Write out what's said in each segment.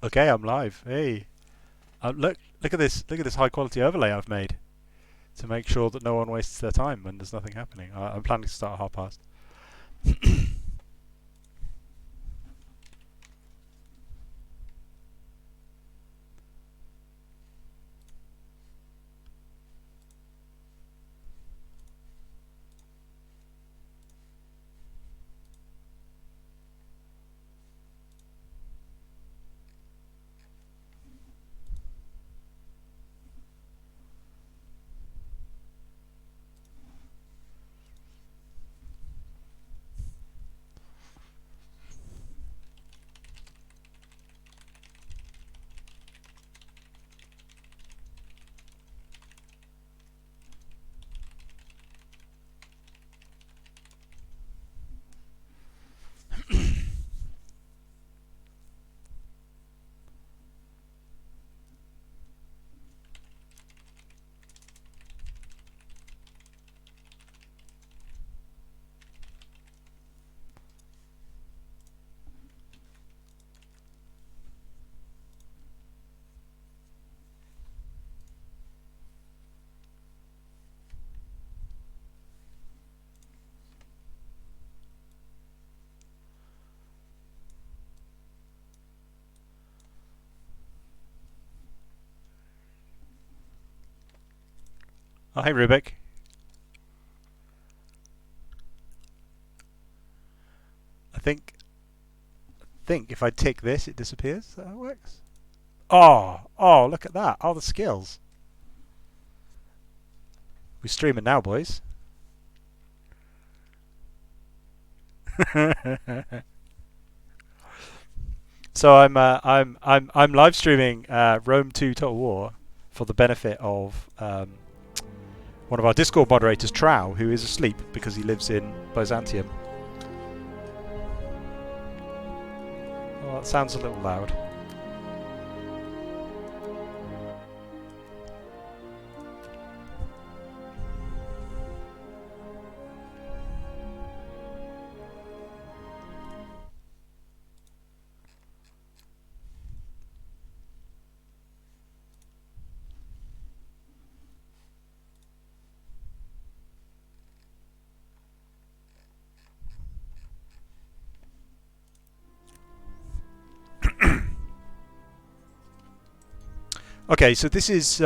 Okay, I'm live. Hey, look at this. Look at this high quality overlay I've made to make sure that no one wastes their time when there's nothing happening. I'm planning to start at 1:30. Oh, hey, Rubik. I think if I tick this, it disappears. Is that how it works? Oh, look at that. Oh, the skills. We're streaming now, boys. So I'm live streaming Rome 2 Total War for the benefit of one of our Discord moderators, Trow, who is asleep because he lives in Byzantium. Oh, that sounds a little loud. Okay, so this is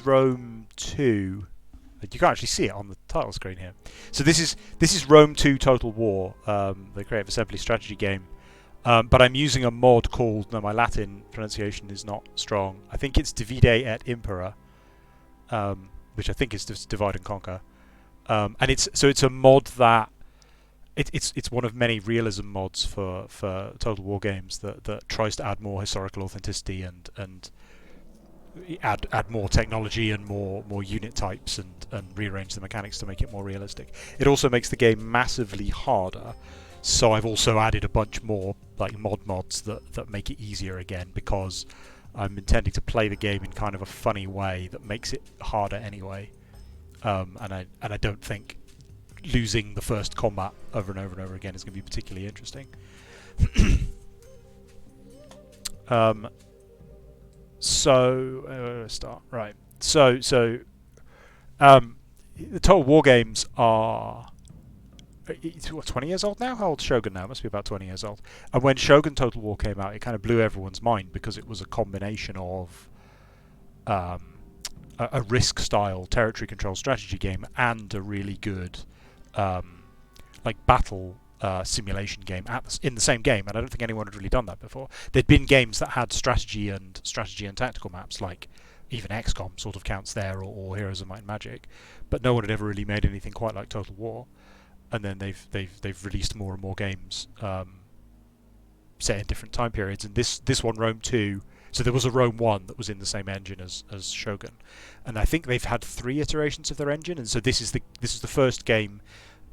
Rome 2. You can't actually see it on the title screen here. So this is Rome 2 Total War, the Creative Assembly strategy game. But I'm using a mod called, no, my Latin pronunciation is not strong. I think it's Divide et Impera, which I think is Divide and Conquer. And it's a mod that it's one of many realism mods for Total War games that tries to add more historical authenticity and add more technology and more unit types and rearrange the mechanics to make it more realistic. It also makes the game massively harder, so I've also added a bunch more like mods that make it easier again, because I'm intending to play the game in kind of a funny way that makes it harder anyway. And I don't think losing the first combat over and over and over again is going to be particularly interesting. So start right. So the Total War games are 20 years old now. How old is Shogun now? It must be about 20 years old. And when Shogun Total War came out, it kind of blew everyone's mind because it was a combination of a risk-style territory control strategy game and a really good like battle simulation game in the same game, and I don't think anyone had really done that before. There'd been games that had strategy and tactical maps, like even XCOM sort of counts there, or Heroes of Might and Magic, but no one had ever really made anything quite like Total War. And then they've released more and more games set in different time periods, and this one, Rome 2. So there was a Rome 1 that was in the same engine as Shogun, and I think they've had 3 iterations of their engine, and so this is the first game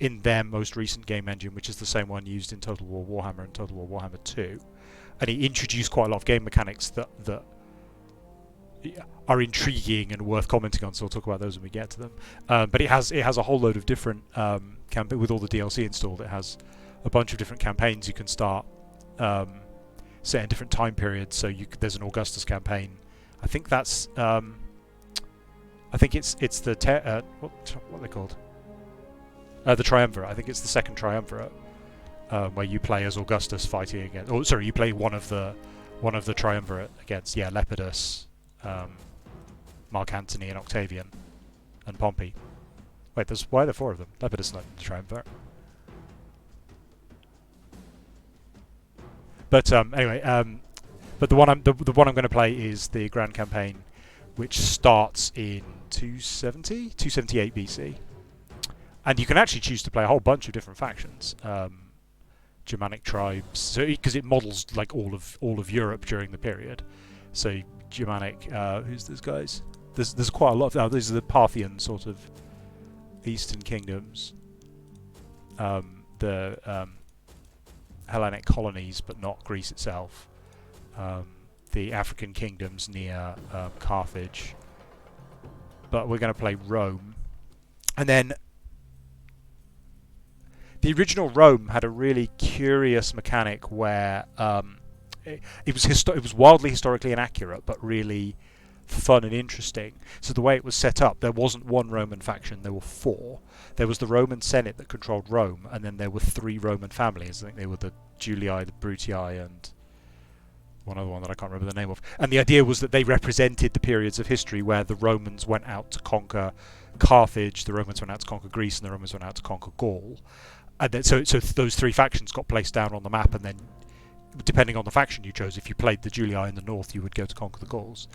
in their most recent game engine, which is the same one used in Total War Warhammer and Total War Warhammer 2. And it introduced quite a lot of game mechanics that are intriguing and worth commenting on, so we'll talk about those when we get to them. But it has a whole load of different with all the DLC installed. It has a bunch of different campaigns you can start. set in different time periods. So there's an Augustus campaign. I think that's I think it's the what are they called? The Triumvirate. I think it's the second Triumvirate, where you play as Augustus fighting against. Oh, sorry, you play one of the Triumvirate against Lepidus, Mark Antony, and Octavian, and Pompey. Wait, why are there 4 of them? Lepidus not in the Triumvirate. But anyway, but the one I'm going to play is the Grand Campaign, which starts in 278 BC, and you can actually choose to play a whole bunch of different factions, Germanic tribes. So because it models like all of Europe during the period. So Germanic, who's those guys? There's quite a lot. These are the Parthian sort of Eastern kingdoms. The Hellenic colonies, but not Greece itself. The African kingdoms near Carthage. But we're going to play Rome. And then the original Rome had a really curious mechanic where it was wildly historically inaccurate, but really fun and interesting. So the way it was set up, there wasn't one Roman faction, there were 4. There was the Roman Senate that controlled Rome, and then there were 3 Roman families. I think they were the Julii, the Brutii, and one other one that I can't remember the name of. And the idea was that they represented the periods of history where the Romans went out to conquer Carthage, the Romans went out to conquer Greece, and the Romans went out to conquer Gaul. And then, so those 3 factions got placed down on the map, and then depending on the faction you chose, if you played the Julii in the north, you would go to conquer the Gauls,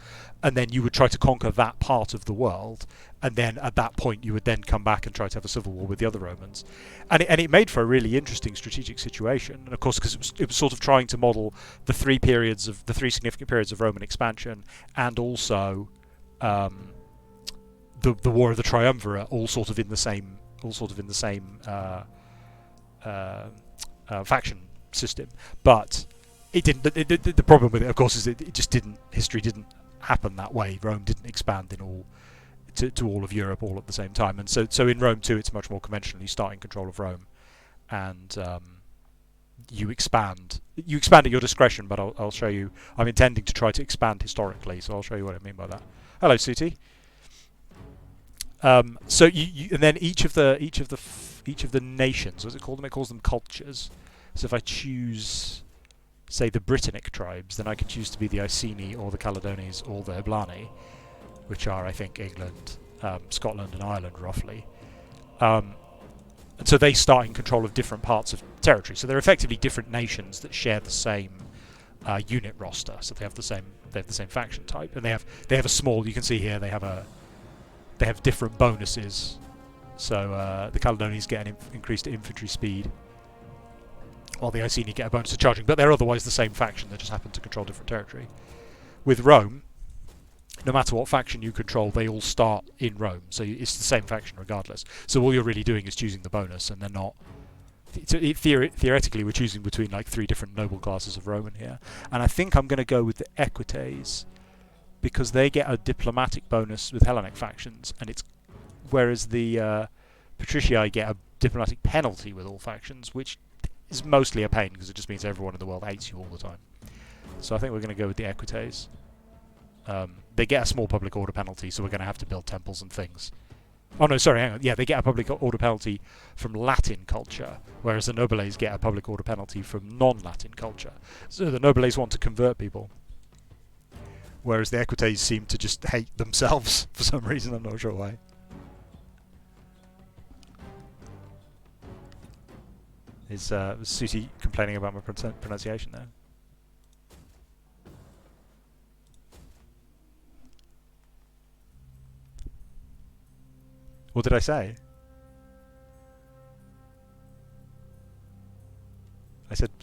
and then you would try to conquer that part of the world, and then at that point you would then come back and try to have a civil war with the other Romans, and it made for a really interesting strategic situation. And of course, because it was sort of trying to model the 3 significant periods of Roman expansion, and also the War of the Triumvirate, all sort of in the same faction system. But it didn't. The problem with it, of course, is it just didn't. History didn't happen that way. Rome didn't expand in all to all of Europe all at the same time. And so in Rome too, it's much more conventional. You start in control of Rome, and you expand. You expand at your discretion. But I'll show you. I'm intending to try to expand historically, so I'll show you what I mean by that. Hello, Suti. So you and then each of the nations, what's it called them? It calls them cultures. So if I choose, say, the Britannic tribes, then I can choose to be the Iceni or the Caledones or the Hiblani, which are, I think, England, Scotland and Ireland, roughly. And so they start in control of different parts of territory. So they're effectively different nations that share the same unit roster. So they have the same faction type, and they have a small. You can see here they have different bonuses. So the Caledonians get an increased infantry speed, while the Iceni get a bonus to charging, but they're otherwise the same faction. They just happen to control different territory. With Rome, no matter what faction you control, they all start in Rome, so it's the same faction regardless. So all you're really doing is choosing the bonus, and they're not. Theoretically, we're choosing between like 3 different noble classes of Roman here, and I think I'm going to go with the Equites because they get a diplomatic bonus with Hellenic factions, and whereas the Patricii get a diplomatic penalty with all factions, which is mostly a pain because it just means everyone in the world hates you all the time. So I think we're going to go with the Equites. They get a small public order penalty, so we're going to have to build temples and things. Oh no, sorry, hang on. Yeah, they get a public order penalty from Latin culture, whereas the Nobiles get a public order penalty from non-Latin culture. So the Nobiles want to convert people, whereas the Equites seem to just hate themselves for some reason. I'm not sure why. Is Susie complaining about my pronunciation there? What did I say?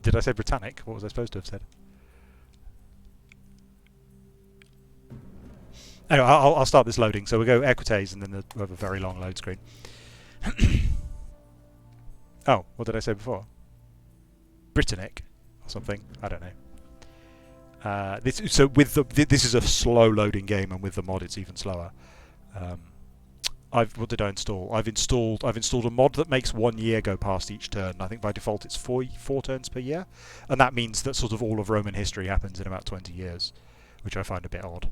Did I say Britannic? What was I supposed to have said? Anyway, I'll start this loading. So we'll go Equites, and then we'll have a very long load screen. Oh, what did I say before? Britannic or something? I don't know. This is a slow loading game, and with the mod it's even slower. What did I install? I've installed a mod that makes 1 year go past each turn. I think by default it's four turns per year, and that means that sort of all of Roman history happens in about 20 years, which I find a bit odd.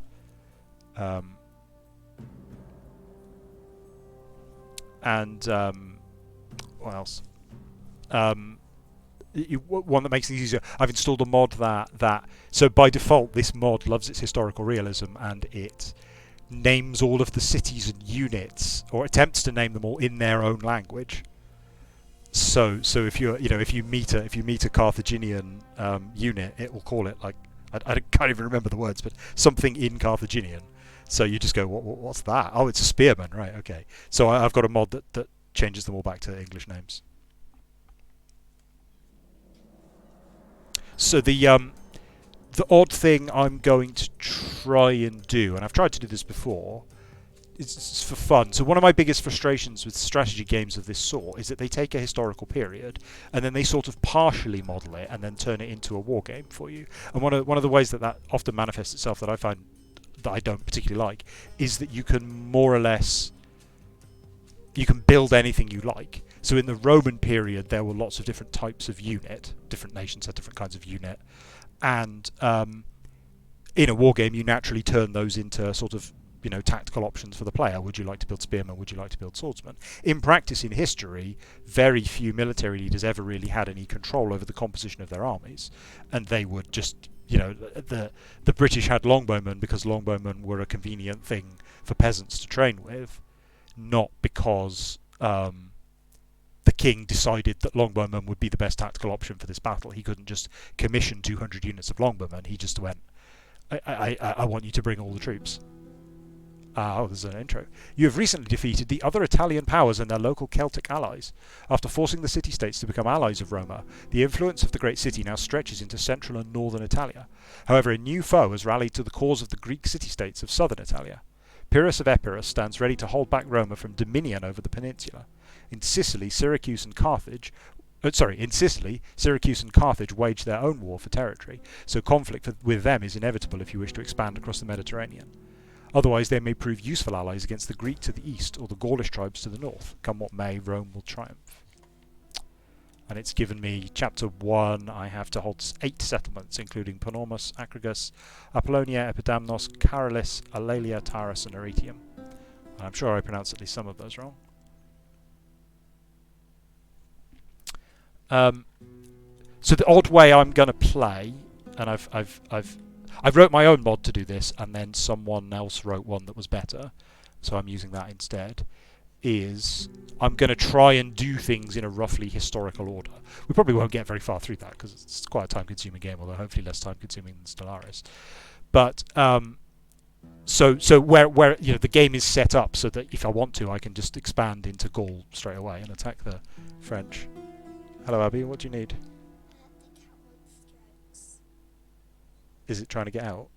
What else? One that makes things easier. I've installed a mod that so by default this mod loves its historical realism, and it names all of the cities and units, or attempts to name them all in their own language. So if you meet a Carthaginian unit, it will call it like I can't even remember the words, but something in Carthaginian. So you just go, what's that? Oh, it's a spearman, right? Okay. So I've got a mod that changes them all back to English names. So the odd thing I'm going to try and do, and I've tried to do this before, it's for fun. So one of my biggest frustrations with strategy games of this sort is that they take a historical period and then they sort of partially model it and then turn it into a war game for you. And one of the ways that often manifests itself that I find that I don't particularly like is that you can more or less build anything you like. So in the Roman period there were lots of different types of unit. Different nations had different kinds of unit. And in a war game you naturally turn those into sort of tactical options for the player. Would you like to build spearmen? Would you like to build swordsmen? In practice, in history, very few military leaders ever really had any control over the composition of their armies, and they would just, the British had longbowmen because longbowmen were a convenient thing for peasants to train with, not because the king decided that longbowmen would be the best tactical option for this battle. He couldn't just commission 200 units of longbowmen. He just went, I want you to bring all the troops. Oh, there's an intro. You have recently defeated the other Italian powers and their local Celtic allies. After forcing the city-states to become allies of Roma, the influence of the great city now stretches into central and northern Italia. However, a new foe has rallied to the cause of the Greek city-states of southern Italia. Pyrrhus of Epirus stands ready to hold back Roma from dominion over the peninsula. In Sicily, Syracuse and Carthage wage their own war for territory, so conflict with them is inevitable if you wish to expand across the Mediterranean. Otherwise, they may prove useful allies against the Greek to the east or the Gaulish tribes to the north. Come what may, Rome will triumph. And it's given me Chapter 1. I have to hold 8 settlements, including Panormus, Acragus, Apollonia, Epidamnos, Caralis, Alalia, Taurus, and Aretium. And I'm sure I pronounced at least some of those wrong. So the odd way I'm going to play, and I wrote my own mod to do this, and then someone else wrote one that was better, so I'm using that instead, is I'm going to try and do things in a roughly historical order. We probably won't get very far through that, because it's quite a time-consuming game, although hopefully less time-consuming than Stellaris. But, so where the game is set up so that if I want to, I can just expand into Gaul straight away and attack the French. Hello, Abby, what do you need? Is it trying to get out?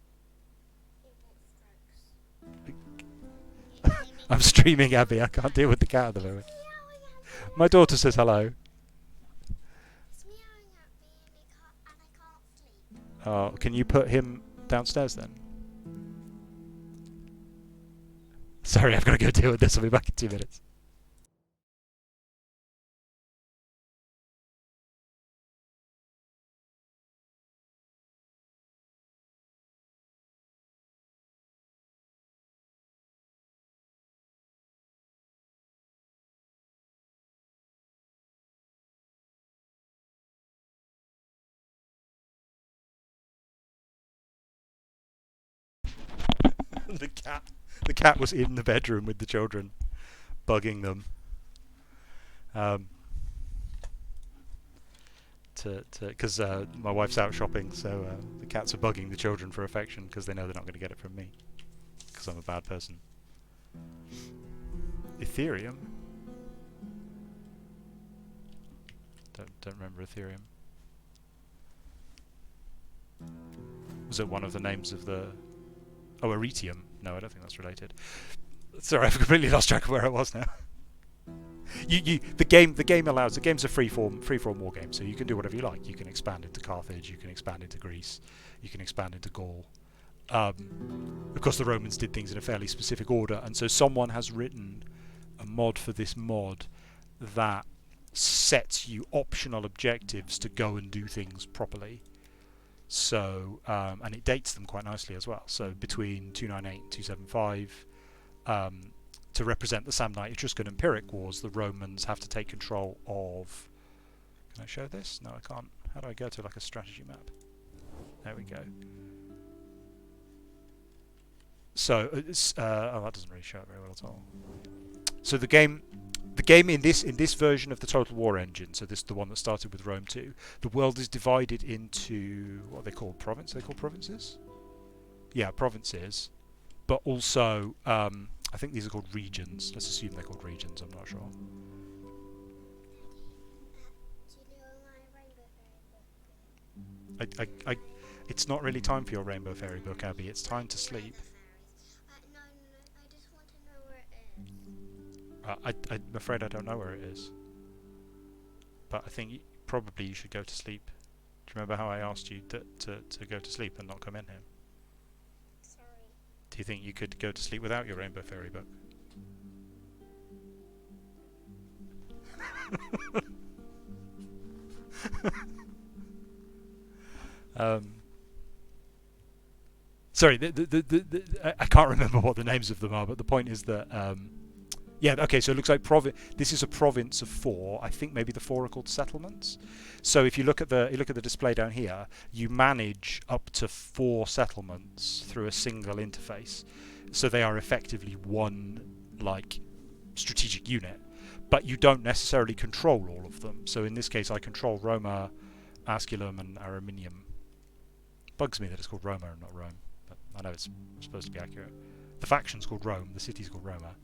I'm streaming, Abby. I can't deal with the cat at the moment. My daughter says hello. Oh, can you put him downstairs then? Sorry, I've got to go deal with this. I'll be back in 2 minutes. The cat was in the bedroom with the children, bugging them. Because my wife's out shopping, so the cats are bugging the children for affection because they know they're not going to get it from me, because I'm a bad person. Ethereum? Don't remember Ethereum. Was it one of the names of the... Oh, Aretium. No, I don't think that's related. Sorry, I've completely lost track of where I was now. The game allows... The game's a freeform war game, so you can do whatever you like. You can expand into Carthage, you can expand into Greece, you can expand into Gaul. Of course, the Romans did things in a fairly specific order, and so someone has written a mod for this mod that sets you optional objectives to go and do things properly. So, and it dates them quite nicely as well. So between 298 and 275, to represent the Samnite Etruscan and Pyhrric Wars, the Romans have to take control of... Can I show this? No, I can't. How do I go to like a strategy map? There we go. So, oh, that doesn't really show it very well at all. So the game in this version of the Total War engine, so this is the one that started with Rome 2, the world is divided into what are they called? Province? Are they called provinces? Yeah, provinces. But also, I think these are called regions. Let's assume they're called regions. I'm not sure. It's not really time for your Rainbow Fairy book, Abby. It's time to sleep. No, I just want to know where it is. I'm afraid I don't know where it is. But I think probably you should go to sleep. Do you remember how I asked you to go to sleep and not come in here? Sorry. Do you think you could go to sleep without your Rainbow Fairy book? Sorry, I can't remember what the names of them are, but the point is that yeah, okay, so it looks like this is a province of 4. I think maybe the 4 are called settlements. So if you look at the display down here, you manage up to 4 settlements through a single interface. So they are effectively one like strategic unit, but you don't necessarily control all of them. So in this case, I control Roma, Asculum, and Araminium. Bugs me that it's called Roma and not Rome, but I know it's supposed to be accurate. The faction's called Rome, the city's called Roma.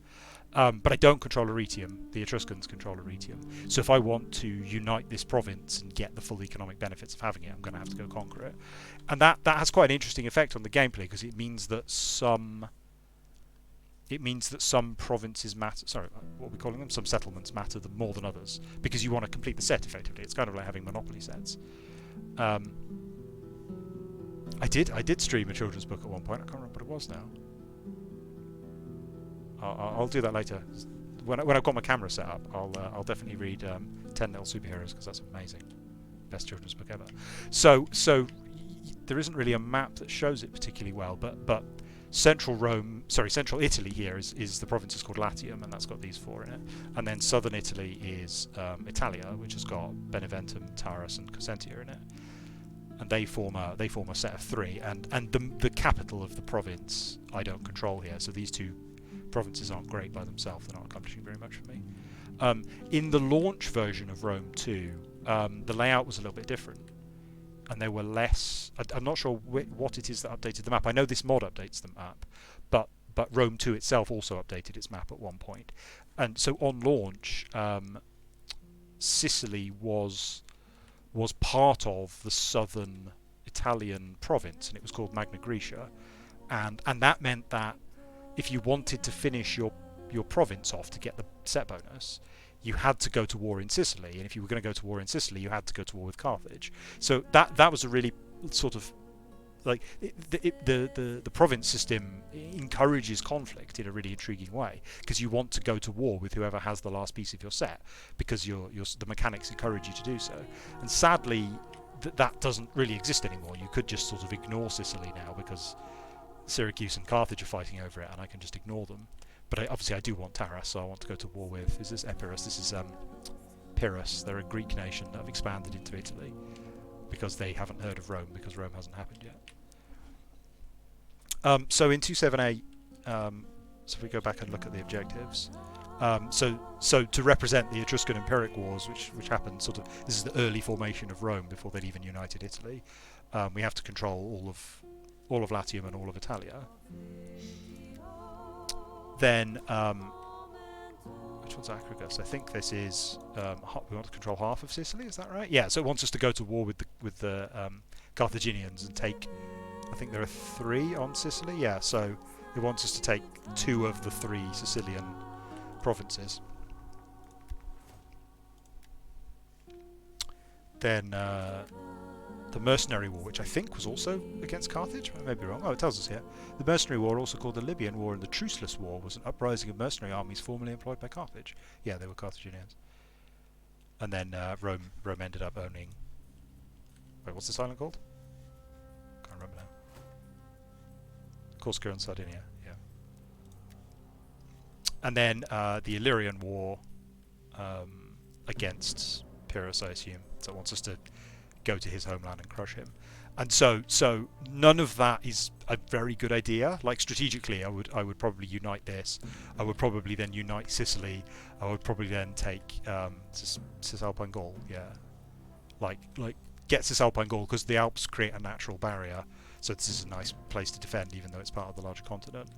But I don't control Arretium. The Etruscans control Arretium. So if I want to unite this province and get the full economic benefits of having it, I'm going to have to go conquer it. And that has quite an interesting effect on the gameplay, because it means that some provinces matter. Sorry, what are we calling them? Some settlements matter more than others, because you want to complete the set effectively. It's kind of like having Monopoly sets. I did stream a children's book at one point. I can't remember what it was now. I'll do that later. When I've got my camera set up, I'll definitely read 10 Little Superheroes, because that's amazing. Best children's book ever. So there isn't really a map that shows it particularly well, but central Italy here is the province is called Latium, and that's got these 4 in it. And then southern Italy is Italia, which has got Beneventum, Taurus, and Cosentia in it. And they form a set of 3. And the capital of the province I don't control here. So these 2 provinces aren't great by themselves. They're not accomplishing very much for me. In the launch version of Rome 2, the layout was a little bit different, and there were less... I'm not sure what it is that updated the map. I know this mod updates the map, but Rome 2 itself also updated its map at one point. And so on launch, Sicily was part of the southern Italian province, and it was called Magna Graecia, and that meant that if you wanted to finish your province off to get the set bonus, you had to go to war in Sicily, and if you were going to go to war in Sicily, you had to go to war with Carthage. So that was a really sort of like the province system encourages conflict in a really intriguing way, because you want to go to war with whoever has the last piece of your set, because the mechanics encourage you to do so. And sadly, that doesn't really exist anymore. You could just sort of ignore Sicily now, because Syracuse and Carthage are fighting over it, and I can just ignore them. But obviously I do want Taras, so I want to go to war with... Is this Epirus? This is Pyrrhus. They're a Greek nation that have expanded into Italy, because they haven't heard of Rome, because Rome hasn't happened yet. So in 278, so if we go back and look at the objectives, so to represent the Etruscan and Pyhrric Wars, which happened sort of... This is the early formation of Rome before they'd even united Italy. We have to control all of Latium and all of Italia. Then, which one's Acragus? I think this is we want to control half of Sicily. Is that right? Yeah. So it wants us to go to war with the Carthaginians and take. I think there are 3 on Sicily. Yeah. So it wants us to take 2 of the 3 Sicilian provinces. Then the Mercenary War, which I think was also against Carthage. I may be wrong. Oh, it tells us here. The Mercenary War, also called the Libyan War and the Truceless War, was an uprising of mercenary armies formerly employed by Carthage. Yeah, they were Carthaginians. And then Rome ended up owning... Wait, what's this island called? Can't remember now. Corsica and Sardinia, yeah. And then the Illyrian War against Pyrrhus, I assume. So it wants us to go to his homeland and crush him. And so none of that is a very good idea. Like strategically, I would probably unite this. I would probably then unite Sicily. I would probably then take Cisalpine Gaul. Yeah, like get Cisalpine Gaul because the Alps create a natural barrier. So this is a nice place to defend, even though it's part of the larger continent.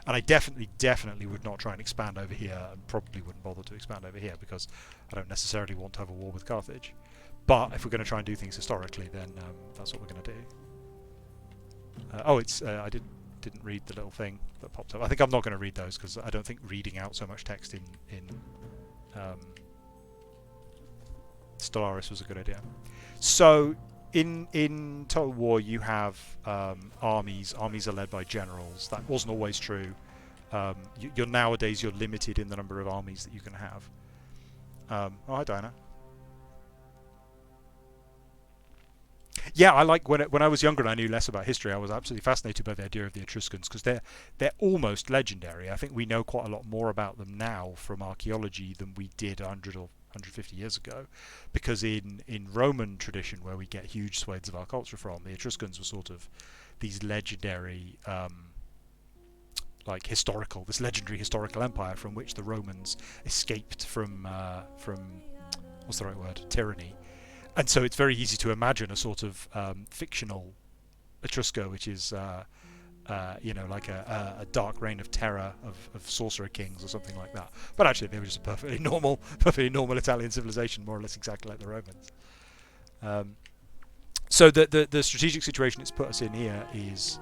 And I definitely would not try and expand over here, and probably wouldn't bother to expand over here because I don't necessarily want to have a war with Carthage. But if we're going to try and do things historically, then that's what we're going to do. I didn't read the little thing that popped up. I think I'm not going to read those because I don't think reading out so much text in Stellaris was a good idea. So in Total War you have armies. Armies are led by generals. That wasn't always true. Nowadays you're limited in the number of armies that you can have. Oh, hi Diana. Yeah, I like when I was younger and I knew less about history. I was absolutely fascinated by the idea of the Etruscans because they're almost legendary. I think we know quite a lot more about them now from archaeology than we did 100 or 150 years ago, because in Roman tradition, where we get huge swathes of our culture from, the Etruscans were sort of these legendary, this legendary historical empire from which the Romans escaped from what's the right word? Tyranny. And so it's very easy to imagine a sort of fictional Etrusca, which is, like a dark reign of terror of sorcerer kings or something like that. But actually, they were just a perfectly normal Italian civilization, more or less exactly like the Romans. So the strategic situation it's put us in here is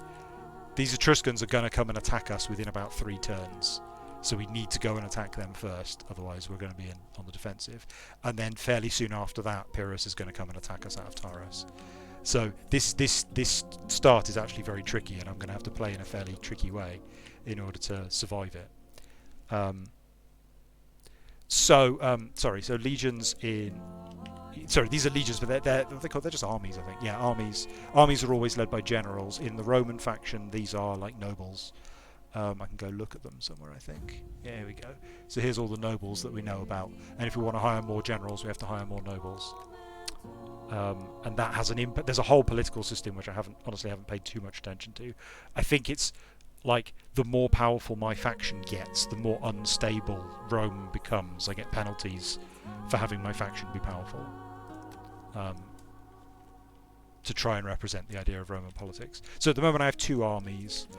these Etruscans are going to come and attack us within about 3 turns. So we need to go and attack them first, otherwise we're going to be on the defensive. And then fairly soon after that, Pyrrhus is going to come and attack us out of Taurus. So this start is actually very tricky, and I'm going to have to play in a fairly tricky way in order to survive it. So legions in... Sorry, these are legions, but they're just armies, I think. Yeah, armies. Armies are always led by generals. In the Roman faction, these are like nobles. I can go look at them somewhere, I think. Yeah, here we go. So here's all the nobles that we know about. And if we want to hire more generals, we have to hire more nobles. And that has an impact. There's a whole political system which I honestly haven't paid too much attention to. I think it's like the more powerful my faction gets, the more unstable Rome becomes. I get penalties for having my faction be powerful. To try and represent the idea of Roman politics. So at the moment I have 2 armies.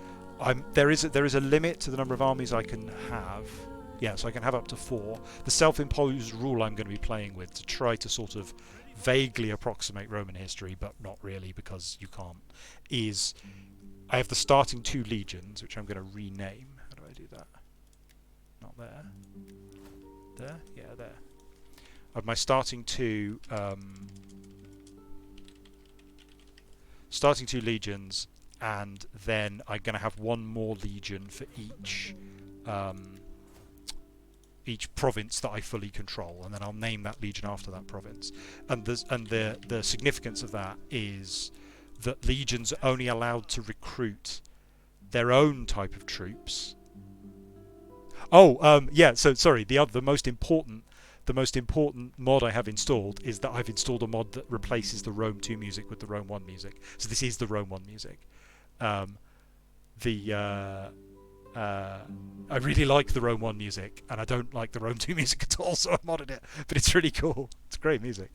There is a limit to the number of armies I can have. Yeah, so I can have up to 4. The self-imposed rule I'm going to be playing with to try to sort of vaguely approximate Roman history, but not really because you can't, is I have the starting 2 legions, which I'm going to rename. How do I do that? Not there. There? Yeah, there. I have my starting 2 legions, and then I'm going to have 1 more legion for each province that I fully control, and then I'll name that legion after that province. And the significance of that is that legions are only allowed to recruit their own type of troops. Yeah. So sorry, the most important mod I have installed is that I've installed a mod that replaces the Rome 2 music with the Rome 1 music. So this is the Rome 1 music. I really like the Rome 1 music, and I don't like the Rome 2 music at all, so I've modded it. But it's really cool. It's great music.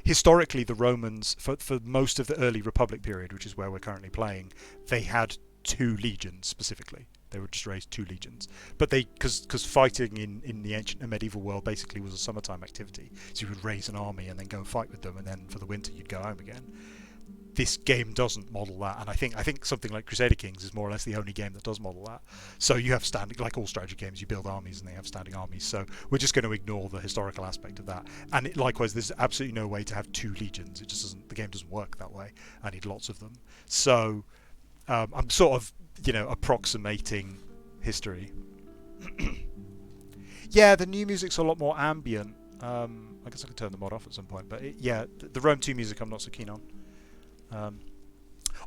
Historically, the Romans, for most of the early Republic period, which is where we're currently playing, they had 2 legions specifically. They would just raise 2 legions. But because fighting in the ancient and medieval world basically was a summertime activity. So you would raise an army and then go and fight with them, and then for the winter you'd go home again. this game doesn't model that, and I think something like Crusader Kings is more or less the only game that does model that. So you have standing, like all strategy games, you build armies and they have standing armies. So we're just going to ignore the historical aspect of that. And likewise, there's absolutely no way to have 2 legions. It just doesn't. The game doesn't work that way. I need lots of them. So I'm sort of approximating history. Yeah, the new music's a lot more ambient. I guess I could turn the mod off at some point, but the Rome 2 music I'm not so keen on.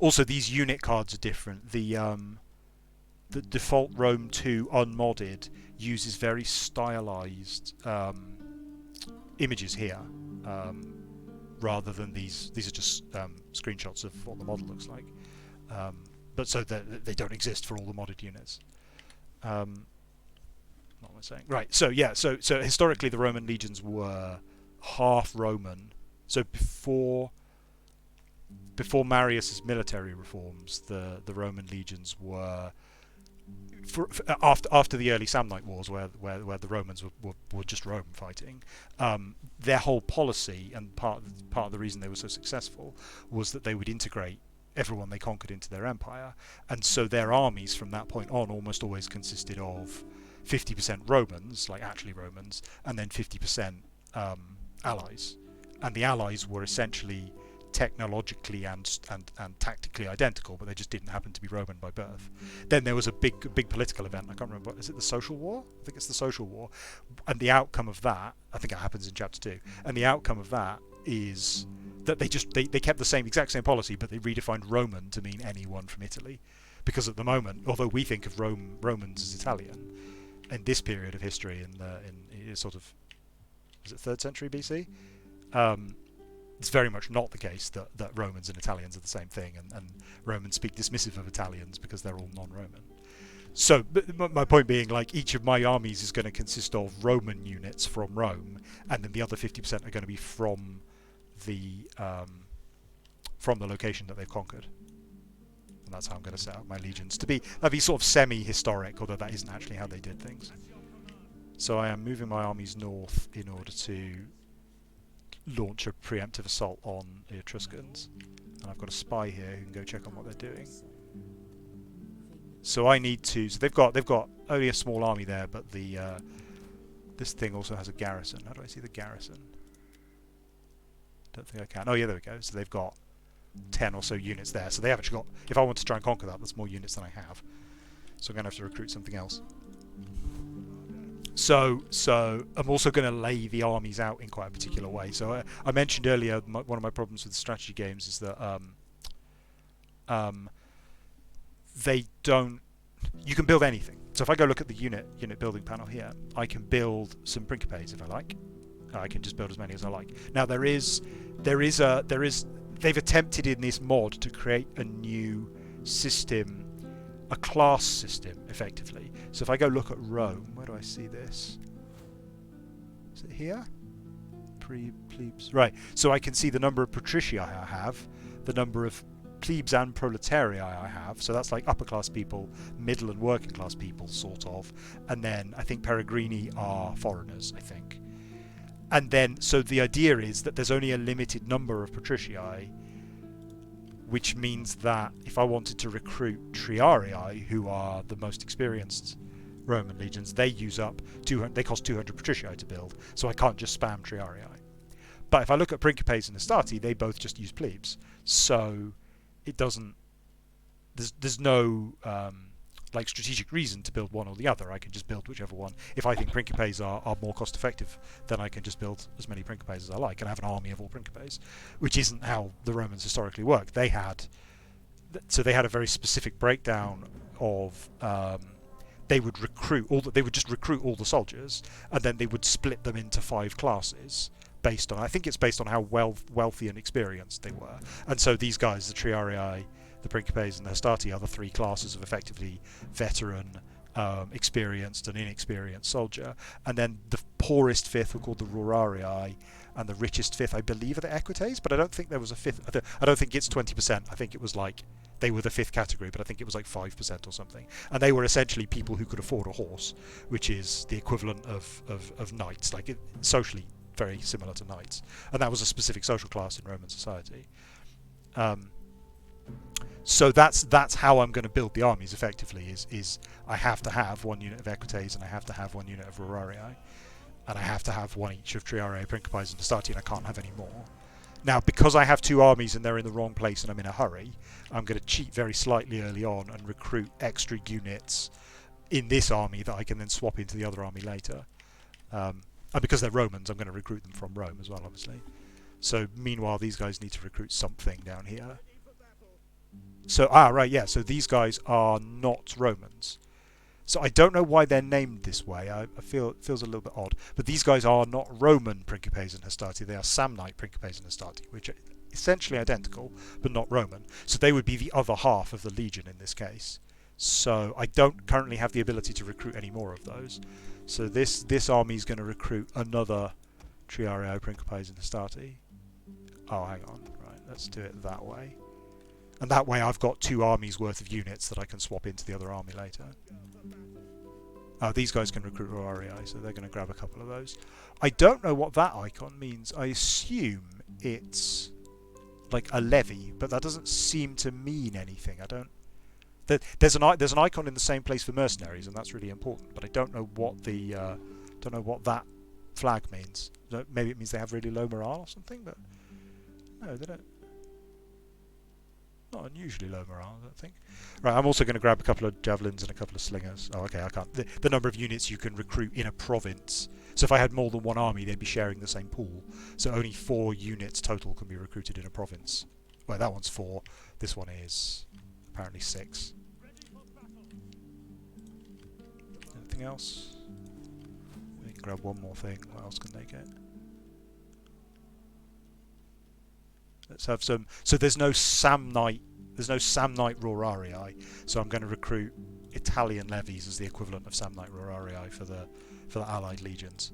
Also, these unit cards are different. The default Rome 2 unmodded uses very stylized images here, rather than these. These are just screenshots of what the model looks like. But so they don't exist for all the modded units. What am I saying? Right. So yeah. So historically, the Roman legions were half Roman. So before Marius's military reforms, the Roman legions were after the early Samnite Wars, where the Romans were just Rome fighting. Their whole policy, and part of the reason they were so successful, was that they would integrate everyone they conquered into their empire, and so their armies from that point on almost always consisted of 50% Romans, like actually Romans, and then 50% allies. And the allies were essentially technologically and tactically identical, but they just didn't happen to be Roman by birth. Then there was a big political event. I can't remember. Is it the Social War? I think it's the Social War. And the outcome of that, I think it happens in chapter 2. And the outcome of that is that they kept the exact same policy, but they redefined Roman to mean anyone from Italy, because at the moment, although we think of Romans as Italian, in this period of history, in sort of, is it 3rd century BC? It's very much not the case that Romans and Italians are the same thing, and Romans speak dismissive of Italians because they're all non-Roman. So my point being, like, each of my armies is going to consist of Roman units from Rome, and then the other 50% are going to be from the location that they've conquered. And that's how I'm going to set up my legions to be. That'd be sort of semi-historic, although that isn't actually how they did things. So I am moving my armies north in order to launch a preemptive assault on the Etruscans, and I've got a spy here who can go check on what they're doing. So I need to. So they've got only a small army there, but this thing also has a garrison. How do I see the garrison? Don't think I can. Oh yeah, there we go. So they've got 10 or so units there. So they have actually got. If I want to try and conquer that, that's more units than I have. So I'm going to have to recruit something else. So I'm also going to lay the armies out in quite a particular way. So I mentioned earlier one of my problems with strategy games is that they don't. You can build anything. So if I go look at the unit building panel here, I can build some Principes if I like. I can just build as many as I like. Now they've attempted in this mod to create a new system, a class system, effectively. So if I go look at Rome, where do I see this? Is it here? Plebes. Right. So I can see the number of patrici I have, the number of plebes and proletarii I have. So that's like upper class people, middle and working class people, sort of. And then I think Peregrini are foreigners, I think. And then, so the idea is that there's only a limited number of patricii, which means that if I wanted to recruit triarii, who are the most experienced Roman legions, they use up 200. They cost 200 patricii to build, so I can't just spam triarii. But if I look at Principes and Astati, they both just use plebes, so it doesn't. There's no like strategic reason to build one or the other. I can just build whichever one. If I think Principes are more cost effective, then I can just build as many Principes as I like and have an army of all Principes, which isn't how the Romans historically worked. They had a very specific breakdown of they would just recruit all the soldiers, and then they would split them into 5 classes based on, I think it's based on how wealthy and experienced they were. And so these guys, the triarii, the Principes and the Astati, are the 3 classes of effectively veteran, experienced and inexperienced soldier. And then the poorest 5th were called the Rurarii, and the richest 5th, I believe, are the Equites, but I don't think there was a 5th. I don't think it's 20%. I think it was like, they were the 5th category, but I think it was like 5% or something. And they were essentially people who could afford a horse, which is the equivalent of knights, like socially very similar to knights. And that was a specific social class in Roman society. So that's how I'm going to build the armies effectively. Is I have to have 1 unit of Equites, and I have to have 1 unit of Rorarii, and I have to have 1 each of Triarii, Principes, and Astarte, and I can't have any more. Now, because I have 2 armies and they're in the wrong place and I'm in a hurry, I'm going to cheat very slightly early on and recruit extra units in this army that I can then swap into the other army later. And because they're Romans, I'm going to recruit them from Rome as well, obviously. So meanwhile, these guys need to recruit something down here. So, right, yeah, so these guys are not Romans. So I don't know why they're named this way. I feel it feels a little bit odd. But these guys are not Roman Principes and Hastati. They are Samnite Principes and Hastati, which are essentially identical, but not Roman. So they would be the other half of the legion in this case. So I don't currently have the ability to recruit any more of those. So this army is going to recruit another Triarii Principes and Hastati. Oh, hang on. Right, let's do it that way. And that way I've got 2 armies worth of units that I can swap into the other army later. Oh, these guys can recruit Rorarii, so they're going to grab a couple of those. I don't know what that icon means. I assume it's like a levy, but that doesn't seem to mean anything. I don't... There's an icon in the same place for mercenaries, and that's really important, but I don't know what the don't know what that flag means. Maybe it means they have really low morale or something, but no, they don't. Not unusually low morale, I don't think. Right, I'm also going to grab a couple of javelins and a couple of slingers. Oh, okay, I can't. The number of units you can recruit in a province. So if I had more than 1 army, they'd be sharing the same pool. So only 4 units total can be recruited in a province. Well, that one's 4. This one is apparently 6. Anything else? We can grab one more thing. What else can they get? Let's have some. So there's no Samnite Rorarii. So I'm going to recruit Italian levies as the equivalent of Samnite Rorarii for the allied legions.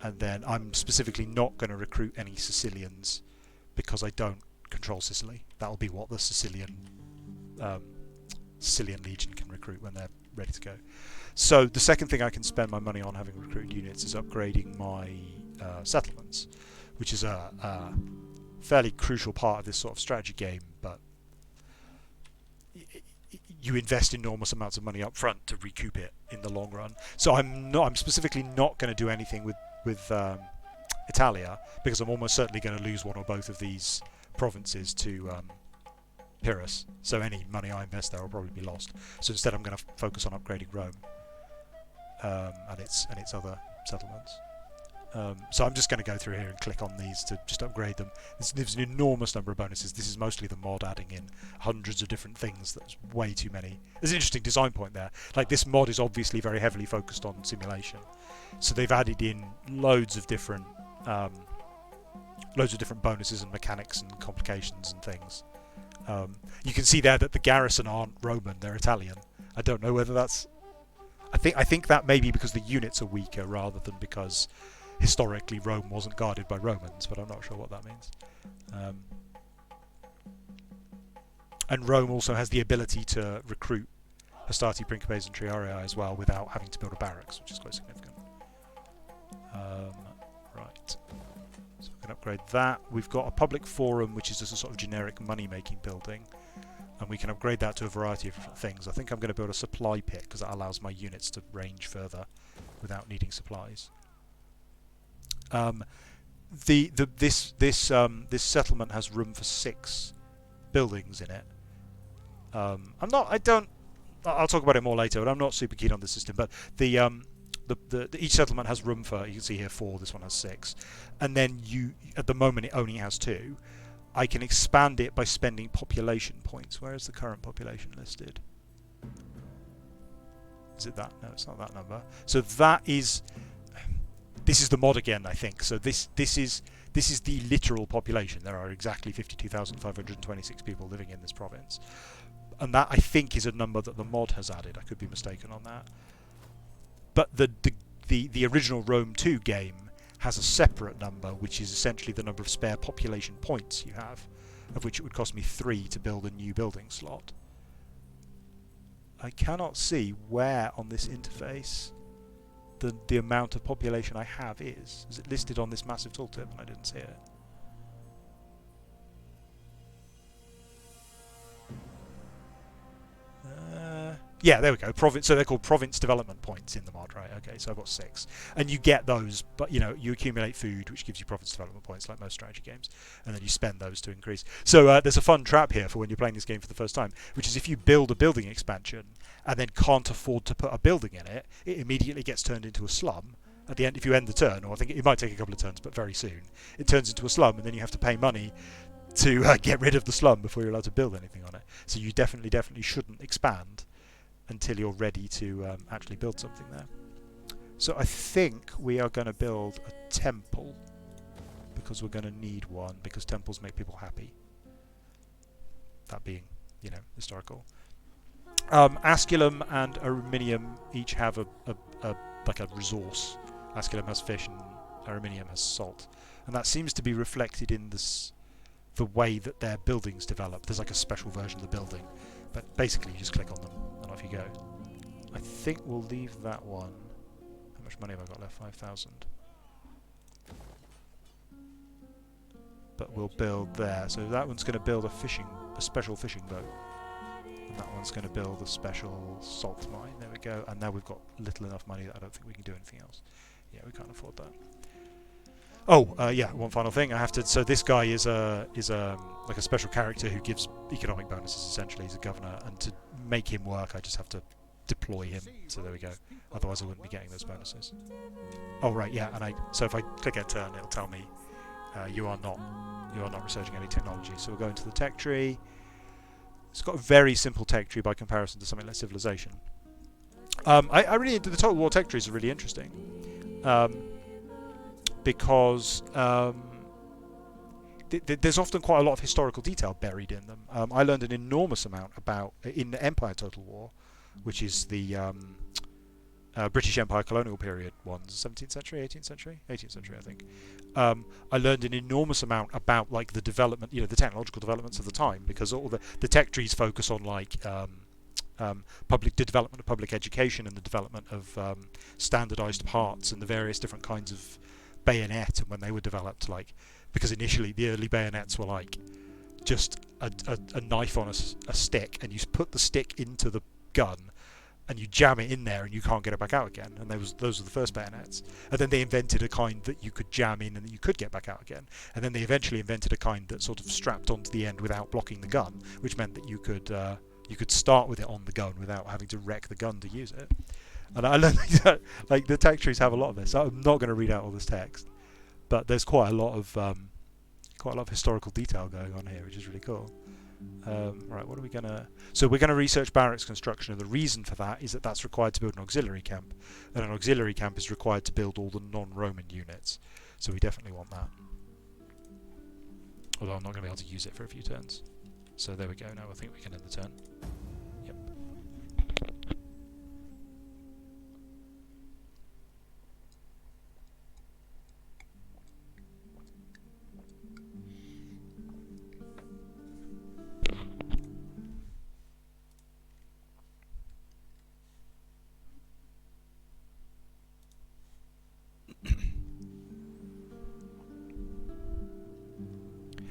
And then I'm specifically not going to recruit any Sicilians because I don't control Sicily. That'll be what the Sicilian Legion can recruit when they're ready to go. So the second thing I can spend my money on having recruited units is upgrading my settlements, which is a fairly crucial part of this sort of strategy game, but you invest enormous amounts of money up front to recoup it in the long run. So I'm specifically not going to do anything with Italia, because I'm almost certainly going to lose one or both of these provinces to Pyrrhus. So any money I invest there will probably be lost. So instead I'm going to focus on upgrading Rome and its other settlements. So I'm just going to go through here and click on these to just upgrade them. There's an enormous number of bonuses. This is mostly the mod adding in hundreds of different things. That's way too many. There's an interesting design point there. Like, this mod is obviously very heavily focused on simulation, so they've added in loads of different bonuses and mechanics and complications and things. You can see there that the garrison aren't Roman; they're Italian. I don't know whether that's. I think that may be because the units are weaker rather than because historically Rome wasn't guarded by Romans, but I'm not sure what that means. And Rome also has the ability to recruit Hastati, Principes and Triarii as well without having to build a barracks, which is quite significant. Right, so we can upgrade that. We've got a public forum, which is just a sort of generic money-making building, and we can upgrade that to a variety of different things. I think I'm going to build a supply pit because that allows my units to range further without needing supplies. This settlement has room for 6 buildings in it. I'll talk about it more later, but I'm not super keen on the system. But each settlement has room for, you can see here 4. This one has 6, and then at the moment it only has 2. I can expand it by spending population points. Where is the current population listed? Is it that? No, it's not that number. So that is. This is the mod again, I think. So this is the literal population. There are exactly 52,526 people living in this province, and that I think is a number that the mod has added. I could be mistaken on that. But the original Rome 2 game has a separate number, which is essentially the number of spare population points you have, of which it would cost me 3 to build a new building slot. I cannot see where on this interface the amount of population I have is. Is it listed on this massive tooltip? And I didn't see it. Yeah, there we go. Province. So they're called province development points in the mod, right? Okay, so I've got 6, and you get those, but you know you accumulate food, which gives you province development points, like most strategy games, and then you spend those to increase. So there's a fun trap here for when you're playing this game for the first time, which is if you build a building expansion and then can't afford to put a building in it, it immediately gets turned into a slum. At the end, if you end the turn, or I think it might take a couple of turns, but very soon, it turns into a slum, and then you have to pay money to get rid of the slum before you're allowed to build anything on it. So you definitely shouldn't expand until you're ready to actually build something there. So I think we are going to build a temple, because we're going to need one, because temples make people happy. That being, you know, historical. Asculum and Aruminium each have a like a resource. Asculum has fish and Aruminium has salt, and that seems to be reflected in this, the way that their buildings develop. There's like a special version of the building, but basically you just click on them and off you go. I think we'll leave that one. How much money have I got left? 5,000. But we'll build there. So that one's going to build a special fishing boat. And that one's going to build a special salt mine. There we go. And now we've got little enough money that I don't think we can do anything else. Yeah, we can't afford that. Oh, yeah, one final thing. I have to. So this guy is like a special character who gives economic bonuses. Essentially, he's a governor, and to make him work, I just have to deploy him. So there we go. Otherwise, I wouldn't be getting those bonuses. Oh right, yeah. And so if I click a turn, it'll tell me you are not researching any technology. So we'll go into the tech tree. It's got a very simple tech tree by comparison to something like Civilization. I really, the Total War tech trees are really interesting. Because there's often quite a lot of historical detail buried in them. I learned an enormous amount about, in the Empire Total War, which is the British Empire colonial period ones, 17th century, 18th century? 18th century, I think. I learned an enormous amount about like the development, you know, the technological developments of the time, because all the tech trees focus on like the development of public education and the development of standardized parts and the various different kinds of bayonet, and when they were developed, like, because initially the early bayonets were like just a knife on a stick, and you put the stick into the gun and you jam it in there and you can't get it back out again, and those were the first bayonets. And then they invented a kind that you could jam in and that you could get back out again, and then they eventually invented a kind that sort of strapped onto the end without blocking the gun, which meant that you could start with it on the gun without having to wreck the gun to use it. And I learned that, like, the tech trees have a lot of this. I'm not going to read out all this text, but there's quite a lot of historical detail going on here, which is really cool. Right, what are we gonna? So we're going to research barracks construction, and the reason for that is that that's required to build an auxiliary camp, and an auxiliary camp is required to build all the non-Roman units. So we definitely want that. Although I'm not going to be able to use it for a few turns. So there we go. Now I think we can end the turn. Yep.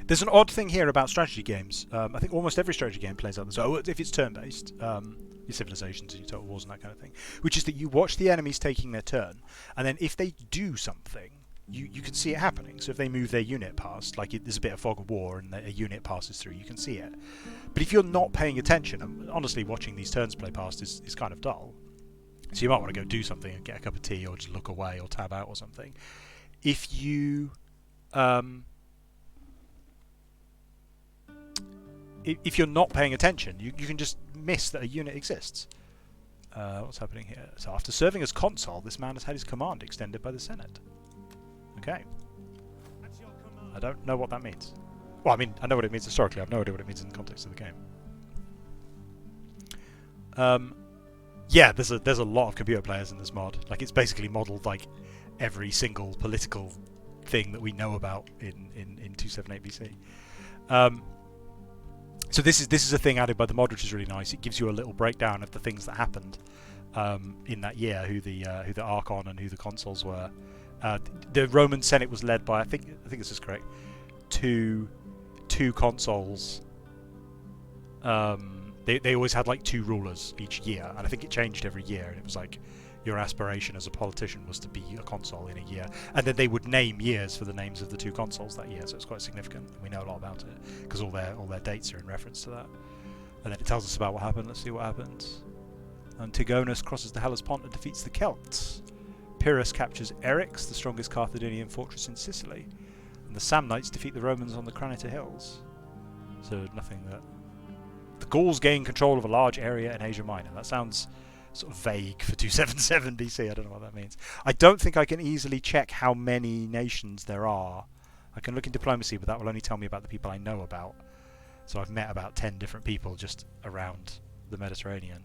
There's an odd thing here about strategy games. I think almost every strategy game plays out this way. If it's turn-based, your Civilizations and your Total Wars and that kind of thing, which is that you watch the enemies taking their turn, and then if they do something, you can see it happening. So if they move their unit past, like there's a bit of fog of war and a unit passes through, you can see it. But if you're not paying attention, and honestly watching these turns play past is kind of dull. So you might want to go do something and get a cup of tea, or just look away or tab out or something. If you if you're not paying attention, you can just miss that a unit exists. What's happening here? So after serving as consul, this man has had his command extended by the Senate. Okay. I don't know what that means. Well, I mean, I know what it means historically. I have no idea what it means in the context of the game. Yeah, there's a lot of computer players in this mod. Like, it's basically modelled like every single political thing that we know about in 278 BC. So this is a thing added by the mod, which is really nice. It gives you a little breakdown of the things that happened in that year, who the Archon and who the consuls were. The Roman Senate was led by, I think this is correct, two consuls They always had like 2 rulers each year, and I think it changed every year. And it was like your aspiration as a politician was to be a consul in a year, and then they would name years for the names of the 2 consuls that year. So it's quite significant. We know a lot about it because all their dates are in reference to that. And then it tells us about what happened. Let's see what happens. Antigonus crosses the Hellespont and defeats the Celts. Pyrrhus captures Eryx, the strongest Carthaginian fortress in Sicily, and the Samnites defeat the Romans on the Granita Hills. So nothing that... The Gauls gain control of a large area in Asia Minor. That sounds sort of vague for 277 BC. I don't know what that means. I don't think I can easily check how many nations there are. I can look in diplomacy, but that will only tell me about the people I know about. So I've met about 10 different people just around the Mediterranean.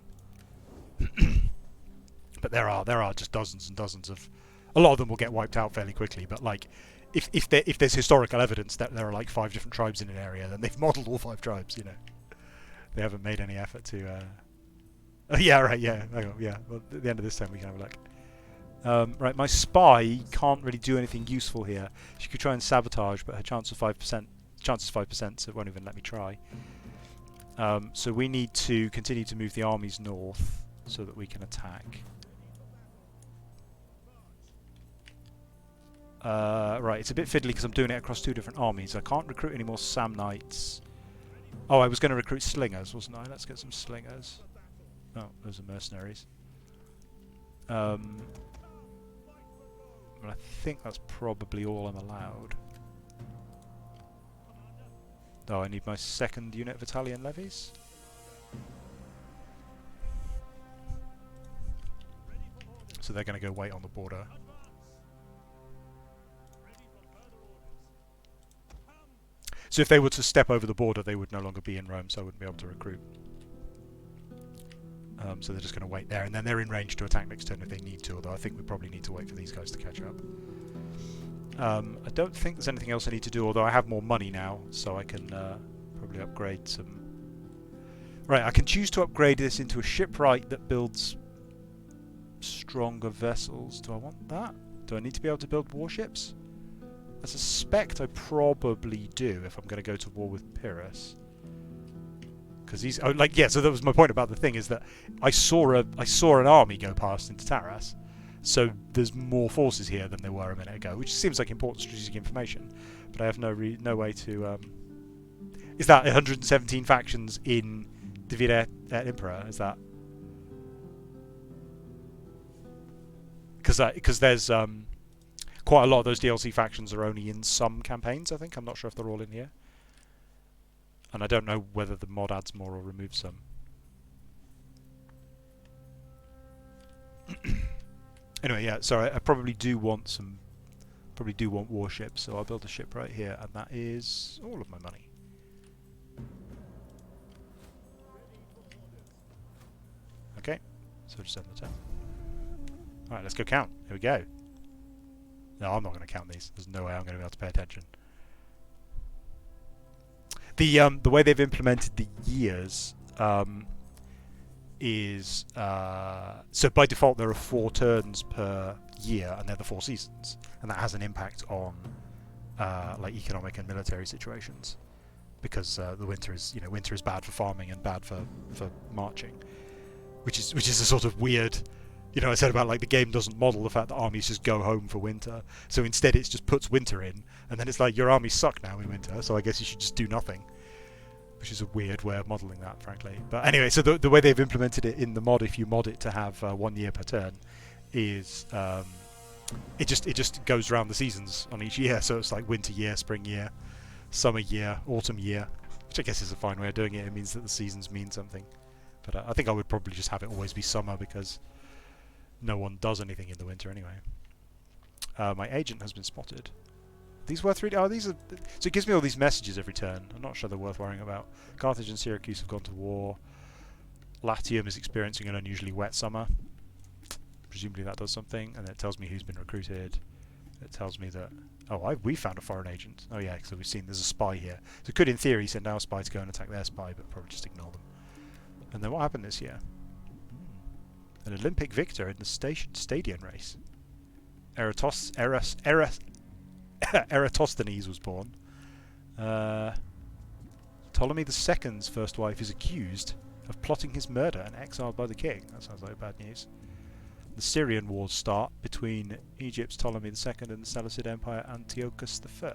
But there are just dozens and dozens of... A lot of them will get wiped out fairly quickly, but like if there's historical evidence that there are like 5 different tribes in an area, then they've modelled all 5 tribes, you know. They haven't made any effort to... Oh, yeah, right, yeah. Hang on, yeah. Well, at the end of this time we can have a look. Right, my spy can't really do anything useful here. She could try and sabotage, but her chance is 5%, so it won't even let me try. So we need to continue to move the armies north so that we can attack. Right, it's a bit fiddly because I'm doing it across 2 different armies. I can't recruit any more Samnites. Oh, I was going to recruit slingers, wasn't I? Let's get some slingers. Oh, those are mercenaries. But I think that's probably all I'm allowed. Oh, I need my 2nd unit of Italian levies. So they're going to go wait on the border. So if they were to step over the border, they would no longer be in Rome, so I wouldn't be able to recruit. So they're just going to wait there, and then they're in range to attack next turn if they need to, although I think we probably need to wait for these guys to catch up. I don't think there's anything else I need to do, although I have more money now, so I can probably upgrade some... Right, I can choose to upgrade this into a shipwright that builds stronger vessels. Do I want that? Do I need to be able to build warships? I suspect I probably do if I'm going to go to war with Pyrrhus. Because he's... Oh, like, yeah, so that was my point about the thing, is that I saw an army go past into Taras. So there's more forces here than there were a minute ago, which seems like important strategic information. But I have no way to... Is that 117 factions in Divide et Impera? Is that... Because there's... quite a lot of those DLC factions are only in some campaigns, I think. I'm not sure if they're all in here. And I don't know whether the mod adds more or removes some. Anyway, yeah, so I probably do want some... Probably do want warships, so I'll build a ship right here, and that is all of my money. Okay, so just end the turn. Alright, let's go count. Here we go. No, I'm not going to count these. There's no way I'm going to be able to pay attention. The way they've implemented the years is... so by default there are 4 turns per year, and they're the 4 seasons. And that has an impact on like economic and military situations. Because the winter is, winter is bad for farming and bad for marching. Which is a sort of weird... I said about like the game doesn't model the fact that armies just go home for winter. So instead it just puts winter in, and then it's like your armies suck now in winter, so I guess you should just do nothing. Which is a weird way of modelling that, frankly. But anyway, so the way they've implemented it in the mod, if you mod it to have 1 year per turn, is it just goes around the seasons on each year. So it's like winter year, spring year, summer year, autumn year, which I guess is a fine way of doing it. It means that the seasons mean something. But I think I would probably just have it always be summer, because no one does anything in the winter anyway. My agent has been spotted. These worth reading? Oh, these are... So it gives me all these messages every turn. I'm not sure they're worth worrying about. Carthage and Syracuse have gone to war. Latium is experiencing an unusually wet summer. Presumably that does something. And it tells me who's been recruited. It tells me that... Oh, we found a foreign agent. Oh yeah, so we've seen there's a spy here. So it could, in theory, send our spy to go and attack their spy, but probably just ignore them. And then what happened this year? An Olympic victor in the stadium race. Eratosthenes was born. Ptolemy II's first wife is accused of plotting his murder and exiled by the king. That sounds like bad news. The Syrian wars start between Egypt's Ptolemy II and the Seleucid Empire Antiochus I.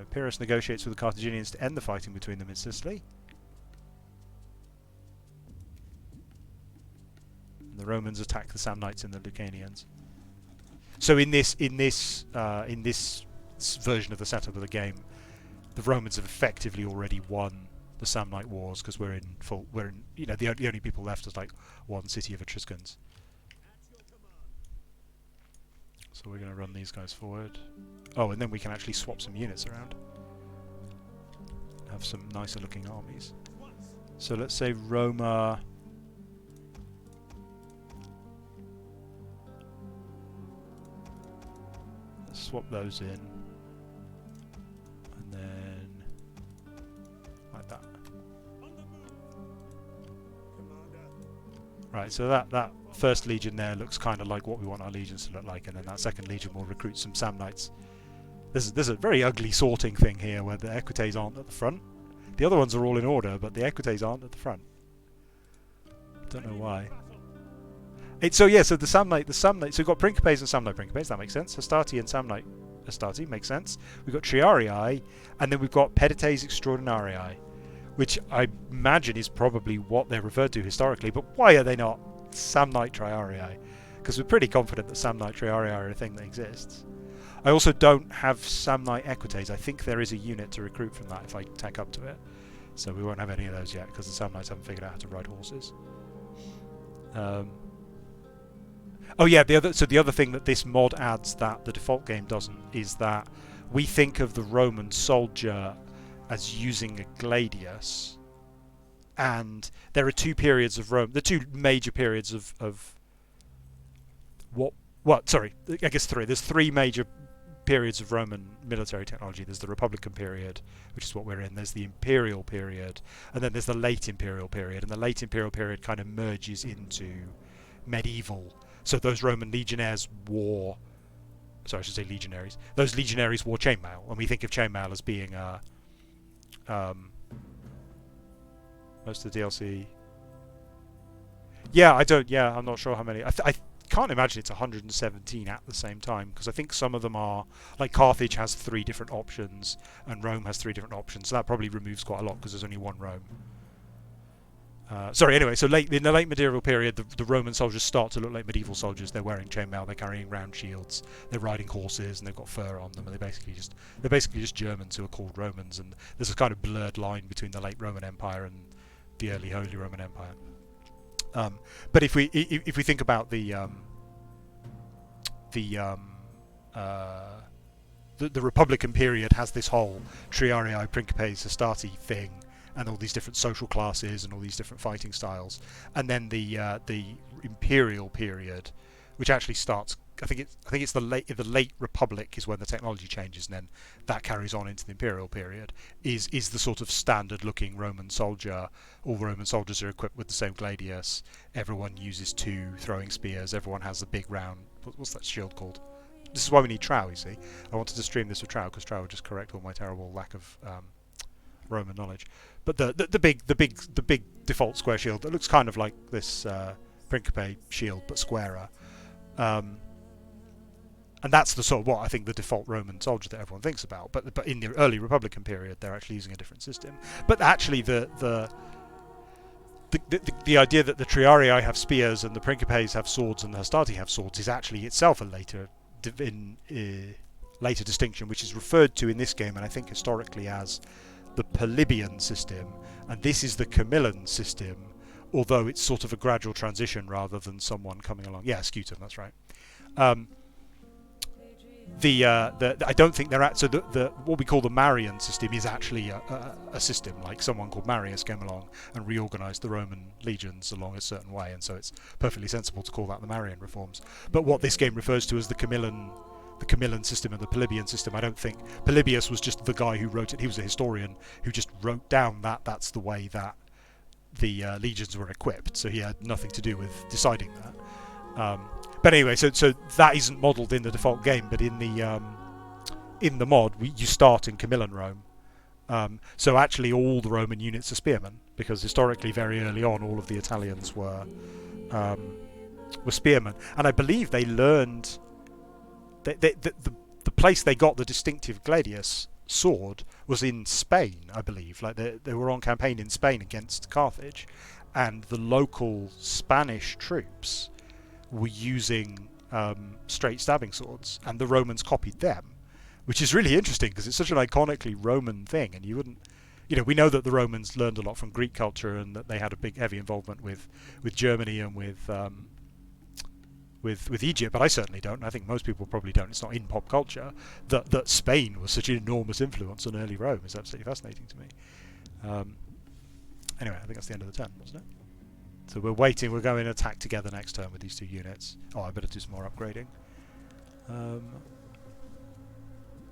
Pyrrhus negotiates with the Carthaginians to end the fighting between them in Sicily. And the Romans attack the Samnites and the Lucanians. So in this version of the setup of the game, the Romans have effectively already won the Samnite wars because we're in the only people left is like one city of Etruscans. So we're going to run these guys forward. Oh, and then we can actually swap some units around. Have some nicer looking armies. So let's say Roma. Let's swap those in. And then like that. Right, so that first legion there looks kind of like what we want our legions to look like, and then that second legion will recruit some Samnites. There's a very ugly sorting thing here where the equites aren't at the front. The other ones are all in order, but the equites aren't at the front. Don't know why. So the Samnite, so we've got Principes and Samnite Principes, that makes sense. Hastati and Samnite Hastati, makes sense. We've got Triarii, and then we've got Pedites Extraordinarii, which I imagine is probably what they're referred to historically, but why are they not Samnite Triarii? Because we're pretty confident that Samnite Triarii are a thing that exists. I also don't have Samnite Equites. I think there is a unit to recruit from that if I tack up to it. So we won't have any of those yet because the Samnites haven't figured out how to ride horses. Oh yeah, the other thing that this mod adds that the default game doesn't is that we think of the Roman soldier as using a gladius, and there are two periods of Rome. The two major periods of I guess three. There's three major periods of Roman military technology. There's the Republican period, which is what we're in. There's the Imperial period, and then there's the late Imperial period. And the late Imperial period kind of merges into medieval. So those Roman legionnaires wore... Sorry, I should say legionaries. Those legionaries wore chainmail, and we think of chainmail as being most of the DLC... Yeah, I'm not sure how many. I can't imagine it's 117 at the same time, because I think some of them are... Like, Carthage has 3 different options, and Rome has 3 different options, so that probably removes quite a lot, because there's only one Rome. Anyway, so in the late medieval period, the Roman soldiers start to look like medieval soldiers. They're wearing chainmail, they're carrying round shields, they're riding horses, and they've got fur on them, and they're basically just Germans who are called Romans. And there's a kind of blurred line between the late Roman Empire and the early Holy Roman Empire. But if we think about the Republican period has this whole Triarii, Principes, Hastati thing, and all these different social classes and all these different fighting styles, and then the Imperial period, which actually starts. I think it's the late Republic is when the technology changes, and then that carries on into the Imperial period. Is the sort of standard-looking Roman soldier. All Roman soldiers are equipped with the same gladius. Everyone uses 2 throwing spears. Everyone has a big round. What's that shield called? This is why we need Trow. You see, I wanted to stream this with Trow because Trow would just correct all my terrible lack of Roman knowledge. But the big default square shield that looks kind of like this Principe shield but squarer, and that's the sort of what I think the default Roman soldier that everyone thinks about. But in the early Republican period, they're actually using a different system. But actually, the idea that the Triarii have spears and the Principes have swords and the Hastati have swords is actually itself a later distinction, which is referred to in this game, and I think historically as the Polybian system, and this is the Camillan system, although it's sort of a gradual transition rather than someone coming along. Yeah, Scutum, that's right. I don't think they're at. So the what we call the Marian system is actually a system. Like someone called Marius came along and reorganised the Roman legions along a certain way, and so it's perfectly sensible to call that the Marian reforms. But what this game refers to as the Camillan system and the Polybian system, I don't think Polybius was just the guy who wrote it. He was a historian who just wrote down that that's the way that the legions were equipped, so he had nothing to do with deciding that. But anyway, so that isn't modelled in the default game, but in the mod you start in Camillan Rome. So actually all the Roman units are spearmen, because historically, very early on, all of the Italians were spearmen, and I believe they learned the place they got the distinctive gladius sword was in Spain, I believe. Like they were on campaign in Spain against Carthage, and the local Spanish troops were using straight stabbing swords, and the Romans copied them, which is really interesting because it's such an iconically Roman thing, and you wouldn't. We know that the Romans learned a lot from Greek culture, and that they had a big, heavy involvement with Germany and with Egypt, but I certainly don't. I think most people probably don't. It's not in pop culture that Spain was such an enormous influence on early Rome. Is absolutely fascinating to me. Anyway, I think that's the end of the turn, wasn't it? So we're waiting. We're going to attack together next turn with these two units. Oh, I better do some more upgrading.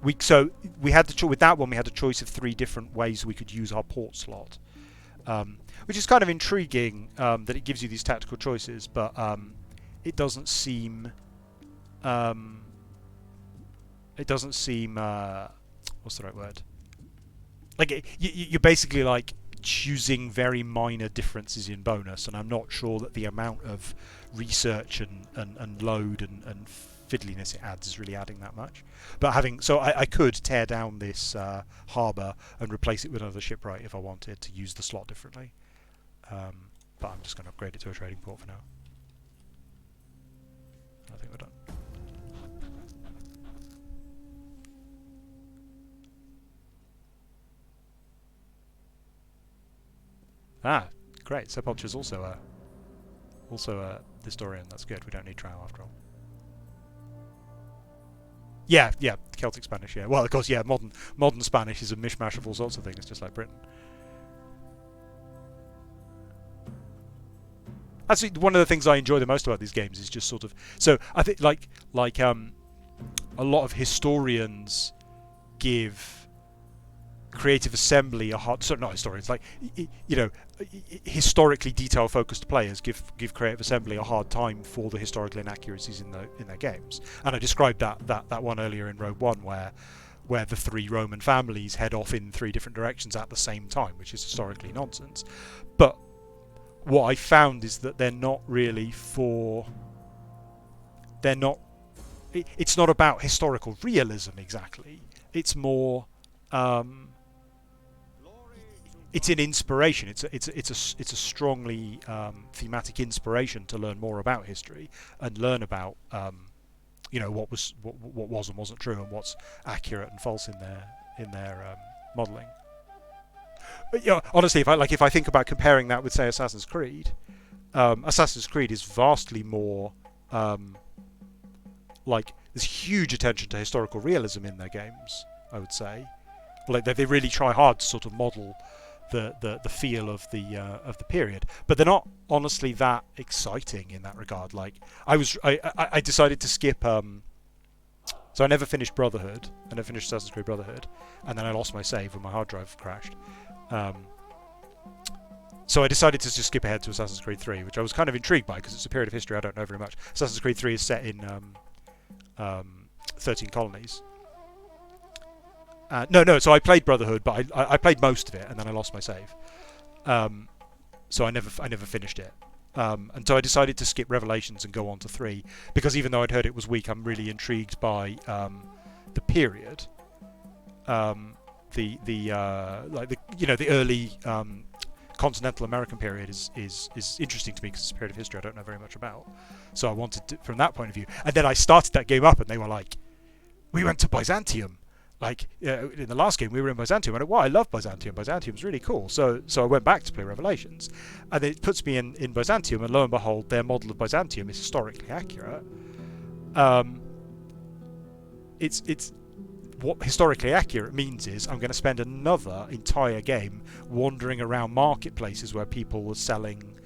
We had with that one we had a choice of 3 different ways we could use our port slot, which is kind of intriguing that it gives you these tactical choices, but it doesn't seem what's the right word? Like you're basically like choosing very minor differences in bonus, and I'm not sure that the amount of research and load and fiddliness it adds is really adding that much. But I could tear down this harbour and replace it with another shipwright if I wanted to use the slot differently. But I'm just going to upgrade it to a trading port for now. I think we're done. Ah, great. Sepulture's also a historian. That's good. We don't need trial after all. Yeah, Celtic Spanish. Yeah. Well, of course, yeah. Modern Spanish is a mishmash of all sorts of things, just like Britain. Actually, one of the things I enjoy the most about these games is just sort of. So I think like a lot of historians give Creative Assembly a hard. So not historians, like historically detail-focused players give Creative Assembly a hard time for the historical inaccuracies in their games. And I described that one earlier in Rogue One, where the 3 Roman families head off in 3 different directions at the same time, which is historically nonsense. But what I found is that they're not really it's not about historical realism exactly. It's more. It's an inspiration. It's a strongly thematic inspiration to learn more about history and learn about what was and wasn't true, and what's accurate and false in their modelling. Honestly, if I think about comparing that with, say, Assassin's Creed is vastly more there's huge attention to historical realism in their games. I would say, like they really try hard to sort of model the feel of the period, but they're not honestly that exciting in that regard. Like I decided to skip. So I never finished Brotherhood. I never finished Assassin's Creed Brotherhood, and then I lost my save when my hard drive crashed. So I decided to just skip ahead to Assassin's Creed 3, which I was kind of intrigued by because it's a period of history I don't know very much. Assassin's Creed 3 is set in 13 colonies. No. So I played Brotherhood, but I played most of it, and then I lost my save. So I never finished it. And so I decided to skip Revelations and go on to 3, because even though I'd heard it was weak, I'm really intrigued by the period, the early continental American period is interesting to me because it's a period of history I don't know very much about. So I wanted to, from that point of view. And then I started that game up, and they were like, "We went to Byzantium." Like in the last game, we were in Byzantium. And I love Byzantium. Byzantium's really cool. So I went back to play Revelations, and it puts me in Byzantium. And lo and behold, their model of Byzantium is historically accurate. It's what historically accurate means is I'm going to spend another entire game wandering around marketplaces where people were selling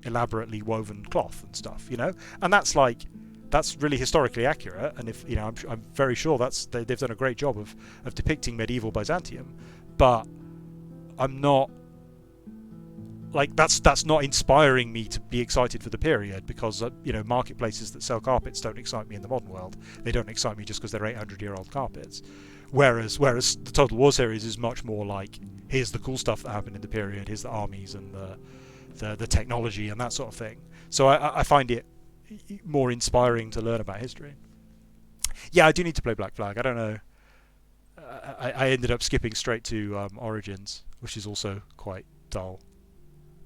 elaborately woven cloth and stuff, and that's really historically accurate. And if I'm very sure they've done a great job of depicting medieval Byzantium, but I'm not like that's not inspiring me to be excited for the period, because you know, marketplaces that sell carpets don't excite me in the modern world. They don't excite me just because they're 800-year-old carpets. Whereas the Total War series is much more like, here's the cool stuff that happened in the period, here's the armies and the technology and that sort of thing. So I find it more inspiring to learn about history. Yeah, I do need to play Black Flag. I don't know. I ended up skipping straight to Origins, which is also quite dull,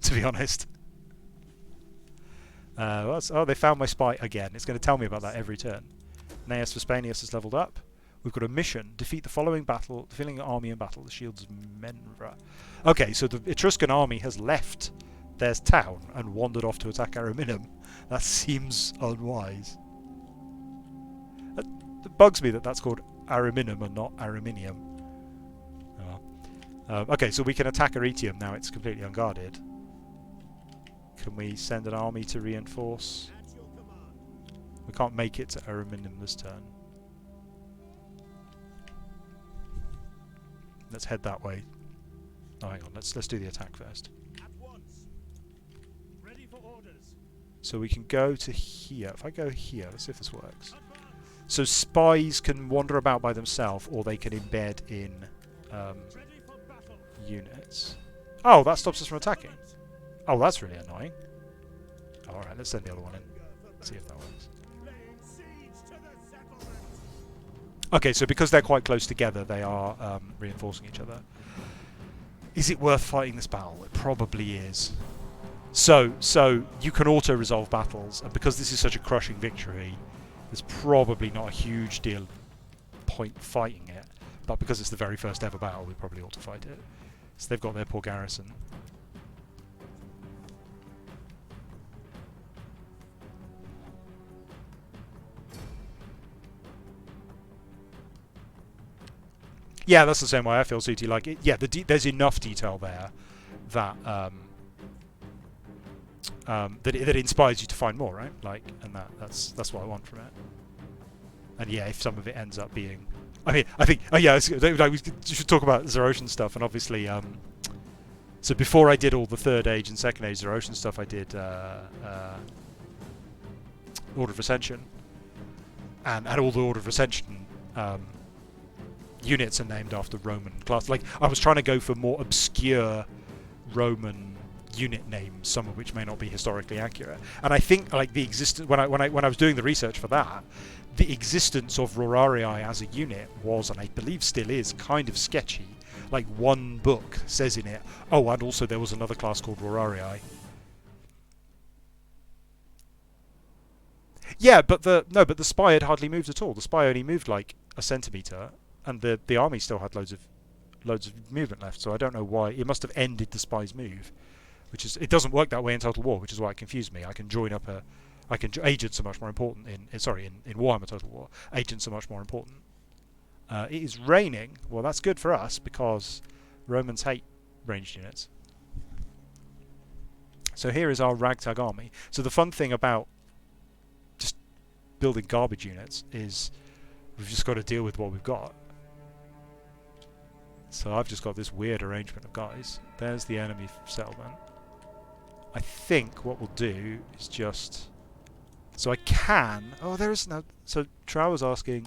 to be honest. Oh, they found my spy again. It's going to tell me about that every turn. Gnaeus Vespanius has leveled up. We've got a mission: defeat the following army in battle. The shields of Menvra. Okay, so the Etruscan army has left their town and wandered off to attack Ariminum. That seems unwise. It bugs me that that's called Ariminum and not Ariminium. Oh. Okay, so we can attack Aretium now. It's completely unguarded. Can we send an army to reinforce? We can't make it to Ariminum this turn. Let's head that way. Oh, hang on. Let's do the attack first. Ready for orders. So we can go to here. If I go here, let's see if this works. So spies can wander about by themselves, or they can embed in units. Oh, that stops us from attacking. Oh, that's really annoying. Oh, alright, let's send the other one in. See if that works. Okay, so because they're quite close together, they are reinforcing each other. Is it worth fighting this battle? It probably is. So you can auto-resolve battles, and because this is such a crushing victory, there's probably not a huge deal point fighting it. But because it's the very first ever battle, we probably ought to fight it. So they've got their poor garrison. Yeah, that's the same way I feel, CT. Like, yeah, there's enough detail there that that inspires you to find more, right? Like, and that's what I want from it. And yeah, if some of it ends up being, I mean, I think, oh yeah, like, we should talk about Zerosian stuff, and obviously, so before I did all the third age and second age Zerosian stuff, I did Order of Ascension, and all the Order of Ascension units are named after Roman class. Like, I was trying to go for more obscure Roman unit names, some of which may not be historically accurate. And I think, like, the existence, when I was doing the research for that, the existence of Rorarii as a unit was, and I believe still is, kind of sketchy. Like, one book says in it, oh, and also there was another class called Rorarii. Yeah, but the spy had hardly moved at all. The spy only moved like a centimetre, and the army still had loads of movement left. So I don't know why. It must have ended the spy's move, which is, it doesn't work that way in Total War, which is why it confused me. I can join up agents are much more important in Warhammer Total War. Agents are much more important. It is raining. Well, that's good for us because Romans hate ranged units. So here is our ragtag army. So the fun thing about just building garbage units is we've just got to deal with what we've got. So I've just got this weird arrangement of guys. There's the enemy settlement. I think what we'll do is just... So I can... Oh, there is no... So Trow was asking,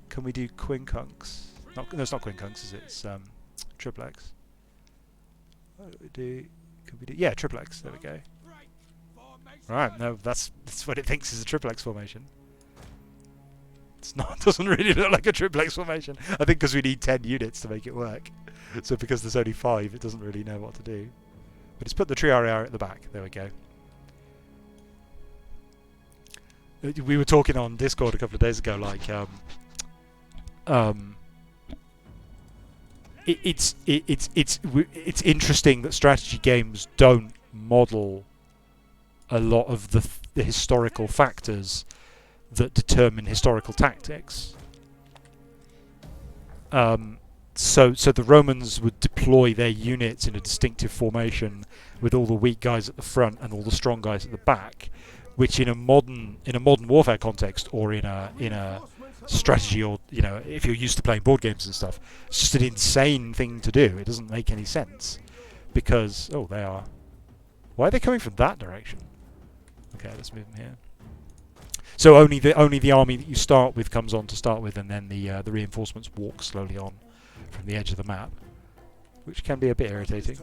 can we do Quincunx? No, it's not Quincunx, is it? It's Triplex. What do we do? Can we do... Yeah, Triplex. There we go. Right, no, that's what it thinks is a Triplex formation. It's not. It doesn't really look like a triplex formation. I think because we need 10 units to make it work. So because there's only 5, it doesn't really know what to do. But it's put the Triarii at the back. There we go. We were talking on Discord a couple of days ago, like, it's interesting that strategy games don't model a lot of the historical factors that determine historical tactics. So the Romans would deploy their units in a distinctive formation with all the weak guys at the front and all the strong guys at the back, which in a modern warfare context, or in a strategy, or if you're used to playing board games and stuff, it's just an insane thing to do. It doesn't make any sense because oh, they are. Why are they coming from that direction? Okay, let's move them here. So only the army that you start with comes on to start with, and then the reinforcements walk slowly on from the edge of the map, which can be a bit irritating.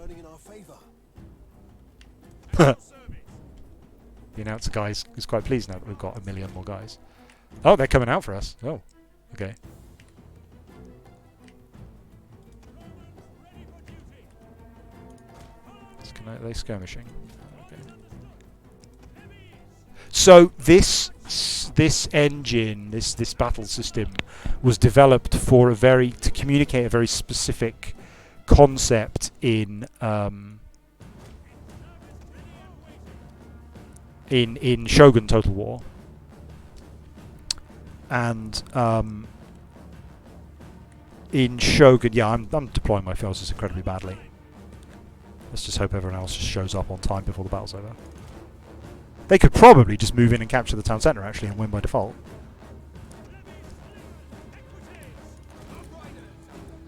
The announcer guy is quite pleased now that we've got 1 million more guys. Oh, they're coming out for us. Oh, okay. Are they skirmishing? Okay. So this engine, this battle system, was developed for to communicate a very specific concept in Shogun Total War, and in Shogun, yeah, I'm deploying my forces incredibly badly. Let's just hope everyone else just shows up on time before the battle's over. They could probably just move in and capture the town centre actually and win by default.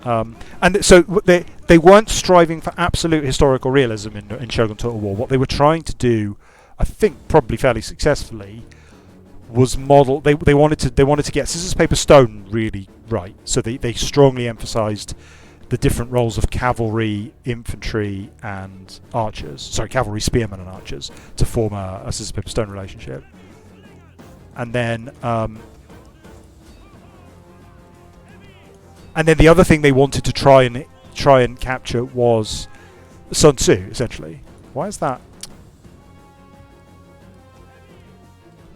And so they weren't striving for absolute historical realism in Shogun Total War. What they were trying to do, I think probably fairly successfully, was model. They wanted to get scissors paper stone really right. So they strongly emphasised the different roles of cavalry, infantry, and archers. Sorry, cavalry, spearmen, and archers to form a scissors paper stone relationship. And then the other thing they wanted to try and capture was Sun Tzu, essentially. Why is that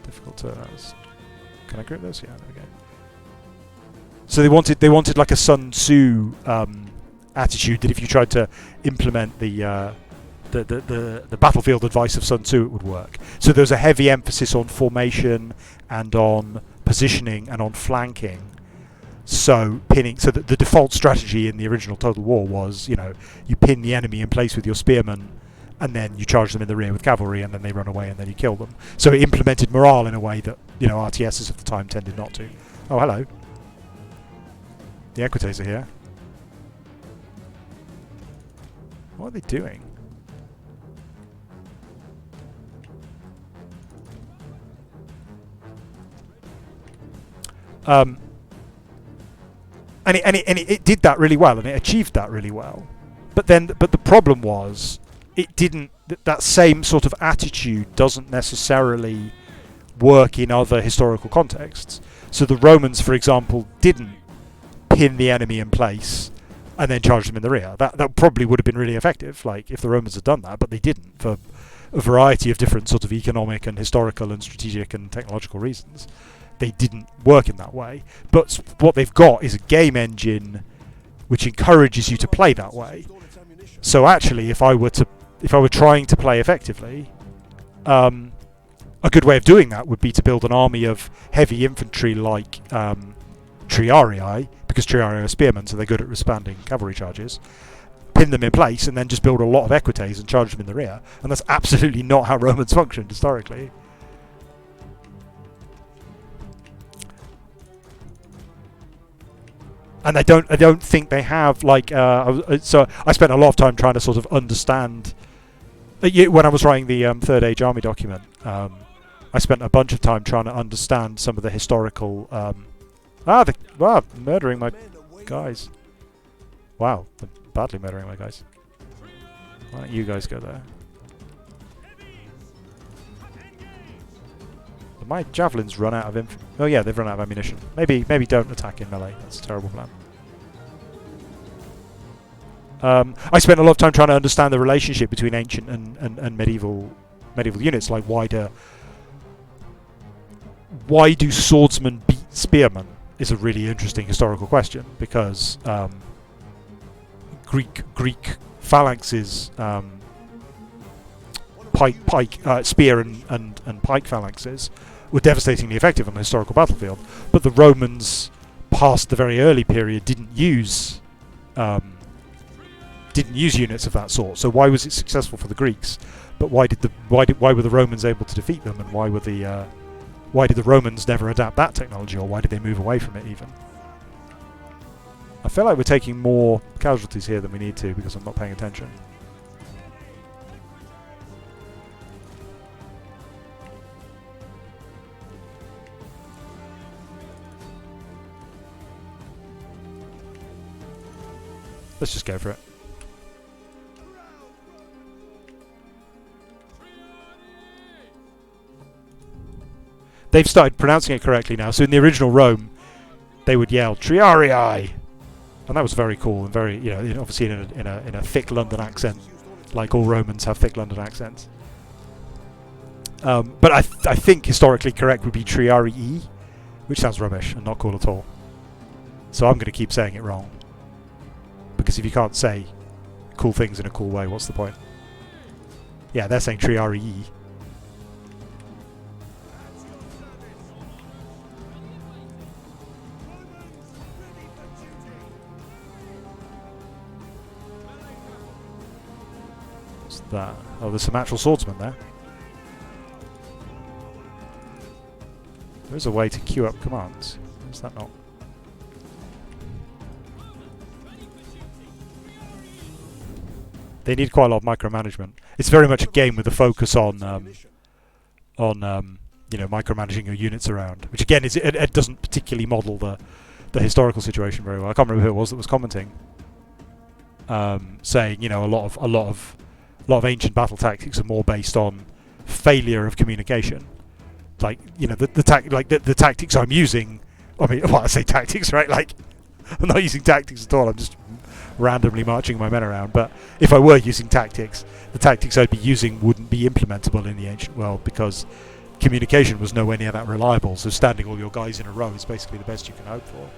difficult to? Can I grip this? Yeah, there we go. So they wanted like a Sun Tzu attitude that if you tried to implement the battlefield advice of Sun Tzu, it would work. So there's a heavy emphasis on formation and on positioning and on flanking. So pinning. So the default strategy in the original Total War was, you pin the enemy in place with your spearmen, and then you charge them in the rear with cavalry, and then they run away, and then you kill them. So it implemented morale in a way that RTSs of the time tended not to. Oh, hello. The Equites are here. What are they doing? And it did that really well, and it achieved that really well. But the problem was, it didn't. That same sort of attitude doesn't necessarily work in other historical contexts. So the Romans, for example, didn't pin the enemy in place and then charge them in the rear. That probably would have been really effective, like if the Romans had done that, but they didn't for a variety of different sort of economic and historical and strategic and technological reasons. They didn't work in that way. But what they've got is a game engine which encourages you to play that way. So actually, if I were trying to play effectively, a good way of doing that would be to build an army of heavy infantry like Triarii, because Triarii are spearmen, so they're good at responding cavalry charges. Pin them in place, and then just build a lot of Equites and charge them in the rear. And that's absolutely not how Romans functioned historically. And I don't think they have so I spent a lot of time trying to sort of understand. When I was writing the Third Age Army document, I spent a bunch of time trying to understand some of the historical. Murdering my guys. Wow, they're badly murdering my guys. Why don't you guys go there? My javelins run out of oh yeah, they've run out of ammunition. Maybe don't attack in melee. That's a terrible plan. I spent a lot of time trying to understand the relationship between ancient and medieval units. Like why do swordsmen beat spearmen? Is a really interesting historical question, because Greek phalanxes, spear and pike phalanxes were devastatingly effective on the historical battlefield, but the Romans, past the very early period, didn't use units of that sort. So why was it successful for the Greeks? But why were the Romans able to defeat them, and why did the Romans never adapt that technology, or why did they move away from it even? I feel like we're taking more casualties here than we need to because I'm not paying attention. Let's just go for it. They've started pronouncing it correctly now. So in the original Rome, they would yell "Triarii," and that was very cool and very, you know, obviously in a thick London accent, like all Romans have thick London accents. But I think historically correct would be "Triarii," which sounds rubbish and not cool at all. So I'm going to keep saying it wrong, because if you can't say cool things in a cool way, what's the point? Yeah, they're saying "Triarii." What's that? Oh, there's some actual swordsmen there. There's a way to queue up commands. Is that not? They need quite a lot of micromanagement. It's very much a game with a focus on you know, micromanaging your units around, which again is it doesn't particularly model the historical situation very well. I can't remember who it was that was commenting, saying, you know, a lot of ancient battle tactics are more based on failure of communication. Like, you know, the tactics I'm using. I mean, well, I say tactics, right? Like, I'm not using tactics at all. I'm just randomly marching my men around. But if I were using tactics, the tactics I'd be using wouldn't be implementable in the ancient world, because communication was nowhere near that reliable. So standing all your guys in a row is basically the best you can hope for.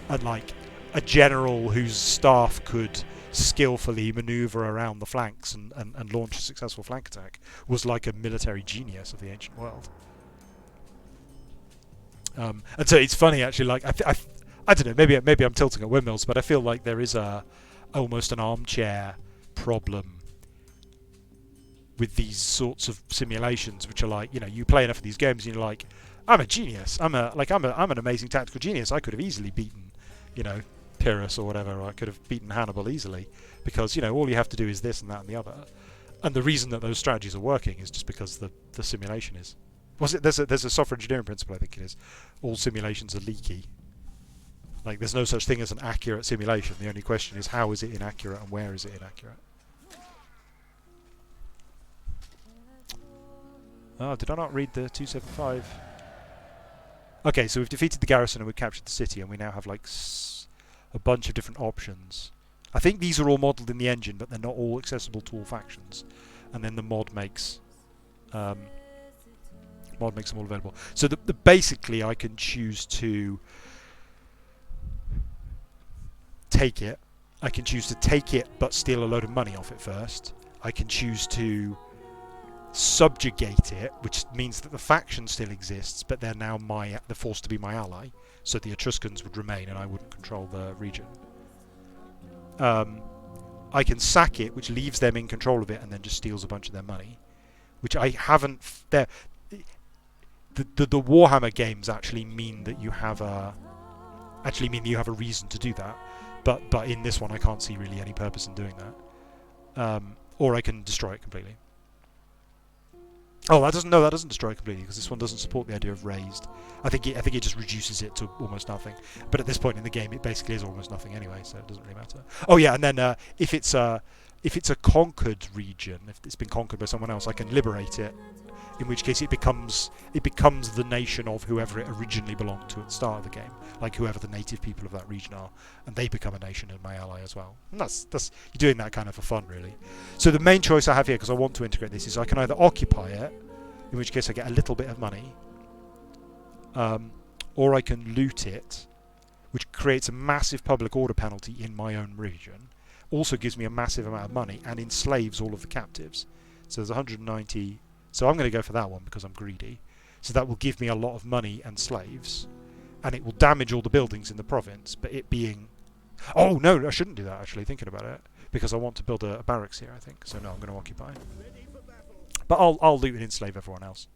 And like a general whose staff could skillfully maneuver around the flanks and launch a successful flank attack was like a military genius of the ancient world. And so it's funny actually. Like I don't know. Maybe I'm tilting at windmills, but I feel like there is almost an armchair problem with these sorts of simulations, which are like, you know, you play enough of these games and you're like, I'm a genius. I'm an amazing tactical genius. I could have easily beaten, you know, Pyrrhus or whatever. Or I could have beaten Hannibal easily, because, you know, all you have to do is this and that and the other. And the reason that those strategies are working is just because the simulation is. There's a software engineering principle, I think it is. All simulations are leaky. Like, there's no such thing as an accurate simulation. The only question is, how is it inaccurate and where is it inaccurate? Oh, did I not read the 275? Okay, so we've defeated the garrison and we've captured the city, and we now have like a bunch of different options. I think these are all modelled in the engine, but they're not all accessible to all factions. And then the mod makes them all available. So basically, I can choose to take it. I can choose to take it, but steal a load of money off it first. I can choose to subjugate it, which means that the faction still exists, but they're now they're forced to be my ally. So the Etruscans would remain, and I wouldn't control the region. I can sack it, which leaves them in control of it, and then just steals a bunch of their money, which I haven't. The Warhammer games actually mean that you have a reason to do that, but in this one I can't see really any purpose in doing that. Or I can destroy it completely. Oh, that doesn't destroy it completely, because this one doesn't support the idea of raised. I think it just reduces it to almost nothing. But at this point in the game, it basically is almost nothing anyway, so it doesn't really matter. Oh yeah, and then if it's a conquered region, if it's been conquered by someone else, I can liberate it. In which case, it becomes the nation of whoever it originally belonged to at the start of the game, like whoever the native people of that region are, and they become a nation and my ally as well. And that's you're doing that kind of for fun, really. So the main choice I have here, because I want to integrate this, is I can either occupy it, in which case I get a little bit of money, or I can loot it, which creates a massive public order penalty in my own region, also gives me a massive amount of money, and enslaves all of the captives. So there's 190. So I'm going to go for that one because I'm greedy. So that will give me a lot of money and slaves, and it will damage all the buildings in the province. But it being, oh no, I shouldn't do that actually. Thinking about it, because I want to build a barracks here, I think. So no, I'm going to occupy. But I'll loot and enslave everyone else.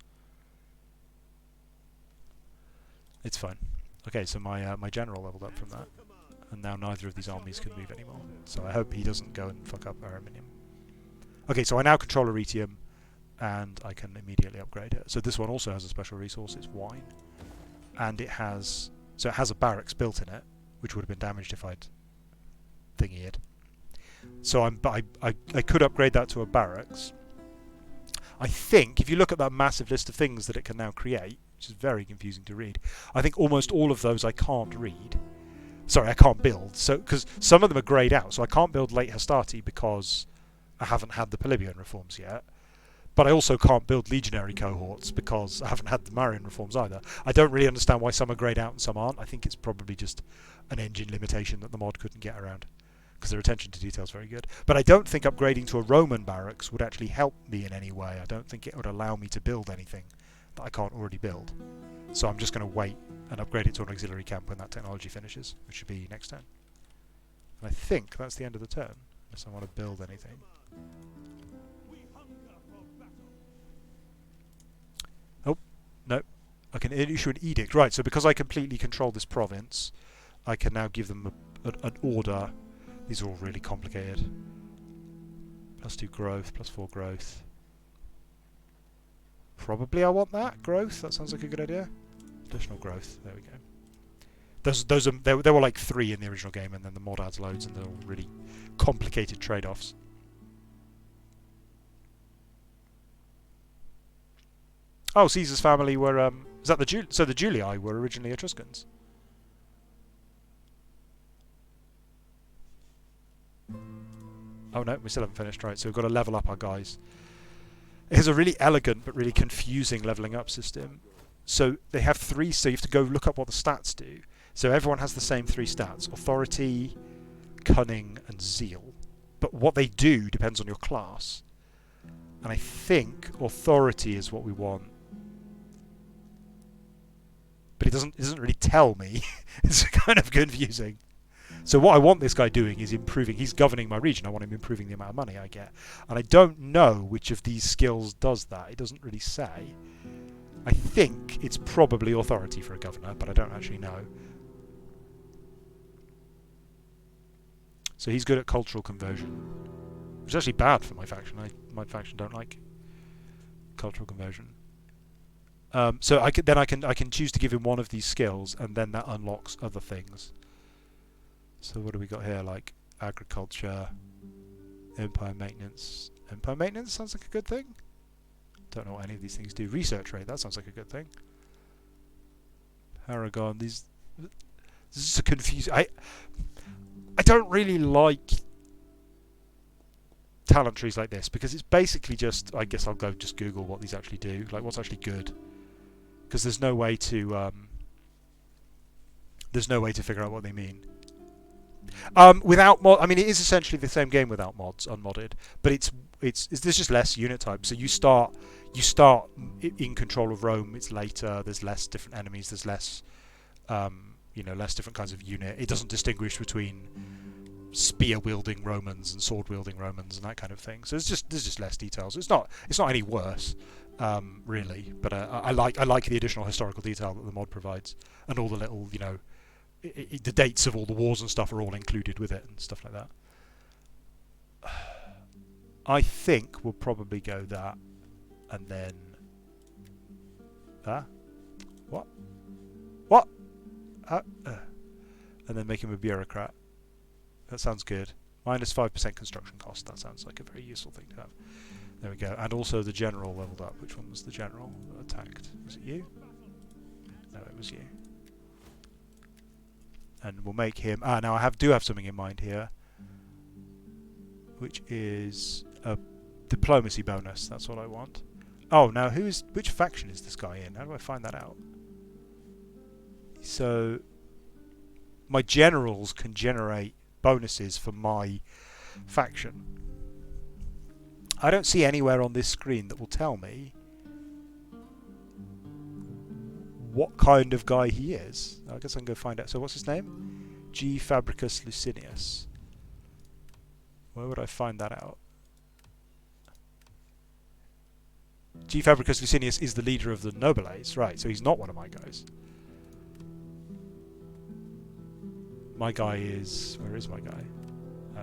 It's fine. Okay, so my general leveled up from that, and now neither of these armies can move anymore. So I hope he doesn't go and fuck up Arminium. Okay, so I now control Arretium, and I can immediately upgrade it. So this one also has a special resource, it's wine. And it has a barracks built in it, which would have been damaged if I'd thingied it. So I could upgrade that to a barracks. I think if you look at that massive list of things that it can now create, which is very confusing to read, I think almost all of those I can't read. Sorry, I can't build. So because some of them are greyed out, so I can't build late Hastati because I haven't had the Polybian reforms yet. But I also can't build legionary cohorts because I haven't had the Marian reforms either. I don't really understand why some are greyed out and some aren't. I think it's probably just an engine limitation that the mod couldn't get around, because their attention to detail is very good. But I don't think upgrading to a Roman barracks would actually help me in any way. I don't think it would allow me to build anything that I can't already build. So I'm just going to wait and upgrade it to an auxiliary camp when that technology finishes, which should be next turn. And I think that's the end of the turn, unless I want to build anything. Oh, no. I can issue an edict. Right, so because I completely control this province, I can now give them an order. These are all really complicated. +2 growth, +4 growth. Probably I want that growth. That sounds like a good idea. Additional growth. There we go. There were like 3 in the original game, and then the mod adds loads, and they're all really complicated trade-offs. Oh, Caesar's family were is that the Julii were originally Etruscans. Oh no, we still haven't finished. Right, so we've got to level up our guys. It has a really elegant but really confusing leveling up system. So they have 3, so you have to go look up what the stats do. So everyone has the same 3 stats: authority, cunning, and zeal. But what they do depends on your class. And I think authority is what we want. But it doesn't really tell me. It's kind of confusing. So what I want this guy doing is improving. He's governing my region. I want him improving the amount of money I get. And I don't know which of these skills does that. It doesn't really say. I think it's probably authority for a governor, but I don't actually know. So he's good at cultural conversion, which is actually bad for my faction. My faction don't like cultural conversion. So I can choose to give him one of these skills, and then that unlocks other things. So what do we got here? Like agriculture, empire maintenance. Empire maintenance sounds like a good thing. Don't know what any of these things do. Research rate, that sounds like a good thing. Paragon, this is a confusing. I don't really like talent trees like this, because it's basically just, I guess I'll go just Google what these actually do, like what's actually good, because there's no way to figure out what they mean. Without mod, I mean, it is essentially the same game without mods, unmodded, but there's just less unit types. So you start in control of Rome. It's later. There's less different enemies. There's less, less different kinds of unit. It doesn't distinguish between spear wielding Romans and sword wielding Romans and that kind of thing. So there's just less details. It's not any worse, really. But I like the additional historical detail that the mod provides, and all the little the dates of all the wars and stuff are all included with it and stuff like that. I think we'll probably go that, and then what? And then make him a bureaucrat. That sounds good. -5% construction cost. That sounds like a very useful thing to have. There we go. And also the general leveled up. Which one was the general that attacked? Was it you? No, it was you. And we'll make him... now I do have something in mind here, which is a diplomacy bonus. That's what I want. Oh, now which faction is this guy in? How do I find that out? So my generals can generate bonuses for my faction. I don't see anywhere on this screen that will tell me what kind of guy he is. I guess I can go find out. So what's his name? G. Fabricus Licinius. Where would I find that out? G. Fabricus Licinius is the leader of the Nobiles, right? So he's not one of my guys. My guy is... Where is my guy?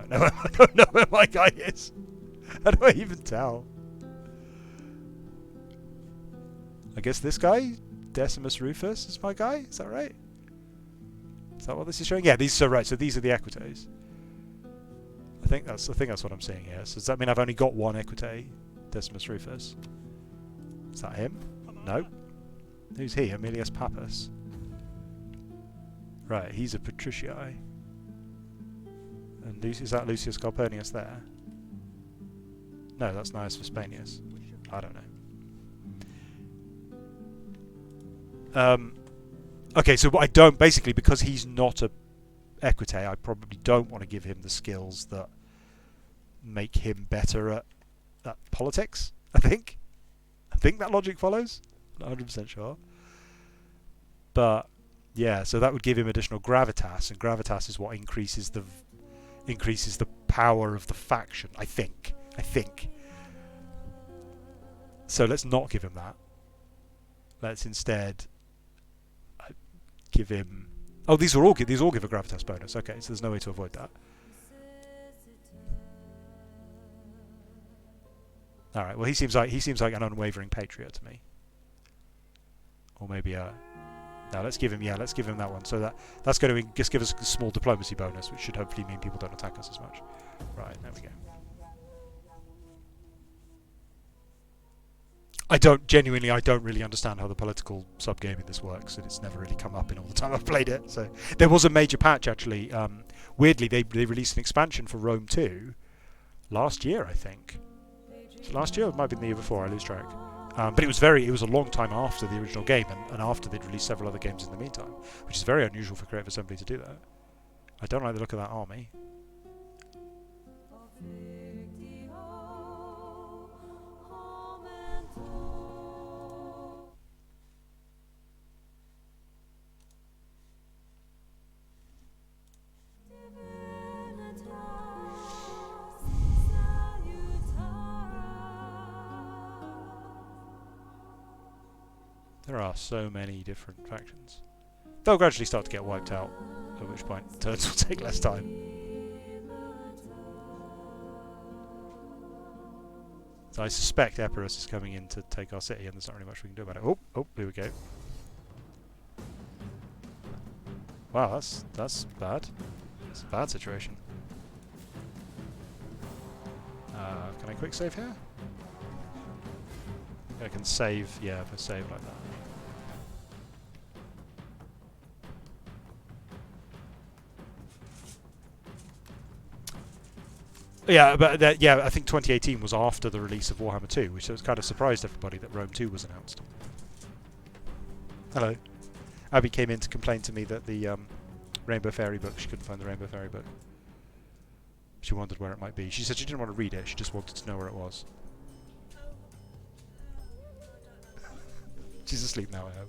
No, I don't know where my guy is. How do I even tell? I guess this guy, Decimus Rufus, is my guy. Is that right? Is that what this is showing? Yeah, these are right. So these are the Equites. I think that's what I'm seeing here. So does that mean I've only got one Equite, Decimus Rufus? Is that him? No. Who's he? Aemilius Pappus. Right, he's a patricii. And is that Lucius Calpurnius there? No, that's Gnaeus Vespanius. I don't know. Okay, so I don't... Basically, because he's not a Equite, I probably don't want to give him the skills that make him better at politics, I think. I think that logic follows. Not 100% sure. But, yeah, so that would give him additional gravitas, and gravitas is what increases the power of the faction, I think. So let's not give him that. Let's instead give him... Oh, these all give a gravitas bonus. Okay, so there's no way to avoid that. All right. Well, he seems like an unwavering patriot to me. Or maybe no, let's give him that one. So that's going to just give us a small diplomacy bonus, which should hopefully mean people don't attack us as much. Right, there we go. I don't really understand how the political subgame in this works, and it's never really come up in all the time I've played it. So there was a major patch actually. Weirdly, they released an expansion for Rome 2 last year, I think. Last year, it might have been the year before. I lose track. But it was a long time after the original game, and after they'd released several other games in the meantime, which is very unusual for Creative Assembly to do that. I don't like the look of that army. There are so many different factions. They'll gradually start to get wiped out, at which point the turns will take less time. So I suspect Epirus is coming in to take our city, and there's not really much we can do about it. Oh, here we go. Wow, that's bad. It's a bad situation. Can I quick save here? I can save, yeah, if I save like that. Yeah, but I think 2018 was after the release of Warhammer 2, which has kind of surprised everybody that Rome 2 was announced. Hello. Abby came in to complain to me that the Rainbow Fairy book, she couldn't find the Rainbow Fairy book. She wondered where it might be. She said she didn't want to read it, she just wanted to know where it was. She's asleep now, I hope.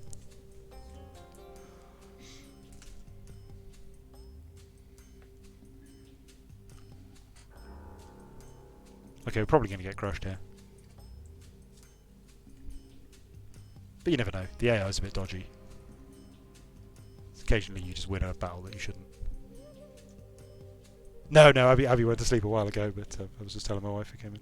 Okay, we're probably going to get crushed here. But you never know. The AI is a bit dodgy. Occasionally you just win a battle that you shouldn't. No, Abby went to sleep a while ago, but I was just telling my wife who came in.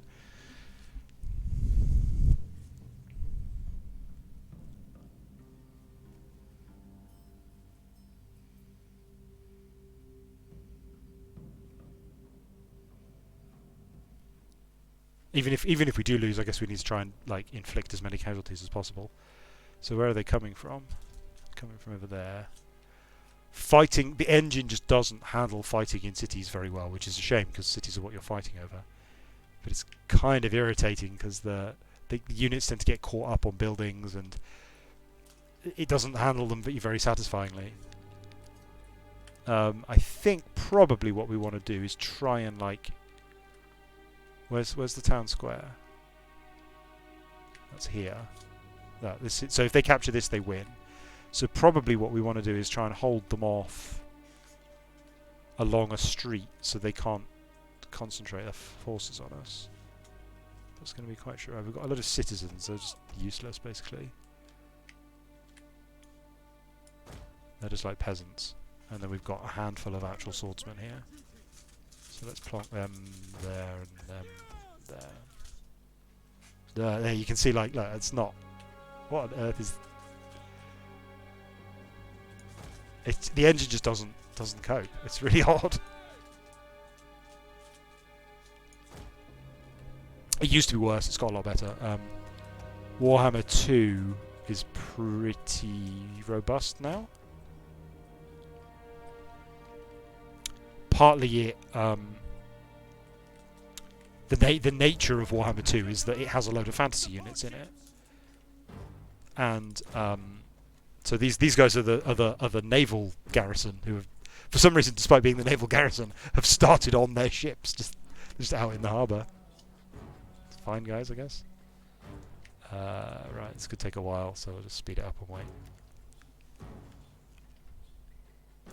Even if we do lose, I guess we need to try and like inflict as many casualties as possible. So where are they coming from? Coming from over there. Fighting, the engine just doesn't handle fighting in cities very well, which is a shame because cities are what you're fighting over. But it's kind of irritating because the units tend to get caught up on buildings and it doesn't handle them very satisfyingly. I think probably what we want to do is try and like... Where's the town square? That's here. So if they capture this, they win. So probably what we want to do is try and hold them off along a street so they can't concentrate their forces on us. That's going to be quite sure. We've got a lot of citizens, they're just useless basically. They're just like peasants. And then we've got a handful of actual swordsmen here. So let's plonk them there and them there. There you can see like, look, it's not... What on earth is... The engine just doesn't cope. It's really odd. It used to be worse. It's got a lot better. Warhammer 2 is pretty robust now. Partly it, the nature of Warhammer 2 is that it has a load of fantasy units in it, and so these guys are the naval garrison who have, for some reason, despite being the naval garrison, have started on their ships just out in the harbour. It's fine, guys, I guess. Right, this could take a while, so I'll just speed it up and wait.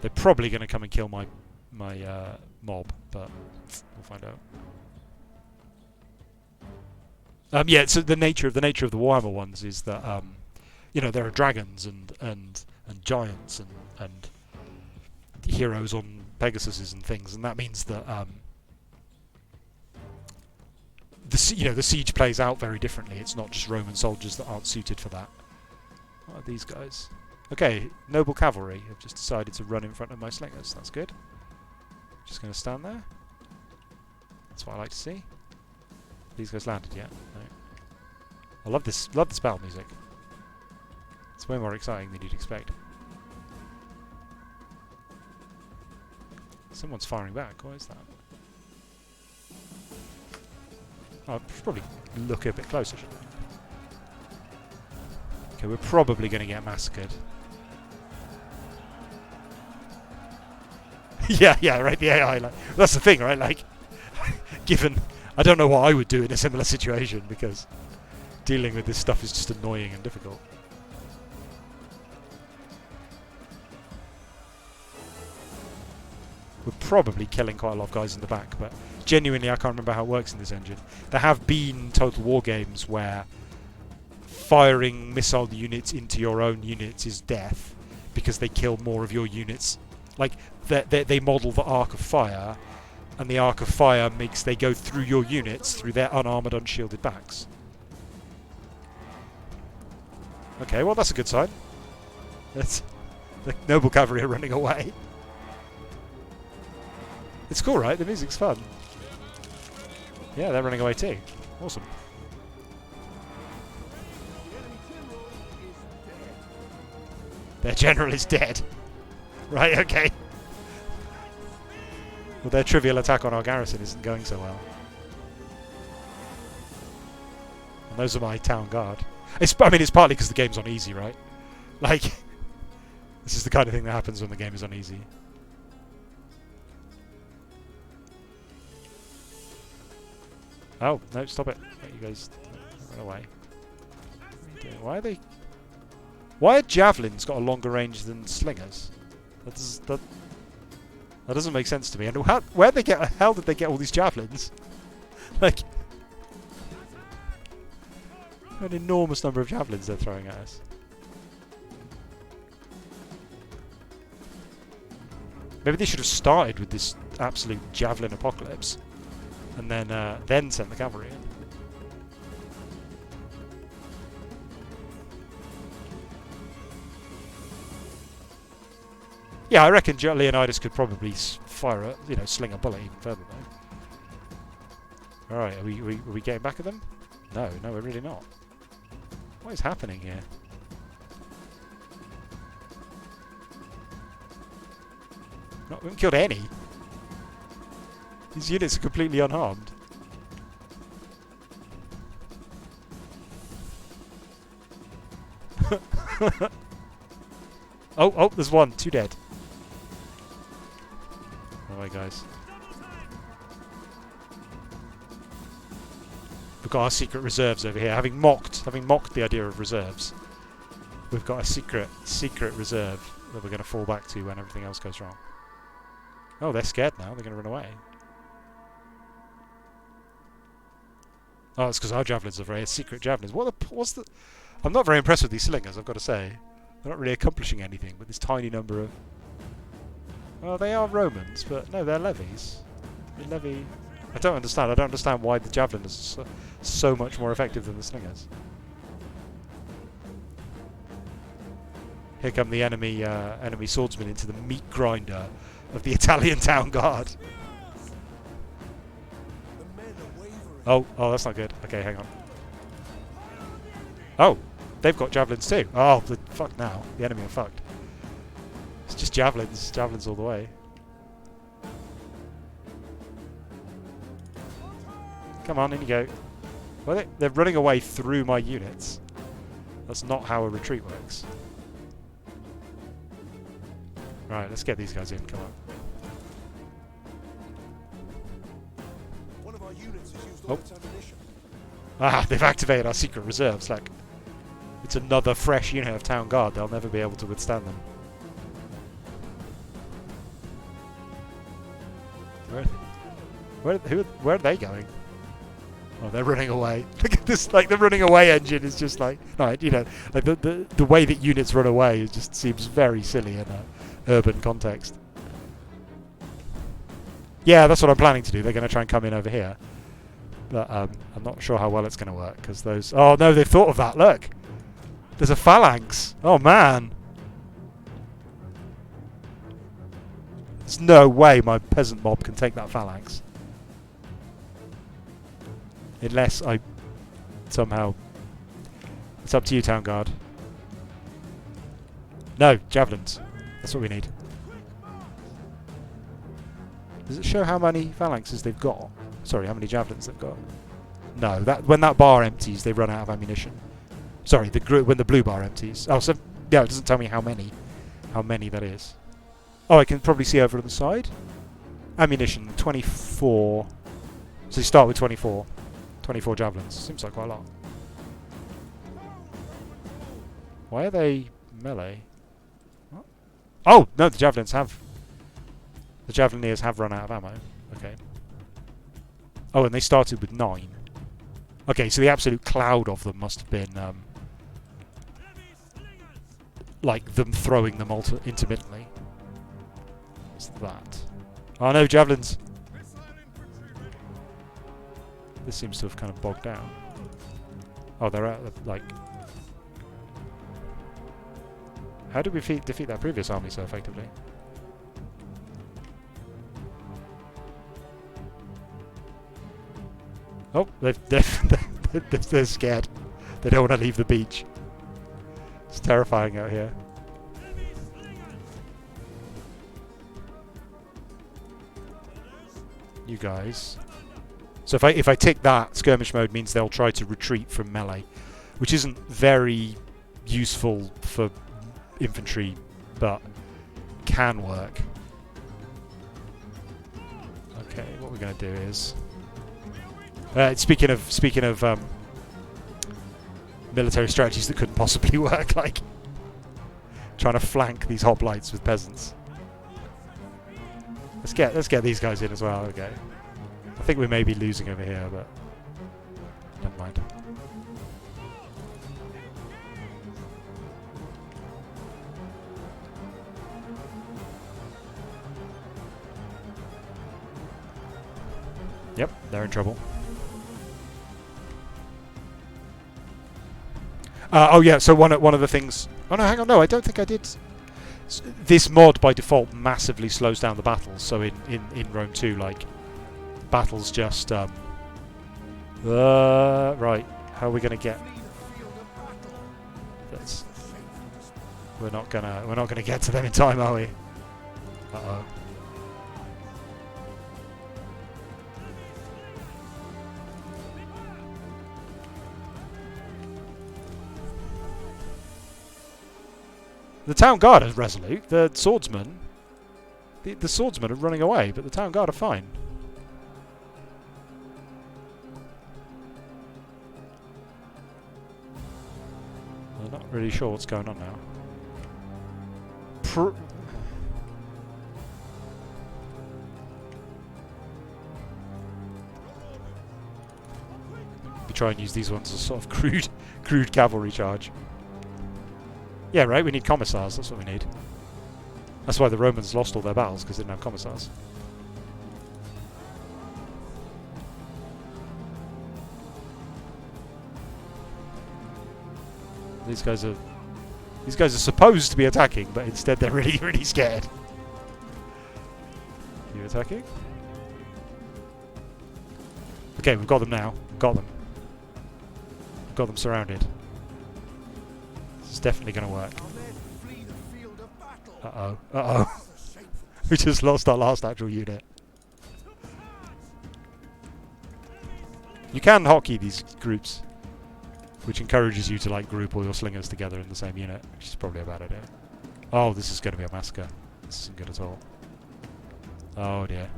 They're probably going to come and kill my mob, but we'll find out. Yeah, so the nature of the Warhammer ones is that you know, there are dragons and giants and heroes on Pegasuses and things, and that means that the siege plays out very differently. It's not just Roman soldiers that aren't suited for that. What are these guys? Okay, noble cavalry have just decided to run in front of my slingers. That's good. Just going to stand there. That's what I like to see. These guys landed yet? No. I love this battle music. It's way more exciting than you'd expect. Someone's firing back. What is that? Oh, I should probably look a bit closer, shouldn't I? Okay, we're probably going to get massacred. yeah, right, the AI, like, that's the thing, right, like, given, I don't know what I would do in a similar situation, because dealing with this stuff is just annoying and difficult. We're probably killing quite a lot of guys in the back, but genuinely I can't remember how it works in this engine. There have been Total War games where firing missile units into your own units is death, because they kill more of your units. Like, they model the arc of fire, and the arc of fire makes they go through your units, through their unarmoured, unshielded backs. Okay, well that's a good sign. That's, the noble cavalry are running away. It's cool, right? The music's fun. Yeah, they're running away too. Awesome. Their general is dead. Right, okay. Well, their trivial attack on our garrison isn't going so well. And those are my town guard. I mean, it's partly because the game's on easy, right? Like, this is the kind of thing that happens when the game is on easy. Oh, no, stop it. Let you guys run away. What are you doing? Why are they... Why are javelins got a longer range than slingers? That doesn't make sense to me. And where they get? How did they get all these javelins? Like, an enormous number of javelins they're throwing at us. Maybe they should have started with this absolute javelin apocalypse, and then sent the cavalry in. Yeah, I reckon Leonidas could probably fire a, sling a bullet even further though. Alright, are we getting back at them? No, we're really not. What is happening here? We haven't killed any. These units are completely unharmed. Oh, there's one. 2 dead. Alright, guys. We've got our secret reserves over here. Having mocked the idea of reserves, we've got a secret reserve that we're going to fall back to when everything else goes wrong. Oh, they're scared now. They're going to run away. Oh, it's because our javelins are very secret javelins. What's the... I'm not very impressed with these slingers, I've got to say. They're not really accomplishing anything with this tiny number of... Well, they are Romans, but no, they're levies. I don't understand why the javelin is so much more effective than the slingers. Here come the enemy swordsmen into the meat grinder of the Italian town guard. Oh, that's not good. Okay, hang on. Oh, they've got javelins too. Oh, fuck now. The enemy are fucked. It's just javelins. Javelins all the way. Come on, in you go. Well, they're running away through my units. That's not how a retreat works. Right, let's get these guys in. Come on. One of our units has used all its ammunition. Ah, they've activated our secret reserves. Like, it's another fresh unit of town guard. They'll never be able to withstand them. Where are they going? Oh, they're running away. Look at this, like, the running away engine is just like, right, you know, like the way that units run away just seems very silly in an urban context. Yeah, that's what I'm planning to do. They're going to try and come in over here. But I'm not sure how well it's going to work, because those... Oh, no, they've thought of that. Look. There's a phalanx. Oh, man. There's no way my peasant mob can take that phalanx. Unless I somehow... It's up to you, Town Guard. No, javelins. That's what we need. Does it show how many phalanxes they've got? Sorry, how many javelins they've got? No, when that bar empties, they run out of ammunition. Sorry, when the blue bar empties. Oh, so yeah, it doesn't tell me how many that is. Oh, I can probably see over on the side. Ammunition, 24. So you start with 24. 24 javelins. Seems like quite a lot. Why are they melee? What? Oh, no, the javelins have... The javelineers have run out of ammo. Okay. Oh, and they started with 9. Okay, so the absolute cloud of them must have been... like them throwing them intermittently. What's that? Oh no, javelins! This seems to have kind of bogged down. Oh, they're out of, like... How did we defeat that previous army so effectively? Oh, they're scared. They don't want to leave the beach. It's terrifying out here. You guys. So if I tick that, skirmish mode means they'll try to retreat from melee, which isn't very useful for infantry, but can work. Okay, what we're going to do is... speaking of military strategies that couldn't possibly work, like trying to flank these hoplites with peasants. Let's get these guys in as well. Okay, I think we may be losing over here, but never mind. Yep, they're in trouble. Oh yeah, so one of the things... Oh no, hang on, no, I don't think I did... This mod by default massively slows down the battles, so in Rome 2, like, battles just... right, how are we going to get... We're not gonna get to them in time, are we? Uh-oh. The town guard is resolute. The swordsmen... The swordsmen are running away, but the town guard are fine. I'm not really sure what's going on now. We try and use these ones as sort of crude cavalry charge. Yeah, right, we need commissars, that's what we need. That's why the Romans lost all their battles, because they didn't have commissars. These guys are supposed to be attacking, but instead they're really, really scared. You attacking? Okay, we've got them now. Got them. Got them surrounded. This is definitely going to work. Our men flee the field of battle. Uh-oh. Uh-oh. We just lost our last actual unit. You can hotkey these groups, which encourages you to like group all your slingers together in the same unit, which is probably a bad idea. Oh, this is going to be a massacre. This isn't good at all. Oh dear.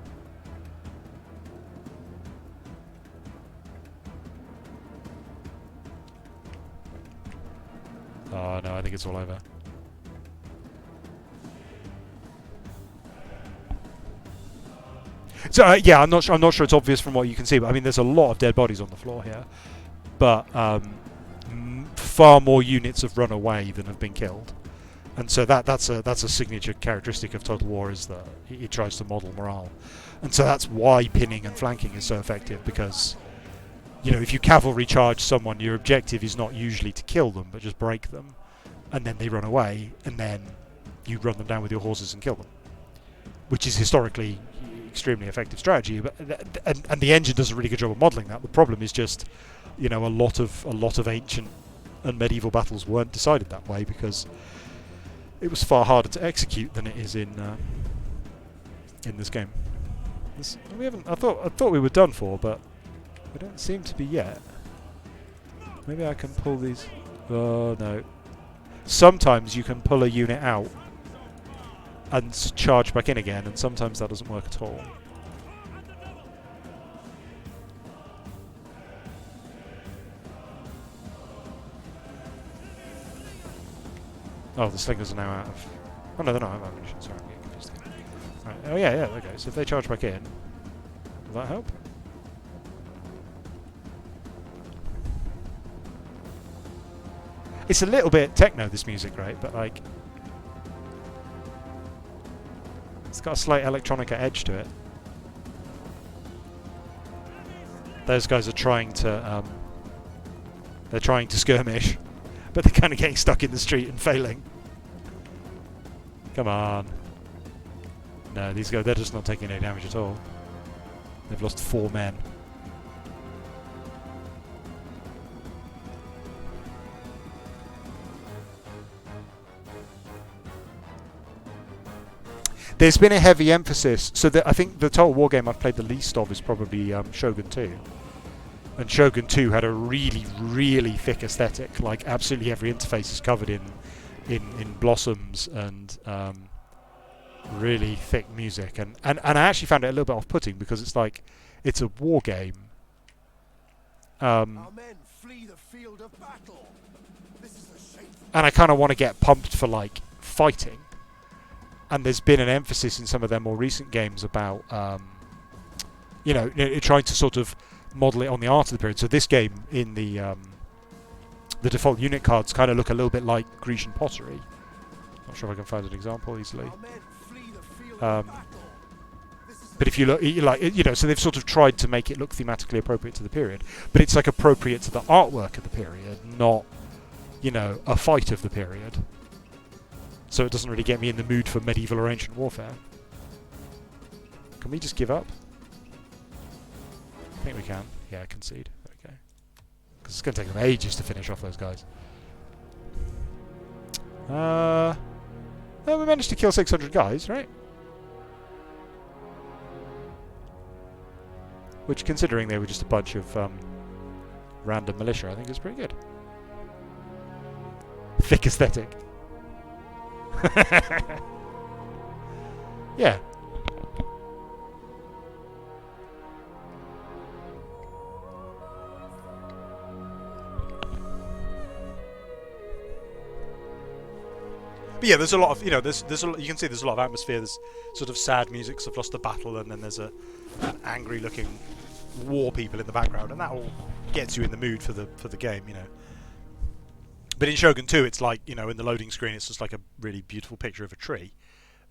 Oh no, I think it's all over. So yeah, I'm not sure it's obvious from what you can see, but I mean, there's a lot of dead bodies on the floor here, but far more units have run away than have been killed, and so that's a signature characteristic of Total War, is that it tries to model morale, and so that's why pinning and flanking is so effective, because you know, if you cavalry charge someone, your objective is not usually to kill them, but just break them, and then they run away, and then you run them down with your horses and kill them, which is historically extremely effective strategy. But and the engine does a really good job of modelling that. The problem is just, you know, a lot of ancient and medieval battles weren't decided that way, because it was far harder to execute than it is in this game. We haven't. I thought we were done for, but we don't seem to be yet. Maybe I can pull these. Oh no. Sometimes you can pull a unit out and charge back in again, and sometimes that doesn't work at all. Oh, the slingers are now out of... Oh no, they're not out of ammunition, sorry, I'm getting confused again. Right. Oh yeah, yeah, okay, so if they charge back in, will that help? It's a little bit techno, this music, right? But like, it's got a slight electronica edge to it. Those guys are trying to, they're trying to skirmish, but they're kind of getting stuck in the street and failing. Come on. No, these guys, they're just not taking any damage at all. They've lost 4 men. There's been a heavy emphasis, so that I think the Total War game I've played the least of is probably Shogun 2. And Shogun 2 had a really, really thick aesthetic. Like, absolutely every interface is covered in blossoms and really thick music. And I actually found it a little bit off-putting, because it's like, it's a war game. Our men flee the field of battle. This is a shameful. And I kind of want to get pumped for, like, fighting. And there's been an emphasis in some of their more recent games about, you know, trying to sort of model it on the art of the period. So this game, in the default unit cards, kind of look a little bit like Grecian pottery. Not sure if I can find an example easily. Our men flee the field of battle. But if you look, like, you know, so they've sort of tried to make it look thematically appropriate to the period, but it's like appropriate to the artwork of the period, not, you know, a fight of the period. So it doesn't really get me in the mood for medieval or ancient warfare. Can we just give up? I think we can. Yeah, concede. Okay. Because it's going to take them ages to finish off those guys. Well, we managed to kill 600 guys, right? Which, considering they were just a bunch of random militia, I think is pretty good. Thick aesthetic. Yeah. But yeah, there's a lot of, you know, there's a lot, you can see there's a lot of atmosphere. There's sort of sad music because I've lost the battle, and then there's an angry-looking war people in the background, and that all gets you in the mood for the game, you know. But in Shogun 2, it's like, you know, in the loading screen, it's just like a really beautiful picture of a tree,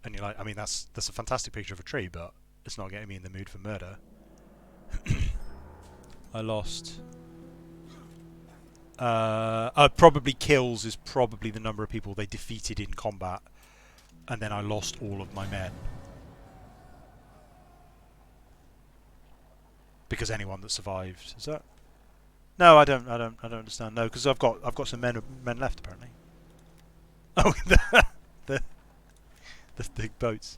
and you're like, I mean, that's a fantastic picture of a tree, but it's not getting me in the mood for murder. I lost. Probably kills is probably the number of people they defeated in combat, and then I lost all of my men. because anyone that survived is that. No, I don't understand. No, because I've got some men left apparently. Oh, the big boats.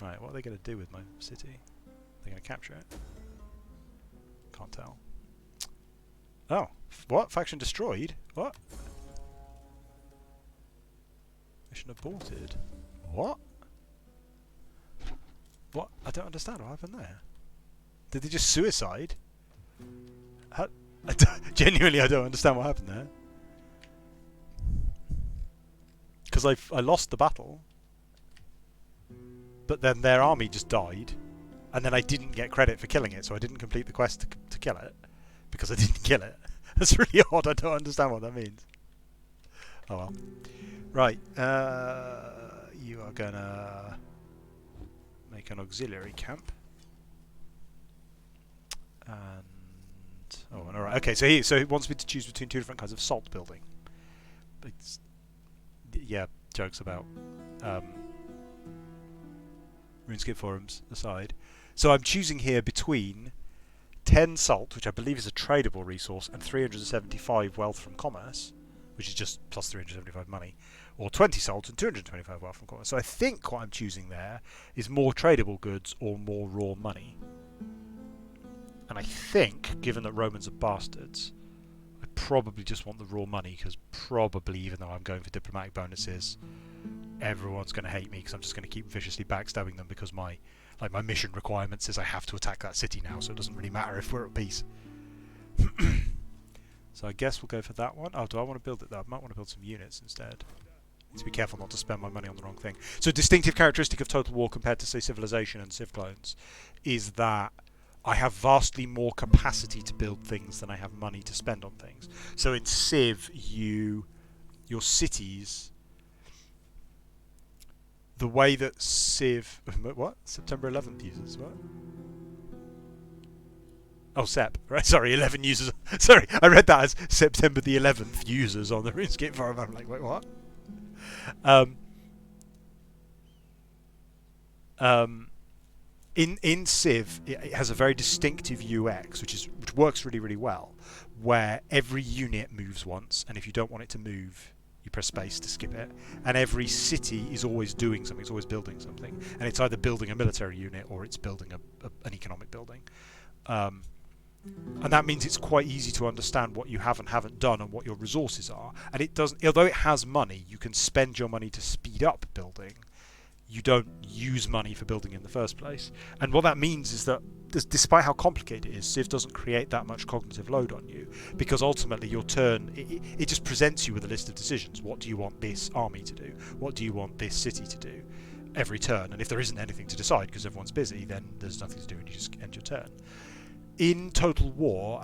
Right, what are they going to do with my city? They're going to capture it. Can't tell. Oh, what? Faction destroyed? What? Mission aborted. What? What? I don't understand what happened there. Did they just suicide? Genuinely, I don't understand what happened there. Because I lost the battle, but then their army just died, and then I didn't get credit for killing it, so I didn't complete the quest to kill it, because I didn't kill it. That's really odd, I don't understand what that means. Oh well. Right, you are gonna make an auxiliary camp. And oh, alright. Okay, so it wants me to choose between two different kinds of salt building. It's, yeah, jokes about RuneScape forums aside. So I'm choosing here between 10 salt, which I believe is a tradable resource, and 375 wealth from commerce, which is just plus 375 money, or 20 salt and 225 wealth from commerce. So I think what I'm choosing there is more tradable goods or more raw money. And I think, given that Romans are bastards, I probably just want the raw money, because probably, even though I'm going for diplomatic bonuses, everyone's going to hate me because I'm just going to keep viciously backstabbing them, because my mission requirement says I have to attack that city now, so it doesn't really matter if we're at peace. So I guess we'll go for that one. Oh, do I want to build it though? I might want to build some units instead. Need to be careful not to spend my money on the wrong thing. So a distinctive characteristic of Total War compared to, say, Civilization and Civ clones is that I have vastly more capacity to build things than I have money to spend on things. So in Civ, your cities, the way that Civ, what? September 11th uses what? Oh, Sep, right? Sorry, 11 users. Sorry, I read that as September the 11th users on the RuneScape forum. I'm like, wait, what? In Civ, it has a very distinctive UX, which works really, really well, where every unit moves once, and if you don't want it to move, you press space to skip it. And every city is always doing something; it's always building something, and it's either building a military unit or it's building an economic building. And that means it's quite easy to understand what you have and haven't done and what your resources are. And it doesn't, although it has money, you can spend your money to speed up building. You don't use money for building in the first place. And what that means is that, despite how complicated it is, Civ doesn't create that much cognitive load on you, because ultimately your turn, it just presents you with a list of decisions. What do you want this army to do? What do you want this city to do? Every turn. And if there isn't anything to decide because everyone's busy, then there's nothing to do and you just end your turn. In Total War,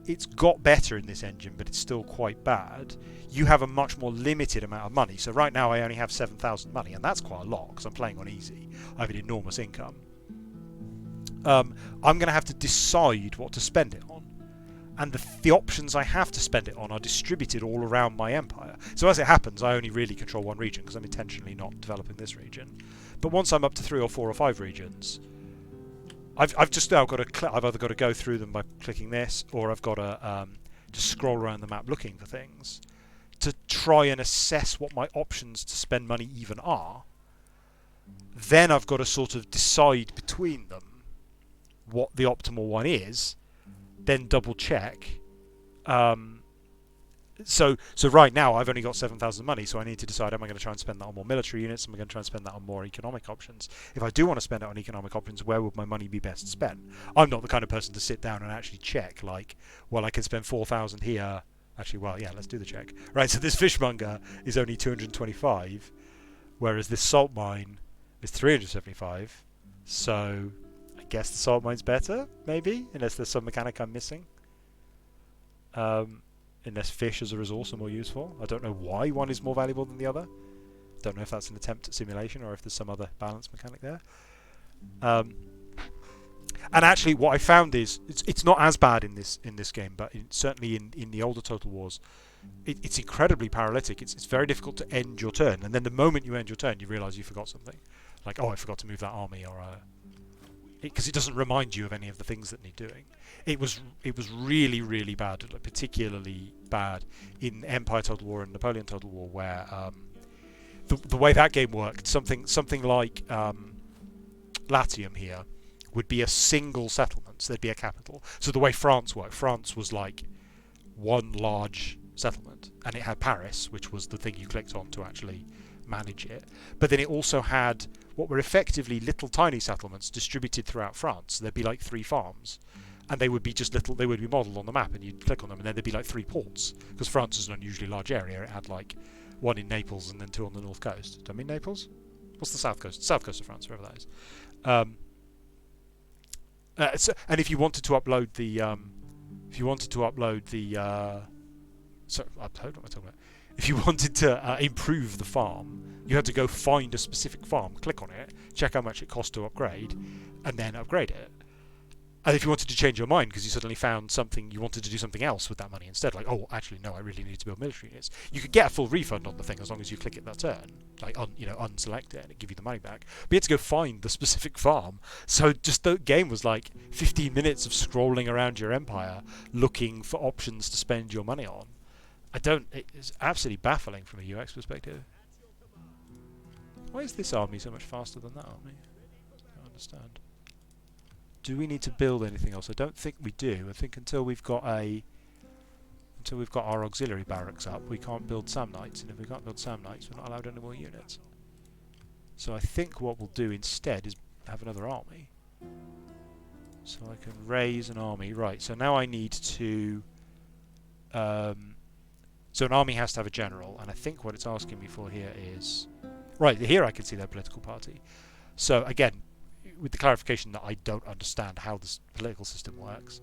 it's got better in this engine, but it's still quite bad. You have a much more limited amount of money. So right now I only have 7,000 money, and that's quite a lot because I'm playing on easy. I have an enormous income. I'm going to have to decide what to spend it on, and the options I have to spend it on are distributed all around my empire. So as it happens, I only really control one region because I'm intentionally not developing this region. But once I'm up to 3 or 4 or 5 regions, I've just now got to I've either got to go through them by clicking this, or I've got to just scroll around the map looking for things to try and assess what my options to spend money even are. Then I've got to sort of decide between them what the optimal one is, then double check. So right now I've only got 7,000 money, so I need to decide, am I going to try and spend that on more military units? Am I going to try and spend that on more economic options? If I do want to spend it on economic options, where would my money be best spent? I'm not the kind of person to sit down and actually check, like, well, I can spend 4,000 here. Actually, well, yeah, let's do the check. Right, so this fishmonger is only 225, whereas this salt mine is 375. So I guess the salt mine's better, maybe, unless there's some mechanic I'm missing. Unless fish as a resource are more useful. I don't know why one is more valuable than the other. Don't know if that's an attempt at simulation or if there's some other balance mechanic there. And actually, what I found is it's not as bad in this game, but certainly in the older Total Wars, it's incredibly paralytic. It's very difficult to end your turn, and then the moment you end your turn, you realise you forgot something. Like, oh, I forgot to move that army, or because it doesn't remind you of any of the things that need doing. It was really, really bad, like particularly bad in Empire Total War and Napoleon Total War, where the way that game worked, something like Latium here would be a single settlement, so there'd be a capital. So the way France worked, France was like one large settlement, and it had Paris, which was the thing you clicked on to actually manage it. But then it also had what were effectively little tiny settlements distributed throughout France. There'd be like 3 farms, and they would be just little. They would be modelled on the map, and you'd click on them, and then there'd be like 3 ports, because France is an unusually large area. It had like 1 in Naples and then 2 on the north coast. Do I mean Naples? What's the south coast? South coast of France, wherever that is. And if you wanted to upload the, sorry, upload. What am I talking about? If you wanted to improve the farm, you had to go find a specific farm, click on it, check how much it cost to upgrade, and then upgrade it. And if you wanted to change your mind because you suddenly found something, you wanted to do something else with that money instead, like, oh, actually, no, I really need to build military units, you could get a full refund on the thing as long as you click it that turn, like, unselect it, and it give you the money back. But you had to go find the specific farm. So just the game was like 15 minutes of scrolling around your empire, looking for options to spend your money on. It's absolutely baffling from a UX perspective. Why is this army so much faster than that army? I don't understand. Do we need to build anything else? I don't think we do. I think until we've got our auxiliary barracks up, we can't build Samnites, and if we can't build Samnites, we're not allowed any more units. So I think what we'll do instead is have another army. So I can raise an army. Right, so now I need to... so an army has to have a general, and I think what it's asking me for here is... Right, here I can see their political party. So again, with the clarification that I don't understand how this political system works,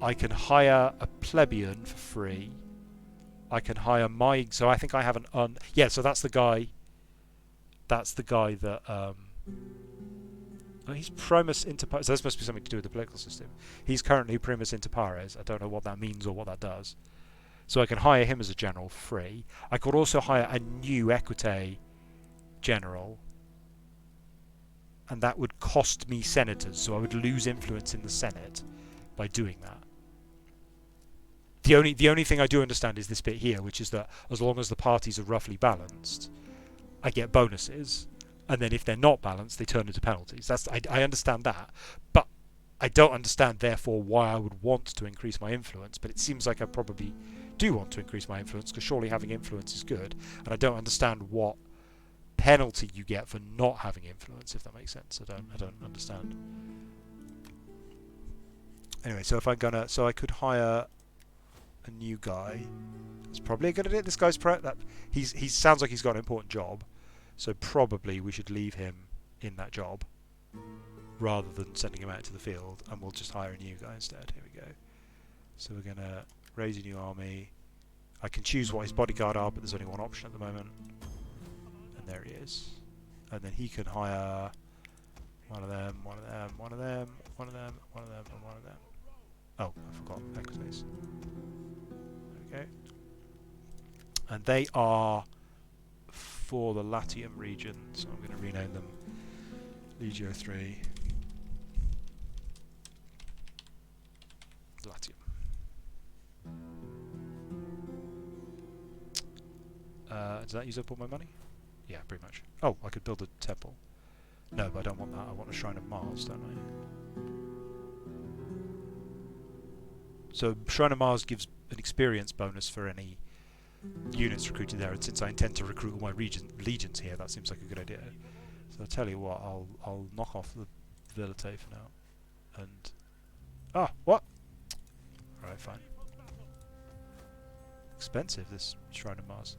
I can hire a plebeian for free. I can hire my... So I think I have an... yeah, so that's the guy... That's the guy that... oh, he's primus inter pares. So this must be something to do with the political system. He's currently primus inter pares. I don't know what that means or what that does. So I can hire him as a general for free. I could also hire a new Equite general, and that would cost me senators, so I would lose influence in the Senate by doing that. The only thing I do understand is this bit here, which is that as long as the parties are roughly balanced, I get bonuses, and then if they're not balanced, they turn into penalties. I understand that, but I don't understand, therefore, why I would want to increase my influence, but it seems like I probably do want to increase my influence, because surely having influence is good, and I don't understand what penalty you get for not having influence, if that makes sense. I don't understand. Anyway, so if I'm gonna... So I could hire a new guy. It's probably a good idea. This guy's... he sounds like he's got an important job, so probably we should leave him in that job rather than sending him out to the field, and we'll just hire a new guy instead. Here we go. So we're gonna raise a new army. I can choose what his bodyguard are, but there's only one option at the moment. And there he is. And then he can hire one of them, one of them, one of them, one of them, one of them, and one of them. Oh, I forgot Equites. Okay. And they are for the Latium region, so I'm going to rename them Legio 3. Latium. Does that use up all my money? Yeah, pretty much. Oh, I could build a temple. No, but I don't want that. I want a Shrine of Mars, don't I? So Shrine of Mars gives an experience bonus for any units recruited there, and since I intend to recruit all my legions here, that seems like a good idea. So I'll tell you what, I'll knock off the Velite for now. And... Ah, what? Alright, fine. Expensive, this Shrine of Mars.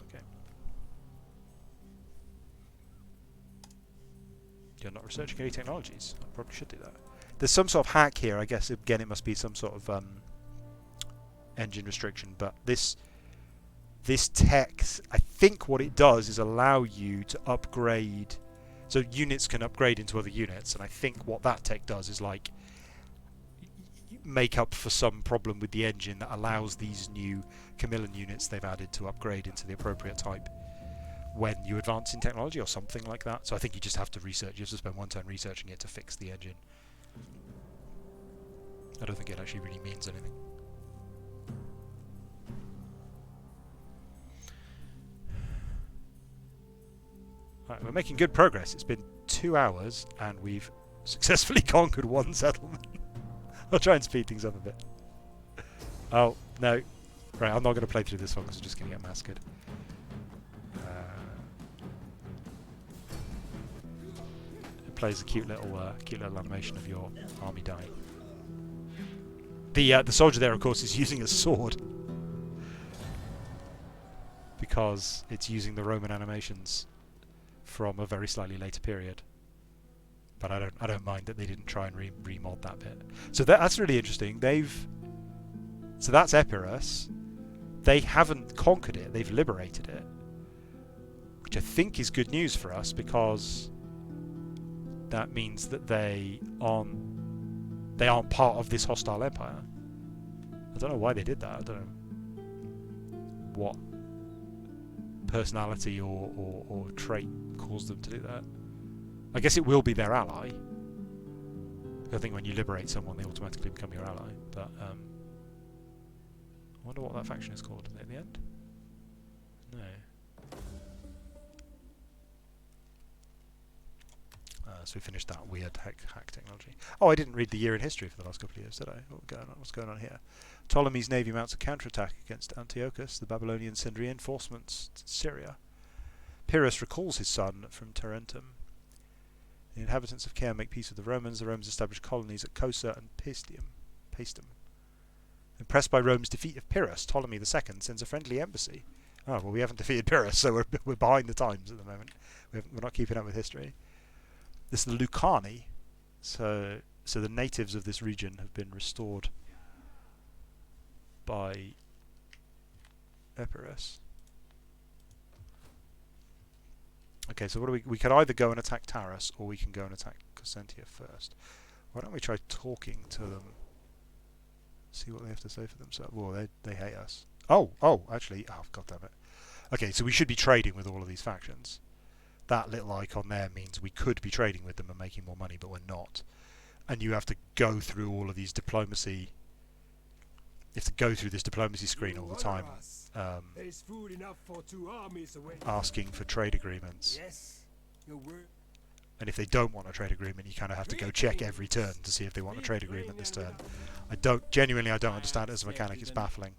Okay. You're not researching any technologies. I probably should do that. There's some sort of hack here, I guess. Again, it must be some sort of engine restriction, but this text, I think what it does is allow you to upgrade, so units can upgrade into other units, and I think what that tech does is like make up for some problem with the engine that allows these new Camillan units they've added to upgrade into the appropriate type. when you advance in technology or something like that. So I think you just have to research. You have to spend one turn researching it to fix the engine. I don't think it actually really means anything. Right, we're making good progress. It's been 2 hours and we've successfully conquered one settlement. I'll try and speed things up a bit. Oh, no. Right, I'm not going to play through this one because I'm just going to get massacred. It plays a cute little animation of your army dying. The soldier there, of course, is using a sword because it's using the Roman animations from a very slightly later period. But I don't mind that they didn't try and remod that bit. So that's really interesting. So that's Epirus. They haven't conquered it. They've liberated it, which I think is good news for us because that means that they aren't part of this hostile empire. I don't know why they did that. I don't know what personality or trait caused them to do that. I guess it will be their ally. I think when you liberate someone, they automatically become your ally. But I wonder what that faction is called. Is it at the end? No. So we finished that weird hack technology. Oh, I didn't read the year in history for the last couple of years, did I? What's going on here? Ptolemy's navy mounts a counterattack against Antiochus. The Babylonians send reinforcements to Syria. Pyrrhus recalls his son from Tarentum. The inhabitants of Caire make peace with the Romans. The Romans establish colonies at Cosa and Paestum. Impressed by Rome's defeat of Pyrrhus, Ptolemy II sends a friendly embassy. Oh, well, we haven't defeated Pyrrhus, so we're behind the times at the moment. We're not keeping up with history. This is the Lucani. So the natives of this region have been restored by Epirus. Okay, so what do we can either go and attack Taras or we can go and attack Cossentia first. Why don't we try talking to them? See what they have to say for themselves. Well, they hate us. Oh, actually, god damn it. Okay, so we should be trading with all of these factions. That little icon there means we could be trading with them and making more money, but we're not. And you have to go through all of these diplomacy. You have to go through this diplomacy screen all the time, asking for trade agreements. And if they don't want a trade agreement, you kind of have to go check every turn to see if they want a trade agreement this turn. I don't understand it as a mechanic. It's baffling.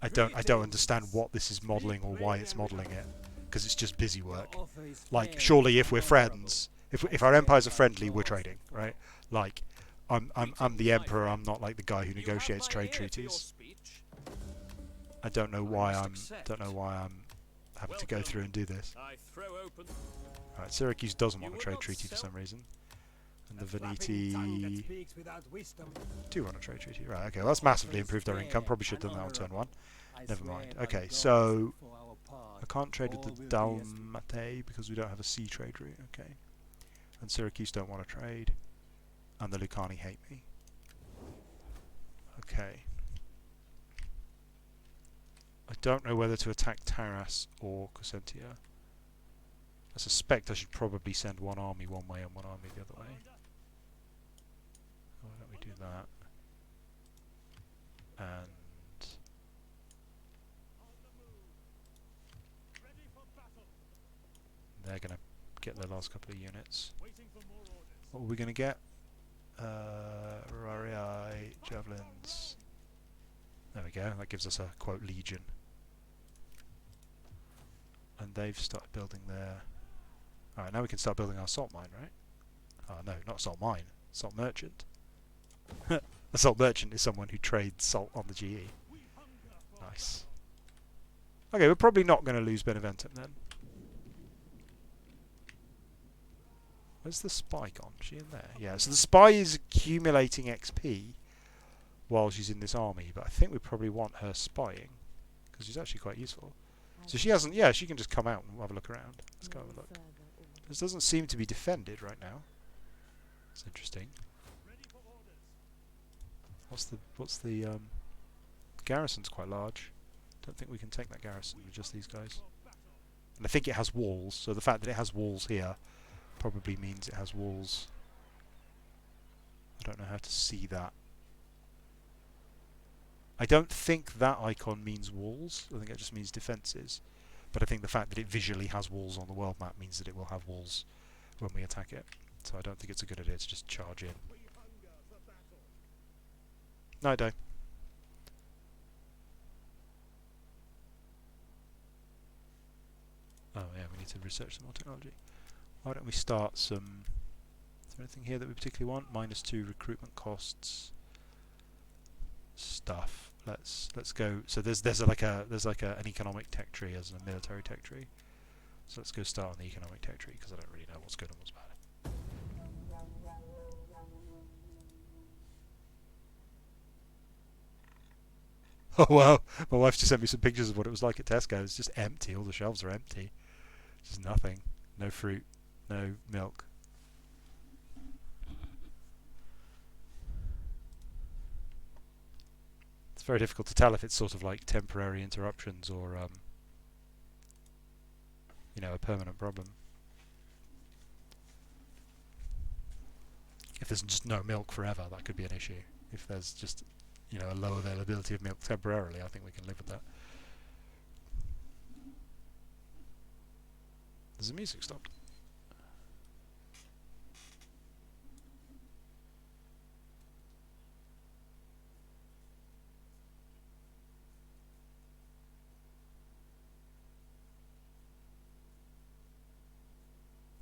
I don't understand what this is modelling or why it's modelling it, because it's just busy work. Like, surely if we're friends, if our empires are friendly, we're trading, right? Like, I'm the emperor. I'm not like the guy who negotiates trade treaties. I don't know why I'm having to go through and do this. Right, Syracuse doesn't want a trade treaty for some reason, and the Veneti do want a trade treaty. Right, okay, well, that's massively improved our income. Probably should have done that on turn 1. Never mind. Okay, so I can't trade with the Dalmatae because we don't have a sea trade route. Okay, and Syracuse don't want to trade, and the Lucani hate me. Okay. I don't know whether to attack Taras or Cossentia. I suspect I should probably send one army one way and one army the other way. Why don't we do that? And they're going to get their last couple of units. What are we going to get? Rarii, javelins. There we go. That gives us a quote legion. And they've started building their. Alright, now we can start building our salt mine, right? Oh no, not salt mine. Salt merchant. A salt merchant is someone who trades salt on the GE. Nice. Okay, we're probably not going to lose Beneventum then. Where's the spy gone? Is she in there? Yeah, so the spy is accumulating XP while she's in this army, but I think we probably want her spying because she's actually quite useful. So she hasn't. Yeah, she can just come out and have a look around. Let's go have a look. This doesn't seem to be defended right now. It's interesting. What's the garrison's quite large. Don't think we can take that garrison with just these guys. And I think it has walls, so the fact that it has walls here probably means it has walls. I don't know how to see that. I don't think that icon means walls. I think it just means defences. But I think the fact that it visually has walls on the world map means that it will have walls when we attack it. So I don't think it's a good idea to just charge in. No, I don't. Oh yeah, we need to research some more technology. Why don't we start some... Is there anything here that we particularly want? -2 recruitment costs. Stuff. Let's go. So there's an economic tech tree as a military tech tree. So let's go start on the economic tech tree because I don't really know what's good and what's bad. Oh wow, my wife just sent me some pictures of what it was like at Tesco. It's just empty. All the shelves are empty. Just nothing. No fruit. No milk. It's very difficult to tell if it's sort of like temporary interruptions or you know, a permanent problem. If there's just no milk forever, that could be an issue. If there's just, you know, a low availability of milk temporarily, I think we can live with that. Has the music stopped?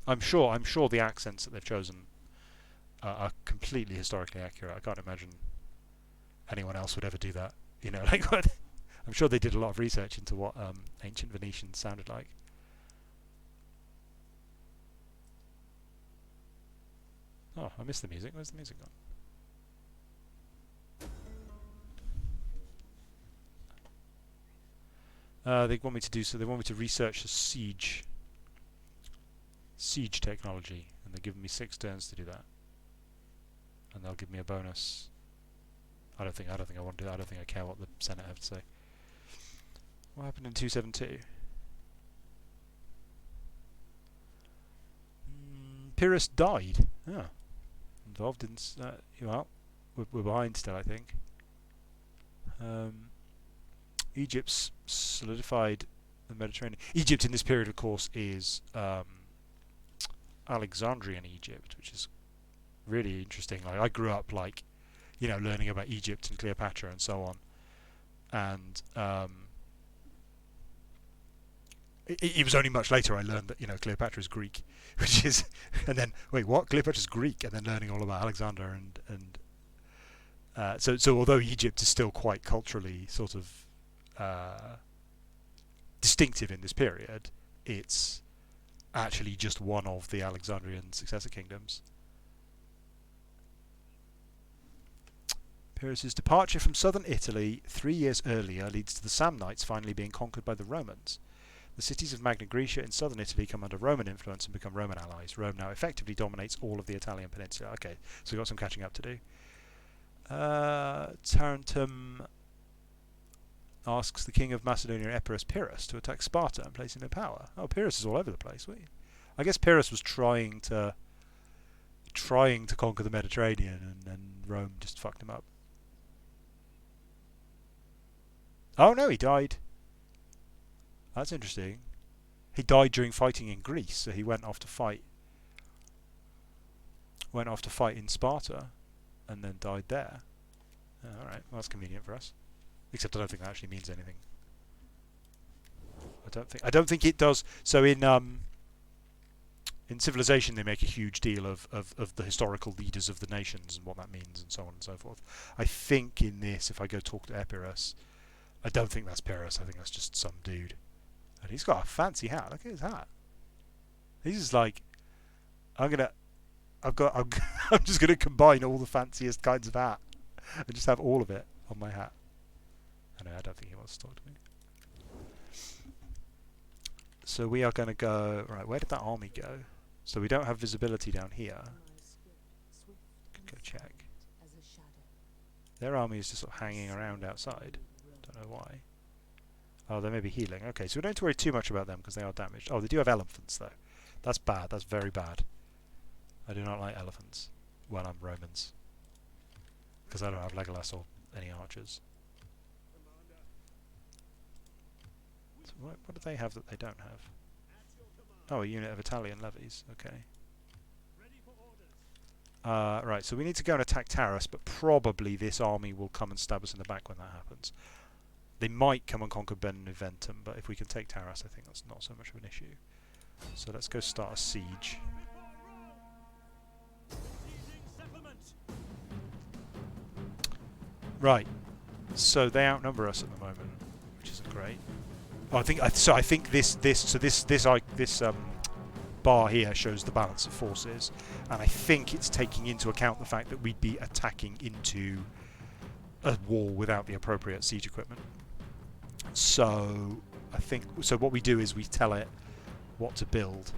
I'm sure the accents that they've chosen are completely historically accurate. I can't imagine anyone else would ever do that. You know, like what? I'm sure they did a lot of research into what ancient Venetian sounded like. Oh, I missed the music. Where's the music gone? They want me to do so. They want me to research the siege technology, and they're giving me 6 turns to do that. And they'll give me a bonus. I don't think I want to do that. I don't think I care what the Senate have to say. What happened in 272? Pyrrhus died. Oh. Involved in... well, we're behind still, I think. Egypt's solidified the Mediterranean. Egypt in this period, of course, is Alexandrian Egypt, which is really interesting. Like, I grew up, like, you know, learning about Egypt and Cleopatra and so on. And it was only much later I learned that, you know, Cleopatra is Greek, which is... And then, wait, what? Cleopatra's Greek? And then learning all about Alexander and so although Egypt is still quite culturally sort of distinctive in this period, it's actually just one of the Alexandrian successor kingdoms. Pyrrhus's departure from southern Italy 3 years earlier leads to the Samnites finally being conquered by the Romans. The cities of Magna Graecia in southern Italy come under Roman influence and become Roman allies. Rome now effectively dominates all of the Italian peninsula. Okay, so we've got some catching up to do. Tarentum asks the king of Macedonia, Epirus, Pyrrhus, to attack Sparta and place him in power. Oh, Pyrrhus is all over the place. Wait. I guess Pyrrhus was trying to conquer the Mediterranean, and Rome just fucked him up. Oh no, he died. That's interesting. He died during fighting in Greece, so he went off to fight in Sparta, and then died there. Oh, alright, well, that's convenient for us. Except I don't think that actually means anything. I don't think it does. So in Civilization they make a huge deal of the historical leaders of the nations and what that means and so on and so forth. I think in this, if I go talk to Epirus, I don't think that's Pyrrhus. I think that's just some dude. And he's got a fancy hat. Look at his hat. He's just like, I'm just gonna combine all the fanciest kinds of hat and just have all of it on my hat. I don't think he wants to talk to me. So we are going to go... Right, where did that army go? So we don't have visibility down here. Could go check. Their army is just sort of hanging around outside. Don't know why. Oh, they may be healing. Okay, so we don't have to worry too much about them because they are damaged. Oh, they do have elephants though. That's bad. That's very bad. I do not like elephants when I'm Romans because I don't have Legolas or any archers. So what do they have that they don't have? Oh, a unit of Italian levies. Okay. Right, so we need to go and attack Taras, but probably this army will come and stab us in the back when that happens. They might come and conquer Beneventum, but if we can take Taras, I think that's not so much of an issue. So let's go start a siege. Right, so they outnumber us at the moment, which isn't great. Oh, I think this bar here shows the balance of forces, and I think it's taking into account the fact that we'd be attacking into a wall without the appropriate siege equipment. So I think what we do is we tell it what to build.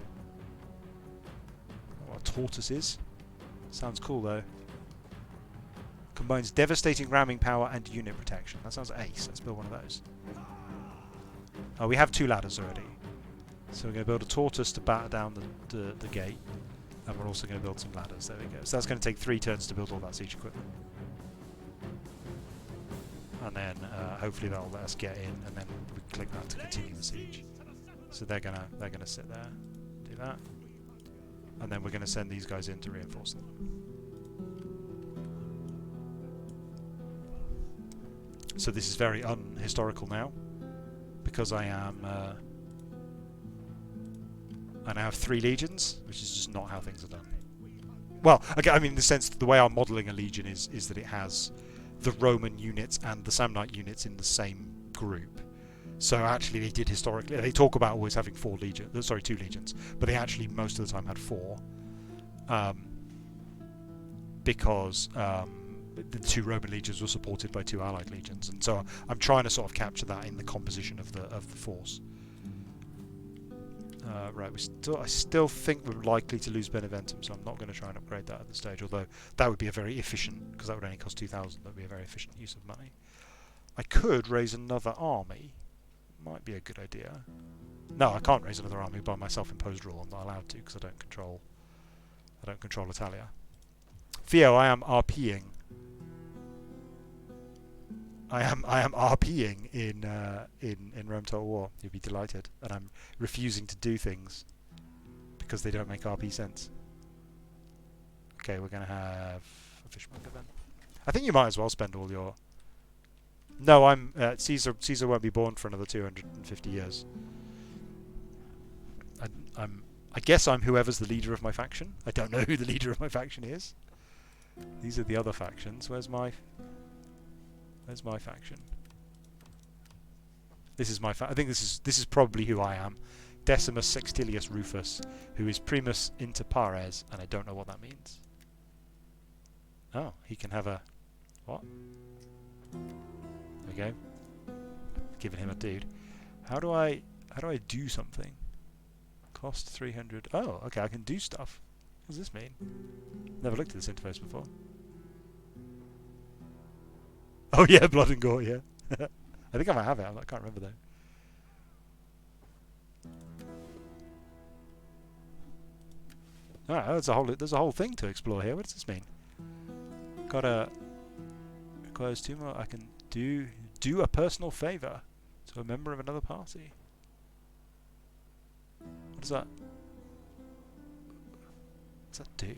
What a tortoise is. Sounds cool though. Combines devastating ramming power and unit protection. That sounds ace. Let's build one of those. Oh, we have 2 ladders already. So we're going to build a tortoise to batter down the gate. And we're also going to build some ladders. There we go. So that's going to take 3 turns to build all that siege equipment. And then hopefully that'll let us get in, and then we click that to continue the siege. So they're gonna sit there, do that. And then we're going to send these guys in to reinforce them. So this is very unhistorical now, because I am I now have 3 legions, which is just not how things are done. Well, okay, I mean in the sense that the way I'm modelling a legion is that it has the Roman units and the Samnite units in the same group. So actually they did historically, they talk about always having 2 legions, but they actually most of the time had 4. Because the 2 Roman legions were supported by 2 allied legions, and so I'm trying to sort of capture that in the composition of the force. Right, I still think we're likely to lose Beneventum, so I'm not going to try and upgrade that at this stage, although that would be a very efficient, because that would only cost 2,000, that would be a very efficient use of money. I could raise another army. Might be a good idea. No, I can't raise another army by my self-imposed rule. I'm not allowed to because I don't control Italia. Theo, I am RPing. I am RPing in Rome Total War. You'll be delighted. And I'm refusing to do things because they don't make RP sense. Okay, we're gonna have a fishmonger then. I think you might as well spend all your. No, I'm Caesar. Caesar won't be born for another 250 years. I guess I'm whoever's the leader of my faction. I don't know who the leader of my faction is. These are the other factions. Where's my faction? This is my I think this is probably who I am. Decimus Sextilius Rufus, who is primus inter pares, and I don't know what that means. Oh, he can have a what? There we go. Giving him a dude. How do I do something? Cost 300. Oh, okay, I can do stuff. What does this mean? Never looked at this interface before. Oh yeah, blood and gore, yeah. I think I might have it, I can't remember though. Alright, there's a whole thing to explore here. What does this mean? Requires 2 more. I can do a personal favour to a member of another party. What does that? What does that do?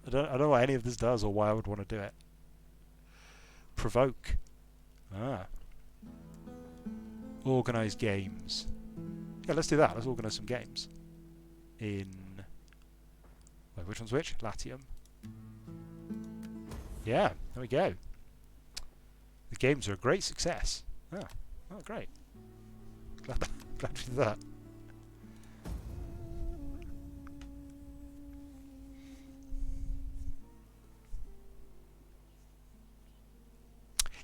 I don't know what any of this does or why I would want to do it. Provoke. Ah. Organise games. Yeah, let's do that. Let's organise some games. Wait, which one's which? Latium. Yeah, there we go. The games are a great success. Oh, great. Glad we did that.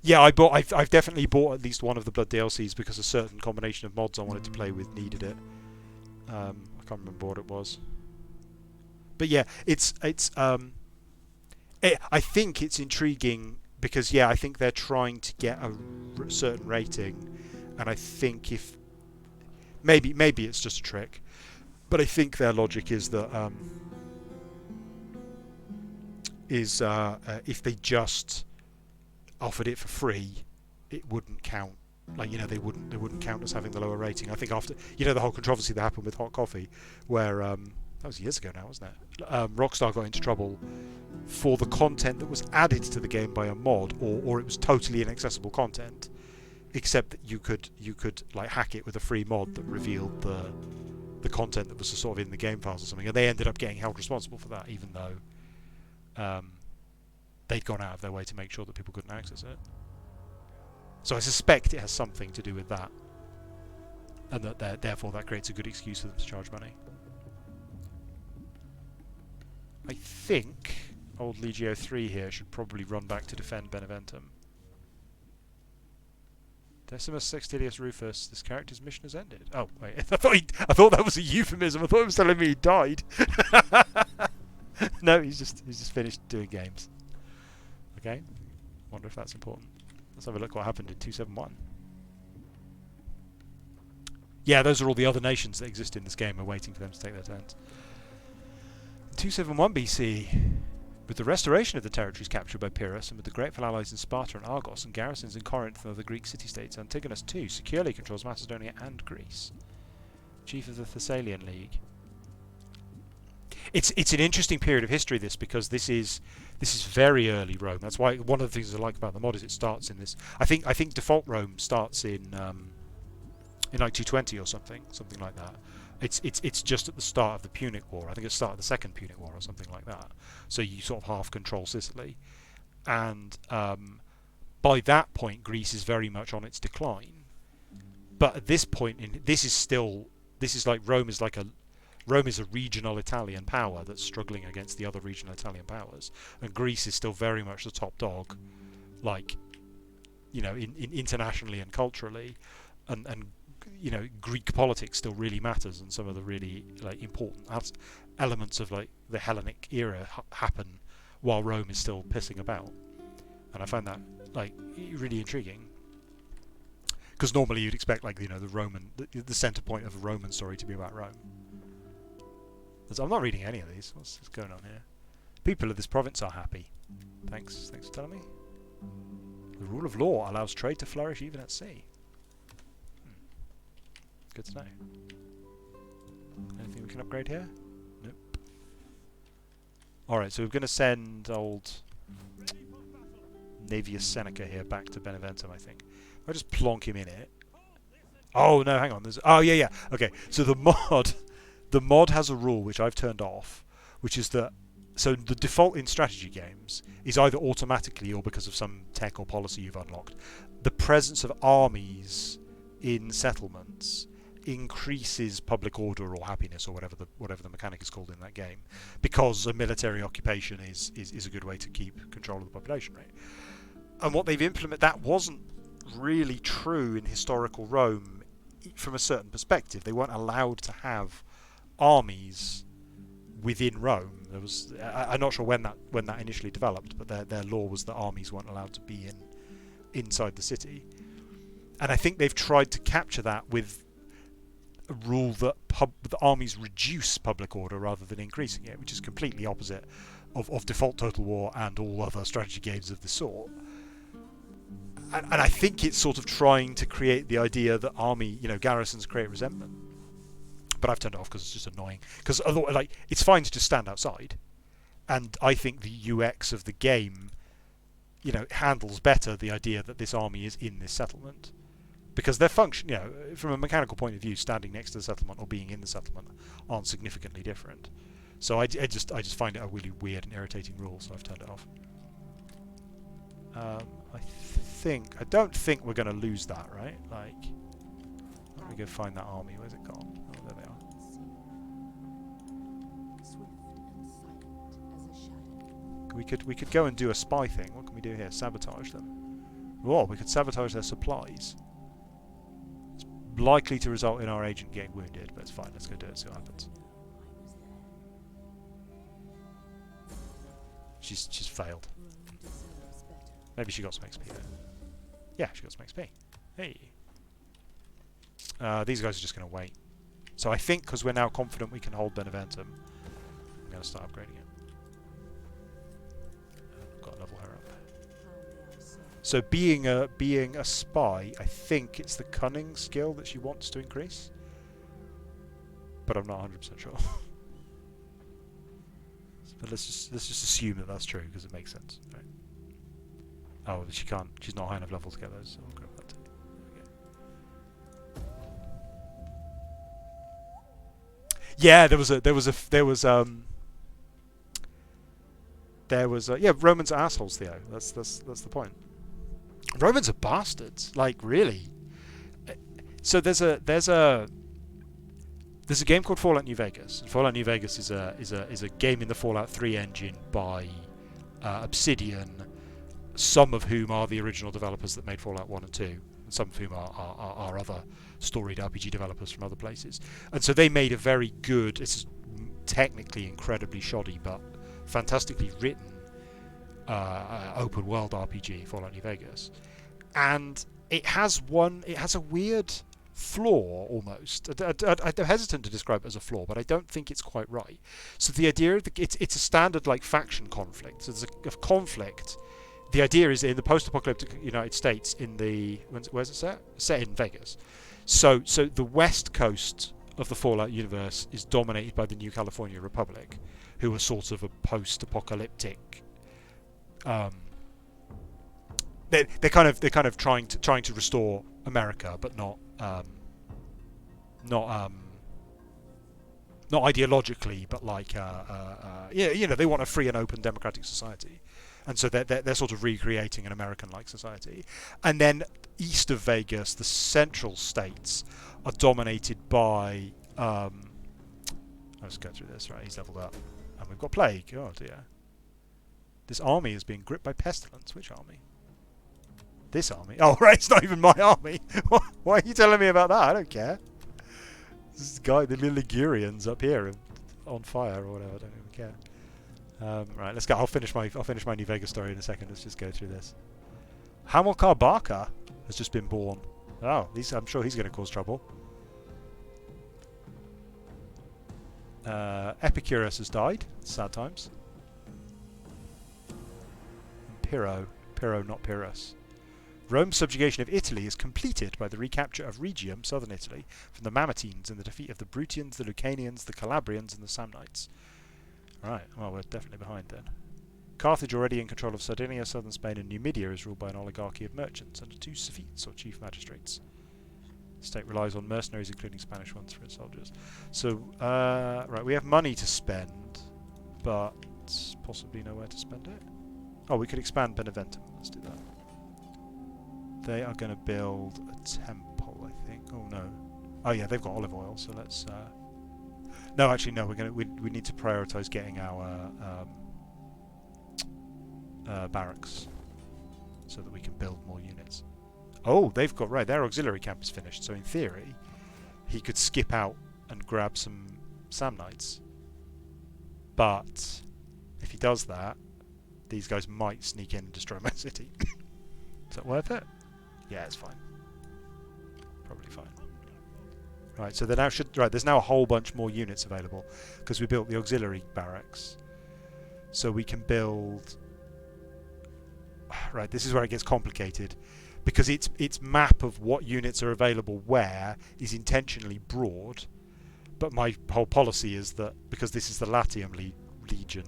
Yeah, I've definitely bought at least one of the Blood DLCs because a certain combination of mods I wanted to play with needed it. I can't remember what it was. But yeah, I think it's intriguing because yeah, I think they're trying to get a certain rating, And I think if maybe it's just a trick, but I think their logic is that if they just offered it for free, it wouldn't count. Like, they wouldn't count as having the lower rating. I think after the whole controversy that happened with hot coffee, where that was years ago now, wasn't it? Rockstar got into trouble for the content that was added to the game by a mod, or it was totally inaccessible content, except that you could like hack it with a free mod that revealed the content that was sort of in the game files or something, and they ended up getting held responsible for that, even though they'd gone out of their way to make sure that people couldn't access it. So I suspect it has something to do with that, and that therefore that creates a good excuse for them to charge money. I think old Legio 3 here should probably run back to defend Beneventum. Decimus Sextilius Rufus, this character's mission has ended. Oh, wait, I thought that was a euphemism. I thought it was telling me he died. No, he's just finished doing games. Okay, wonder if that's important. Let's have a look what happened in 271. Yeah, those are all the other nations that exist in this game. We're waiting for them to take their turns. 271 BC, with the restoration of the territories captured by Pyrrhus and with the grateful allies in Sparta and Argos and garrisons in Corinth and other Greek city-states, Antigonus II securely controls Macedonia and Greece. Chief of the Thessalian League. It's an interesting period of history, this, because this is very early Rome. That's why one of the things I like about the mod is it starts in this. I think default Rome starts in like 220 or something like that. It's just at the start of the Punic War. I think it's the start of the Second Punic War or something like that. So you sort of half control Sicily, and by that point Greece is very much on its decline. But at this point, this is like Rome is a regional Italian power that's struggling against the other regional Italian powers, and Greece is still very much the top dog, like, in internationally and culturally, and Greek politics still really matters, and some of the really important elements of the Hellenic era happen while Rome is still pissing about, and I find that really intriguing. Because normally you'd expect the center point of a Roman story to be about Rome. I'm not reading any of these. What's going on here? People of this province are happy. Thanks for telling me. The rule of law allows trade to flourish even at sea. Good to know. Anything we can upgrade here? Nope. Alright, so we're going to send old Navius Seneca here back to Beneventum, I think. I'll just plonk him in it. Oh, no, hang on. Yeah. Okay, so the mod has a rule which I've turned off, which is that, so the default in strategy games is either automatically or because of some tech or policy you've unlocked, the presence of armies in settlements increases public order or happiness or whatever the mechanic is called in that game, because a military occupation is a good way to keep control of the population, right? And what they've implemented, that wasn't really true in historical Rome from a certain perspective. They weren't allowed to have armies within Rome. There was, I'm not sure when that initially developed, but their law was that armies weren't allowed to be inside the city. And I think they've tried to capture that with a rule that the armies reduce public order rather than increasing it, which is completely opposite of default Total War and all other strategy games of the sort. And I think it's sort of trying to create the idea that garrisons create resentment. But I've turned it off because it's just annoying. Because it's fine to just stand outside, and I think the UX of the game, handles better the idea that this army is in this settlement, because their function, from a mechanical point of view, standing next to the settlement or being in the settlement aren't significantly different. So I just find it a really weird and irritating rule, so I've turned it off. I don't think we're going to lose that, right? Let me go find that army. Where's it gone? Oh, there they are. We could go and do a spy thing. What can we do here? Sabotage them. Oh, we could sabotage their supplies. It's likely to result in our agent getting wounded, but it's fine. Let's go do it. See what happens. She's failed. Maybe she got some XP there. Yeah, she got some XP. Hey. These guys are just going to wait. So I think because we're now confident we can hold Beneventum, I'm going to start upgrading it. I've got to level her up. So being a spy, I think it's the cunning skill that she wants to increase, but I'm not 100% sure. But let's just assume that that's true because it makes sense. Right. Oh, she can't. She's not high enough level to get those. So I'll grab that too. Okay. Yeah, yeah, Romans are assholes, Theo. That's the point. Romans are bastards. Like, really. So there's a game called Fallout New Vegas. Fallout New Vegas is a game in the Fallout 3 engine by Obsidian, some of whom are the original developers that made Fallout 1 and 2, and some of whom are other storied RPG developers from other places. And so they made a very good, it's technically incredibly shoddy, but fantastically written open world RPG, Fallout New Vegas. And it has a weird flaw almost. I'm hesitant to describe it as a flaw, but I don't think it's quite right. So the idea of it's a standard like faction conflict. So there's a conflict. The idea is in the post-apocalyptic United States where's it set? Set in Vegas. So the west coast of the Fallout universe is dominated by the New California Republic, who are sort of a post-apocalyptic they're kind of trying to restore America, but not ideologically, but like they want a free and open democratic society, and so they're sort of recreating an American-like society. And then east of Vegas, the central states are dominated by let's go through this. Right, he's leveled up, and we've got plague. Oh dear. This army is being gripped by pestilence. Which army? This army? Oh, right, it's not even my army. Why are you telling me about that? I don't care. This guy, the Ligurians up here, are on fire or whatever. I don't even care. Right, let's go. I'll finish my New Vegas story in a second. Let's just go through this. Hamilcar Barker has just been born. Oh, I'm sure he's going to cause trouble. Epicurus has died. Sad times. Pyrrho, not Pyrrhus. Rome's subjugation of Italy is completed by the recapture of Rhegium, southern Italy, from the Mamertines and the defeat of the Bruttians, the Lucanians, the Calabrians, and the Samnites. Right, well, we're definitely behind then. Carthage, already in control of Sardinia, southern Spain, and Numidia, is ruled by an oligarchy of merchants under 2 Sophites, or chief magistrates. The state relies on mercenaries, including Spanish ones, for its soldiers. So, right, we have money to spend, but possibly nowhere to spend it. Oh, we could expand Beneventum. Let's do that. They are going to build a temple, I think. Oh no. Oh yeah, they've got olive oil. So let's. No, actually, no. We need to prioritize getting our barracks so that we can build more units. Oh, they've got right. Their auxiliary camp is finished. So in theory, he could skip out and grab some Samnites. But if he does that, these guys might sneak in and destroy my city. Is that worth it? Yeah, it's fine. Probably fine. Right, so there now there's now a whole bunch more units available because we built the auxiliary barracks. So we can build. Right, this is where it gets complicated because its map of what units are available where is intentionally broad. But my whole policy is that because this is the Latium Legion,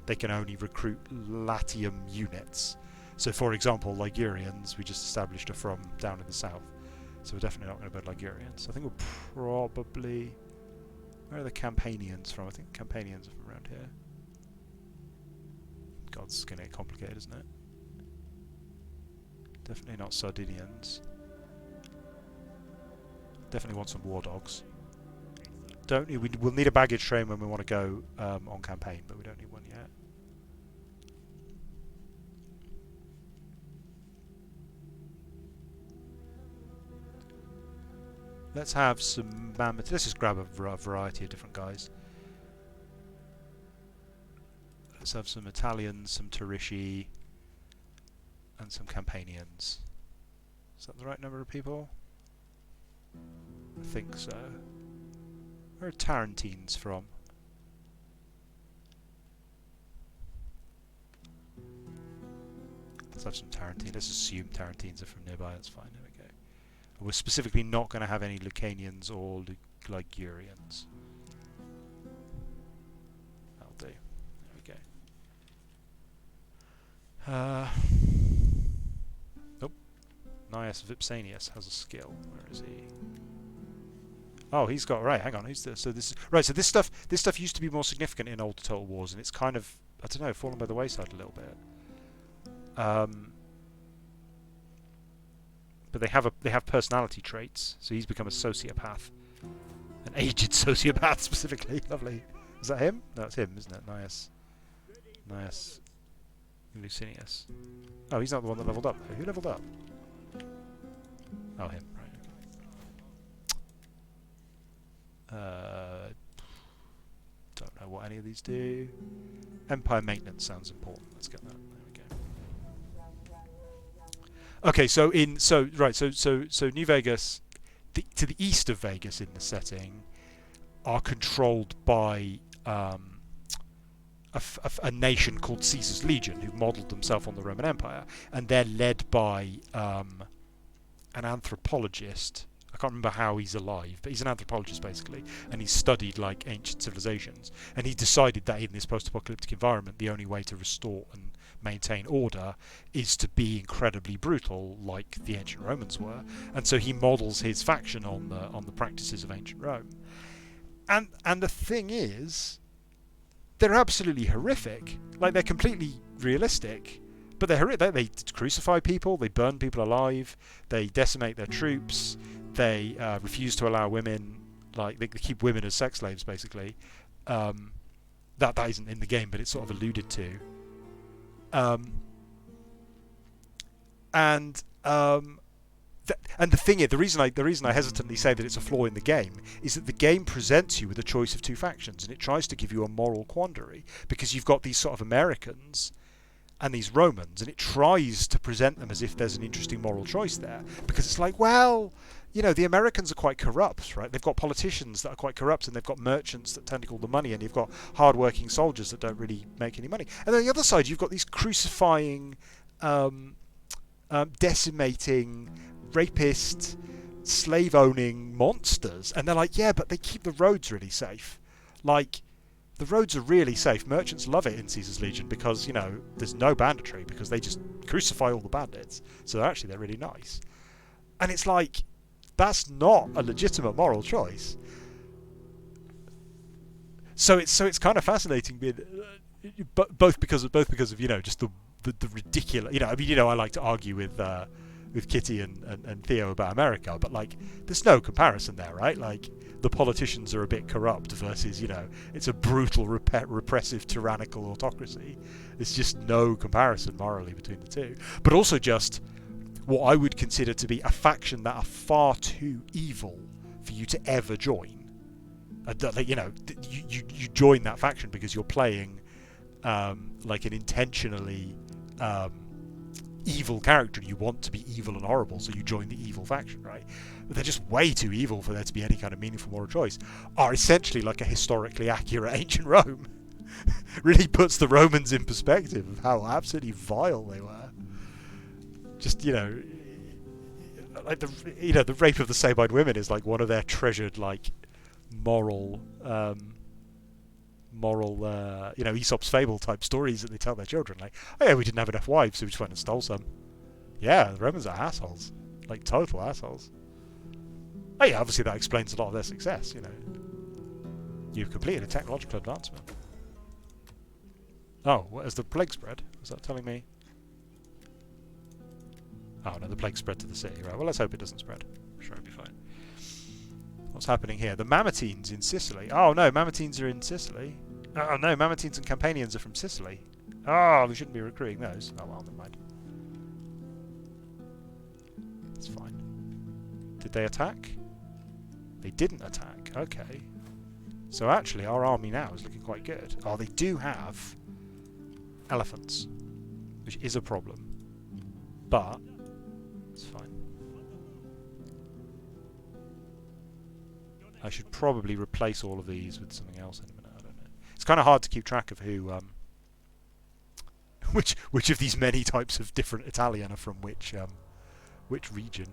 they can only recruit Latium units. So, for example, Ligurians, we just established are from down in the south. So we're definitely not going to build Ligurians. I think we'll probably... Where are the Campanians from? I think the Campanians are from around here. God, it's going to get complicated, isn't it? Definitely not Sardinians. Definitely want some war dogs. We'll need a baggage train when we want to go on campaign, but we don't need one yet. Let's have some mammoth. Let's just grab a variety of different guys. Let's have some Italians, some Tarishi, and some Campanians. Is that the right number of people? think so. Where are Tarentines from? Let's have some Tarentines. Let's assume Tarentines are from nearby. That's fine. There we go. And we're specifically not going to have any Lucanians or Ligurians. That'll do. There we go. Nope. Gnaeus Vipsanius has a skill. Where is he? Oh, he's got right. Hang on. Who's this? So this right. So this stuff used to be more significant in older Total Wars, and it's kind of, I don't know, fallen by the wayside a little bit. But they have personality traits. So he's become a sociopath, an aged sociopath specifically. Lovely. Is that him? No, it's him, isn't it? Gnaeus Lucinius. Oh, he's not the one that leveled up. Who leveled up? Oh, him. Right. Don't know what any of these do. Empire maintenance sounds important. Let's get that. There we go. Okay, so New Vegas, to the east of Vegas in the setting, are controlled by a nation called Caesar's Legion, who modelled themselves on the Roman Empire, and they're led by an anthropologist. I can't remember how he's alive, but he's an anthropologist basically, and he's studied like ancient civilizations, and he decided that in this post-apocalyptic environment the only way to restore and maintain order is to be incredibly brutal like the ancient Romans were, and so he models his faction on the practices of ancient Rome. And the thing is, they're absolutely horrific. Like, they're completely realistic, but they're horrific. They crucify people, they burn people alive, they decimate their troops, they refuse to allow women, like they keep women as sex slaves basically. That isn't in the game, but it's sort of alluded to. And the thing is, the reason I hesitantly say that it's a flaw in the game is that the game presents you with a choice of two factions, and it tries to give you a moral quandary, because you've got these sort of Americans and these Romans, and it tries to present them as if there's an interesting moral choice there, because it's like, well, you know, the Americans are quite corrupt, right? They've got politicians that are quite corrupt, and they've got merchants that tend to all the money, and you've got hard-working soldiers that don't really make any money. And on the other side, you've got these crucifying, decimating, rapist, slave-owning monsters, and they're like, yeah, but they keep the roads really safe. Like, the roads are really safe. Merchants love it in Caesar's Legion because, you know, there's no banditry, because they just crucify all the bandits. So actually, they're really nice. And it's like, that's not a legitimate moral choice. So it's kind of fascinating, both because of you know, just the ridiculous, you know, I mean, you know, I like to argue with Kitty and Theo about America, but like, there's no comparison there, right? Like, the politicians are a bit corrupt versus, you know, it's a brutal, repressive, tyrannical autocracy. There's just no comparison morally between the two. But also just what I would consider to be a faction that are far too evil for you to ever join. You know, you join that faction because you're playing like an intentionally evil character, and you want to be evil and horrible, so you join the evil faction, right? But they're just way too evil for there to be any kind of meaningful moral choice. Are essentially like a historically accurate ancient Rome. Really puts the Romans in perspective of how absolutely vile they were. Just, you know, like the rape of the Sabine women is like one of their treasured, like, moral, you know, Aesop's fable type stories that they tell their children. Like, oh yeah, we didn't have enough wives, so we just went and stole some. Yeah, the Romans are assholes, like total assholes. Oh yeah, obviously that explains a lot of their success. You know, you've completed a technological advancement. Oh, what, has the plague spread? Was that telling me? Oh no, the plague spread to the city, right? Well, let's hope it doesn't spread. I'm sure it'll be fine. What's happening here? The Mamertines in Sicily. Oh no, Mamertines are in Sicily. Oh no, Mamertines and Campanians are from Sicily. Oh, we shouldn't be recruiting those. Oh well, never mind. It's fine. Did they attack? They didn't attack. Okay. So actually, our army now is looking quite good. Oh, they do have elephants, which is a problem. But it's fine. I should probably replace all of these with something else in a minute. I don't know. It's kind of hard to keep track of who, which of these many types of different Italian are from which region.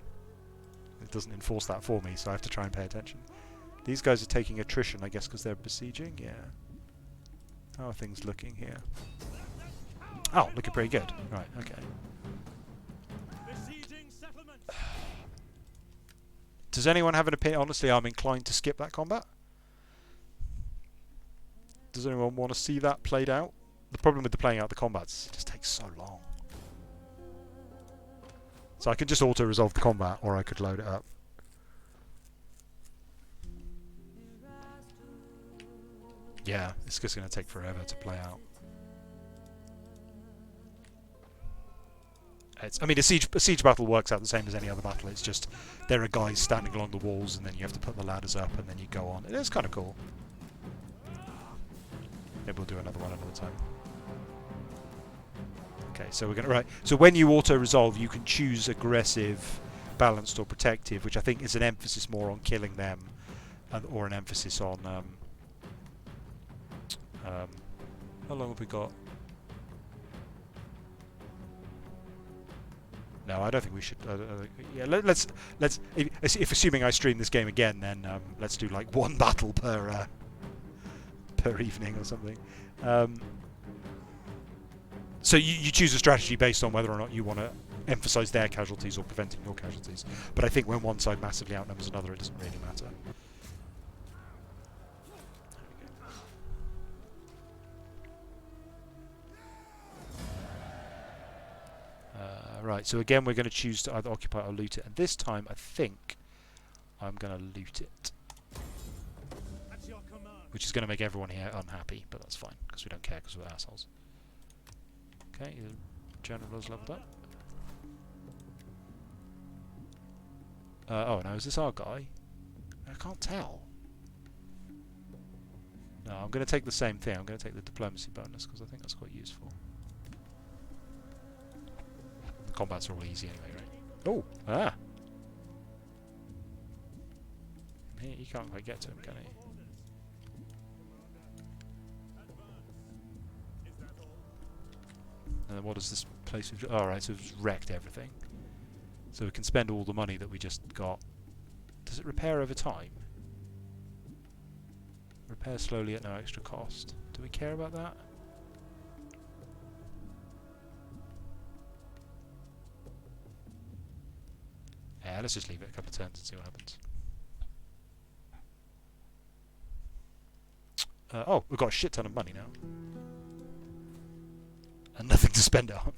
It doesn't enforce that for me, so I have to try and pay attention. These guys are taking attrition, I guess, because they're besieging. Yeah. How are things looking here? Oh, looking pretty good. Right. Okay. Does anyone have an opinion? Honestly, I'm inclined to skip that combat. Does anyone want to see that played out? The problem with the playing out the combats is it just takes so long. So I could just auto-resolve the combat, or I could load it up. Yeah, it's just going to take forever to play out. I mean, a siege battle works out the same as any other battle. It's just there are guys standing along the walls, and then you have to put the ladders up, and then you go on. It is kind of cool. Maybe we'll do another one another time. Okay, so we're gonna So when you auto-resolve, you can choose aggressive, balanced, or protective, which I think is an emphasis more on killing them, or an emphasis on. How long have we got? No, I don't think we should. Yeah, let's. If assuming I stream this game again, then let's do like one battle per evening or something. So you choose a strategy based on whether or not you want to emphasize their casualties or preventing your casualties. But I think when one side massively outnumbers another, it doesn't really matter. Right, so again we're going to choose to either occupy or loot it, and this time I think I'm going to loot it. Which is going to make everyone here unhappy, but that's fine, because we don't care, because we're assholes. Okay, the general has leveled up. Oh, now is this our guy? I can't tell. No, I'm going to take the same thing. I'm going to take the diplomacy bonus, because I think that's quite useful. Combats are all easy anyway, right? Oh! Ah! He can't quite get to him, can he? And then what does this place... Alright, so we've wrecked everything. So we can spend all the money that we just got. Does it repair over time? Repair slowly at no extra cost. Do we care about that? Yeah, let's just leave it a couple of turns and see what happens. Oh, we've got a shit ton of money now. And nothing to spend it on.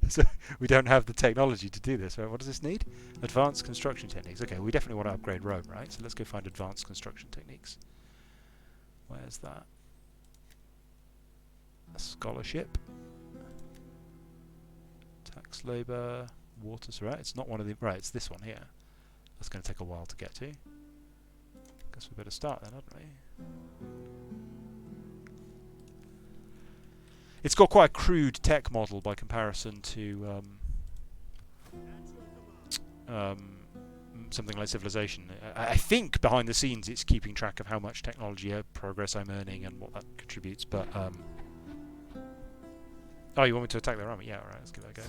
So we don't have the technology to do this, right? What does this need? Advanced construction techniques. Okay, we definitely want to upgrade Rome, right? So let's go find advanced construction techniques. Where's that? A scholarship. Tax labour. Waters, right? It's not one of the... Right, it's this one here. That's going to take a while to get to. Guess we better start then, hadn't we? It's got quite a crude tech model by comparison to something like Civilization. I think behind the scenes it's keeping track of how much technology progress I'm earning and what that contributes, but... Oh, you want me to attack their army? Yeah, alright, let's give that a go.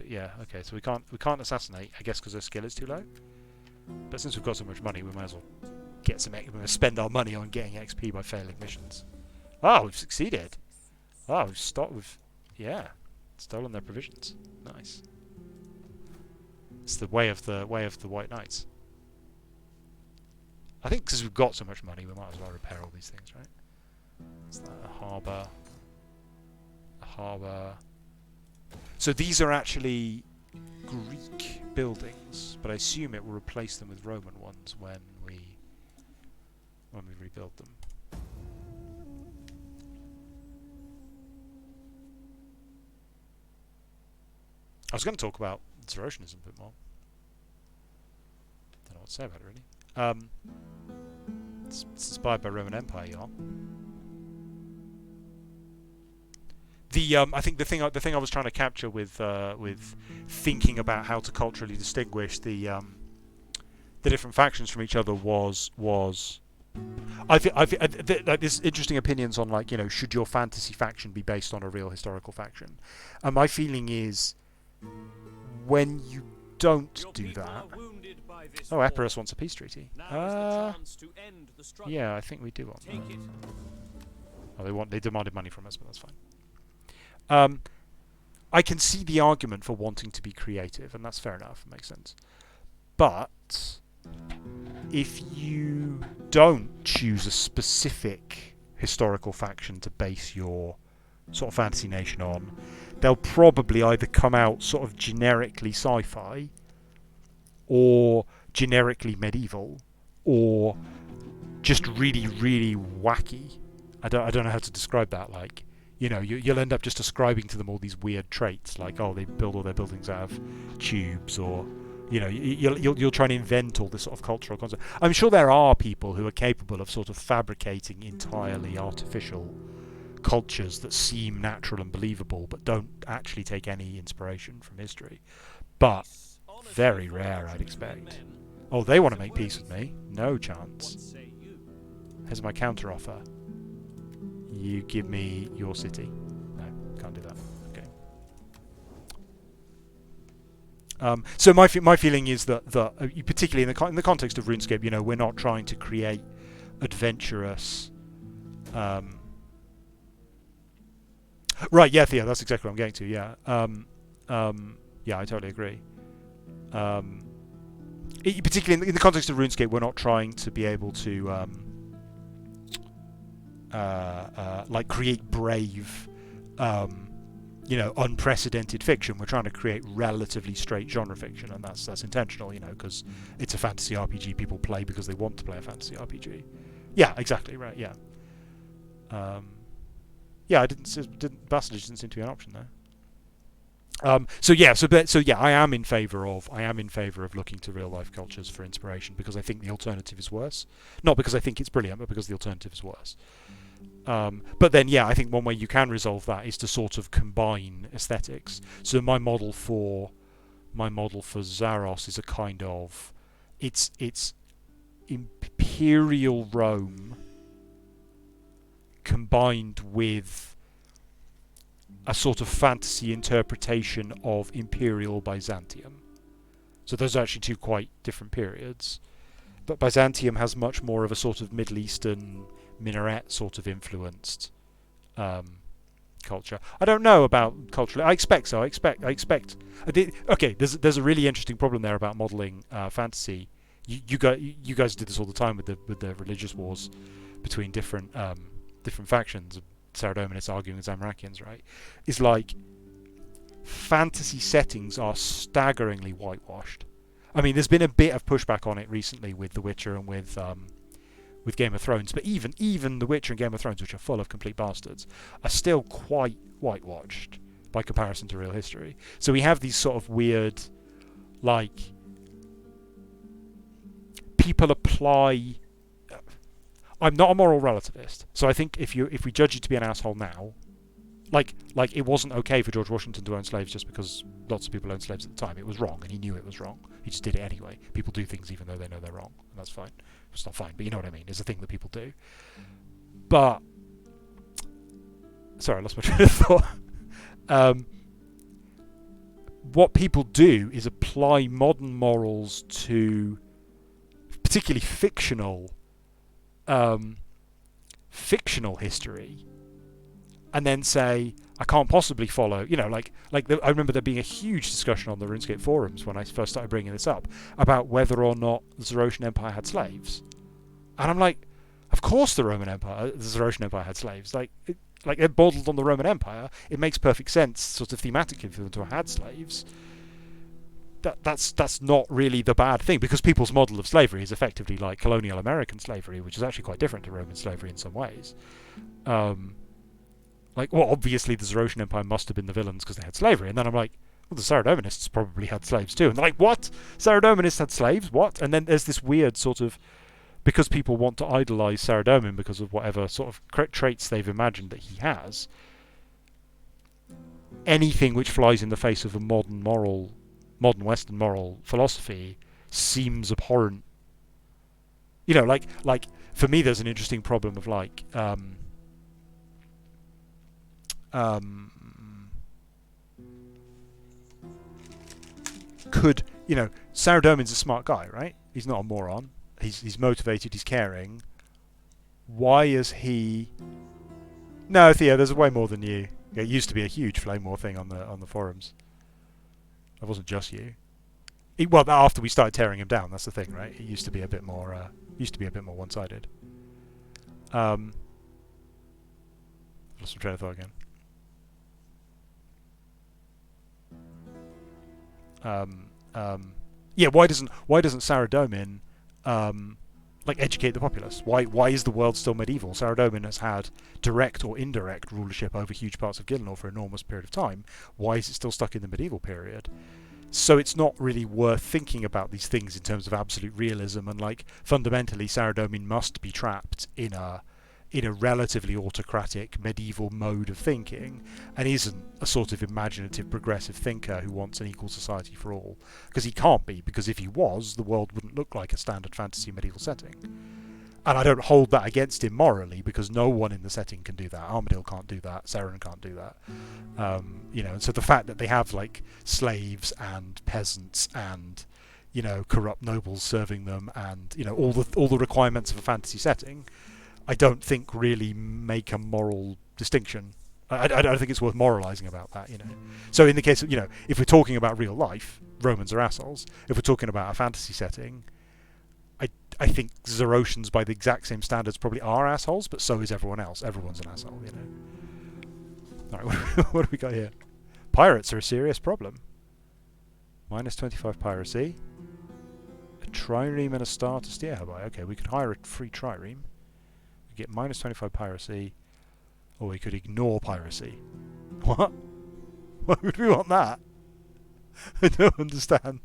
Yeah, okay, so we can't assassinate, I guess, because their skill is too low. But since we've got so much money, we might as well get some. We're going to spend our money on getting XP by failing missions. Oh, we've succeeded. Oh, we've stopped. Yeah, stolen their provisions. Nice. It's the way of the White Knights. I think because we've got so much money, we might as well repair all these things, right? Is that a harbour? A harbour. So these are actually Greek buildings, but I assume it will replace them with Roman ones when we rebuild them. I was going to talk about Zoroastrianism a bit more. Don't know what to say about it really. It's inspired by Roman Empire, y'all. I think the thing I was trying to capture with thinking about how to culturally distinguish the the different factions from each other was like there's interesting opinions on, like, you know, should your fantasy faction be based on a real historical faction? And my feeling is, when you don't do that. Oh, Epirus wants a peace treaty. Yeah, I think we do want that. Oh, they demanded money from us, but that's fine. I can see the argument for wanting to be creative, and that's fair enough. It makes sense. But if you don't choose a specific historical faction to base your sort of fantasy nation on, they'll probably either come out sort of generically sci-fi, or generically medieval, or just really, really wacky. I don't know how to describe that. Like, you know, you'll end up just ascribing to them all these weird traits, like, oh, they build all their buildings out of tubes, or, you know, you'll try and invent all this sort of cultural concept. I'm sure there are people who are capable of sort of fabricating entirely artificial cultures that seem natural and believable, but don't actually take any inspiration from history. But very rare, I'd expect. Oh, they want to make peace with me? No chance. Here's my counter offer. You give me your city. No, can't do that. Okay. So my feeling is that particularly in the context of RuneScape, you know, we're not trying to create adventurous. Right, yeah, Theo, that's exactly what I'm getting to. Yeah, yeah, I totally agree. Particularly in the context of RuneScape, we're not trying to be able to like create brave, you know, unprecedented fiction. We're trying to create relatively straight genre fiction, and that's intentional, you know, because it's a fantasy RPG people play because they want to play a fantasy RPG. Yeah, exactly right. Yeah. Yeah, Bastards didn't seem to be an option there. So yeah, I am in favour of looking to real life cultures for inspiration, because I think the alternative is worse. Not because I think it's brilliant, but because the alternative is worse. But then, yeah, I think one way you can resolve that is to sort of combine aesthetics. So my model for Zaros is a kind of it's Imperial Rome combined with a sort of fantasy interpretation of Imperial Byzantium. So those are actually two quite different periods. But Byzantium has much more of a sort of Middle Eastern minaret sort of influenced culture. I don't know about culturally. I expect so. I expect. Okay, there's a really interesting problem there about modelling fantasy. You guys did this all the time with the religious wars between different factions. Saradominists arguing with Zamorakians, right? Is like fantasy settings are staggeringly whitewashed. I mean, there's been a bit of pushback on it recently with The Witcher and with Game of Thrones, but even The Witcher and Game of Thrones, which are full of complete bastards, are still quite whitewashed by comparison to real history. So we have these sort of weird, like, people apply. I'm not a moral relativist, so I think if we judge you to be an asshole now, like it wasn't okay for George Washington to own slaves just because lots of people owned slaves at the time. It was wrong, and he knew it was wrong. He just did it anyway. People do things even though they know they're wrong, and that's fine. It's not fine, but you know what I mean. It's a thing that people do. But sorry, I lost my train of thought. What people do is apply modern morals to particularly fictional history, and then say, I can't possibly follow, you know, I remember there being a huge discussion on the RuneScape forums when I first started bringing this up about whether or not the Zoroastrian Empire had slaves. And I'm like, of course the Zoroastrian Empire had slaves. Like they're modeled on the Roman Empire. It makes perfect sense, sort of thematically, for them to have had slaves. That's not really the bad thing, because people's model of slavery is effectively like colonial American slavery, which is actually quite different to Roman slavery in some ways. Obviously the Zoroastrian Empire must have been the villains because they had slavery, and then I'm like, well, the Saradominists probably had slaves too, and they're like, what? Saradominists had slaves? What? And then there's this weird sort of, because people want to idolise Saradomin because of whatever sort of traits they've imagined that he has, anything which flies in the face of a modern Western moral philosophy seems abhorrent You know, like for me, there's an interesting problem of like could, you know, Saradomin's a smart guy, right? He's not a moron. He's motivated. He's caring. Why is he? No, Theo, there's way more than you. It used to be a huge flame war thing on the forums. It wasn't just you. Well, after we started tearing him down, that's the thing, right? It used to be a bit more one-sided. Lost my train of thought again. Yeah, why doesn't Saradomin like educate the populace? Why is the world still medieval? Saradomin has had direct or indirect rulership over huge parts of Gillinor for an enormous period of time. Why is it still stuck in the medieval period? So it's not really worth thinking about these things in terms of absolute realism, and like fundamentally Saradomin must be trapped in a relatively autocratic medieval mode of thinking, and isn't a sort of imaginative progressive thinker who wants an equal society for all, because he can't be, because if he was, the world wouldn't look like a standard fantasy medieval setting. And I don't hold that against him morally, because no one in the setting can do that. Armadale can't do that. Seren can't do that. You know, and so the fact that they have like slaves and peasants and, you know, corrupt nobles serving them, and, you know, all the requirements of a fantasy setting, I don't think really make a moral distinction. I don't think it's worth moralising about that, you know. So in the case of, you know, if we're talking about real life, Romans are assholes. If we're talking about a fantasy setting, I think Zoroastrians, by the exact same standards, probably are assholes, but so is everyone else. Everyone's an asshole, you know. Alright, what do we got here? Pirates are a serious problem. Minus 25 piracy. A trireme and a star to steer her by. Okay, we could hire a free trireme. We get minus 25 piracy, or we could ignore piracy. What? Why would we want that? I don't understand.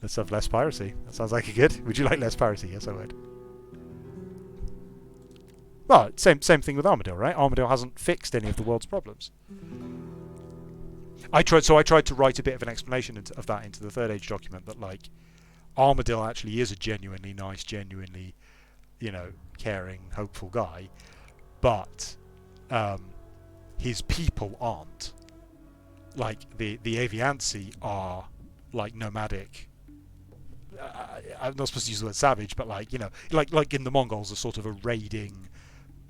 Let's have less piracy. That sounds like a good. Would you like less piracy? Yes, I would. Well, same thing with Armadale, right? Armadale hasn't fixed any of the world's problems. I tried to write a bit of an explanation of that into the Third Age document, that like Armadale actually is a genuinely nice, genuinely, you know, caring, hopeful guy, but his people aren't. Like the Avianci are like nomadic. I'm not supposed to use the word savage, but like, you know, like in the Mongols, a sort of a raiding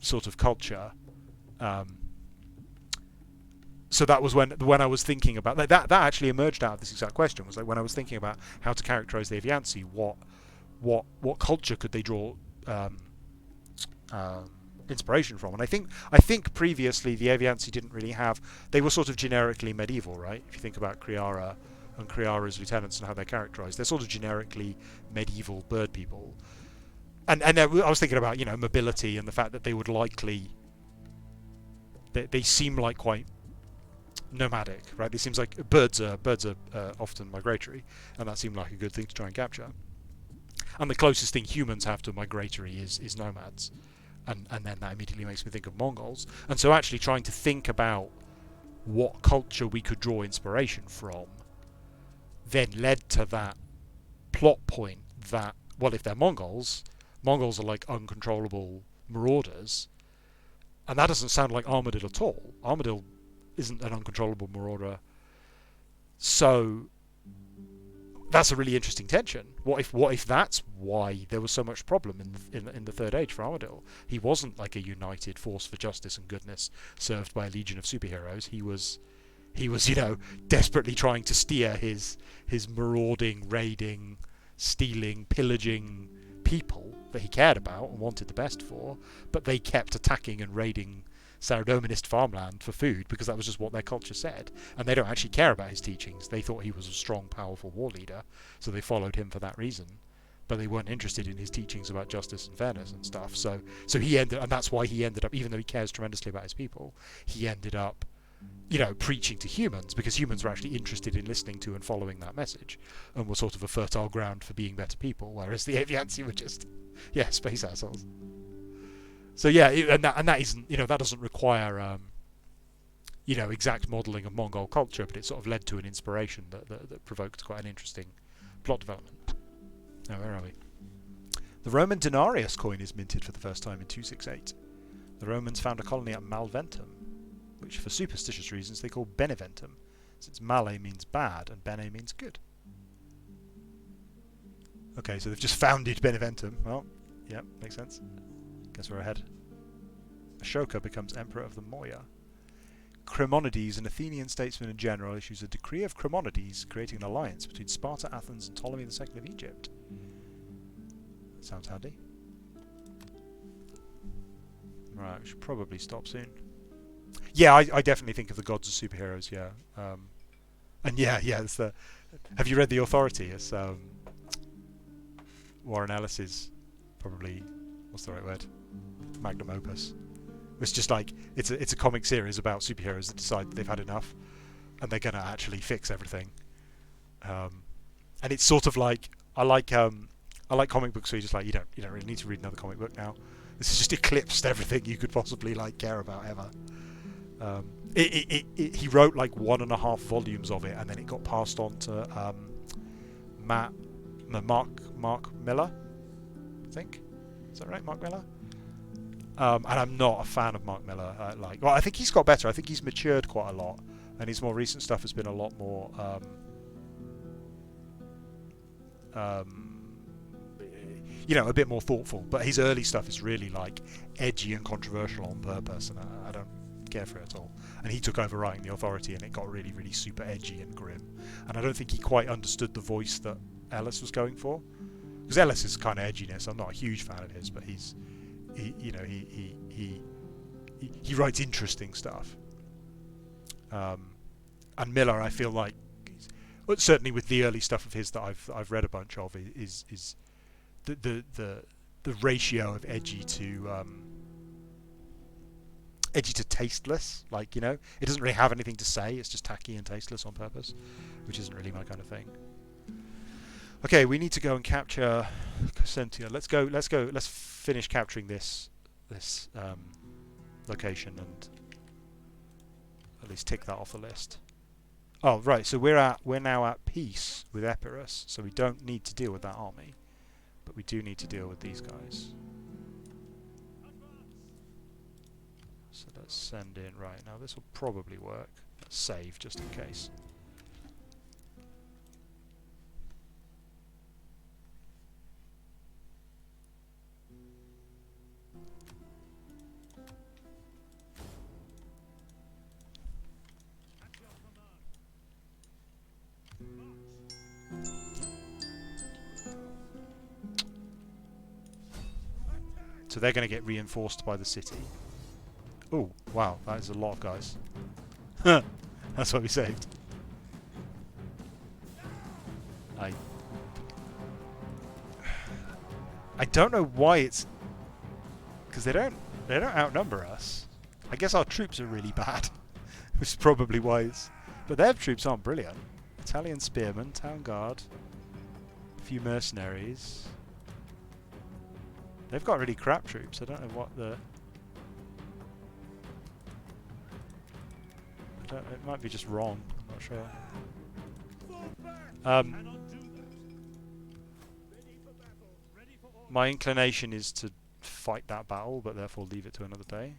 sort of culture. So that was when I was thinking about that actually emerged out of this exact question. Was like when I was thinking about how to characterize the Avianci, what culture could they draw inspiration from? And I think previously the Avianci didn't really have. They were sort of generically medieval, right? If you think about Criara and Criara's lieutenants and how they're characterized, they're sort of generically medieval bird people. And I was thinking about, you know, mobility and the fact that they would likely. They seem like quite nomadic, right? It seems like birds are often migratory, and that seemed like a good thing to try and capture. And the closest thing humans have to migratory is nomads, and then that immediately makes me think of Mongols. And so actually trying to think about what culture we could draw inspiration from then led to that plot point that, well, if they're Mongols are like uncontrollable marauders, and that doesn't sound like Armadale at all. Armadale isn't an uncontrollable marauder. So that's a really interesting tension. What if that's why there was so much problem in the Third Age for Armadale? He wasn't like a united force for justice and goodness served by a legion of superheroes. He was, you know, desperately trying to steer his marauding, raiding, stealing, pillaging people that he cared about and wanted the best for, but they kept attacking and raiding Saradominist farmland for food because that was just what their culture said, and they don't actually care about his teachings. They thought he was a strong, powerful war leader, so they followed him for that reason, but they weren't interested in his teachings about justice and fairness and stuff. So he ended, and that's why he ended up, even though he cares tremendously about his people, he ended up, you know, preaching to humans, because humans were actually interested in listening to and following that message, and were sort of a fertile ground for being better people, whereas the Avianci were just, yeah, space assholes. So yeah, and that isn't, you know, that doesn't require, you know, exact modelling of Mongol culture, but it sort of led to an inspiration that provoked quite an interesting plot development. Now, where are we? The Roman denarius coin is minted for the first time in 268. The Romans found a colony at Malventum, which for superstitious reasons they call Beneventum, since male means bad and bene means good. Okay, so they've just founded Beneventum. Well, yeah, makes sense. Guess we're ahead. Ashoka becomes emperor of the Moya. Chremonides, an Athenian statesman and general, issues a decree of Chremonides, creating an alliance between Sparta, Athens, and Ptolemy II of Egypt. Sounds handy. Right, we should probably stop soon. Yeah, I definitely think of the gods as superheroes. Yeah, and yeah, it's the. Have you read The Authority? It's Warren Ellis's probably. What's the right word? Magnum opus. It's just like it's a comic series about superheroes that decide they've had enough, and they're gonna actually fix everything. And it's sort of like I like comic books where you're just like you don't really need to read another comic book now. This has just eclipsed everything you could possibly like care about ever. He wrote like 1.5 volumes of it, and then it got passed on to Mark Miller. I think is that right, Mark Miller? And I'm not a fan of Mark Miller. Well, I think he's got better. I think he's matured quite a lot, and his more recent stuff has been a lot more. A bit more thoughtful. But his early stuff is really like edgy and controversial on purpose, and I don't care for it at all. And he took over writing The Authority, and it got really, really super edgy and grim. And I don't think he quite understood the voice that Ellis was going for, because Ellis is kind of edginess. I'm not a huge fan of his, but he writes interesting stuff. And Miller, I feel like, certainly with the early stuff of his that I've read a bunch of, is the ratio of edgy to tasteless. Like, it doesn't really have anything to say. It's just tacky and tasteless on purpose, which isn't really my kind of thing. Okay, we need to go and capture Crescentia. Let's go. Let's finish capturing this location and at least tick that off the list. Oh, right. So we're now at peace with Epirus, so we don't need to deal with that army, but we do need to deal with these guys. So let's send in. Right, now this will probably work. Let's save just in case. So they're going to get reinforced by the city. Oh, wow, that is a lot of guys. That's what we saved. I don't know why it's... Because they don't outnumber us. I guess our troops are really bad. Which is probably why it's... But their troops aren't brilliant. Italian spearmen, town guard, a few mercenaries... They've got really crap troops. I don't know what the... it might be just wrong. I'm not sure. My inclination is to fight that battle, but therefore leave it to another day.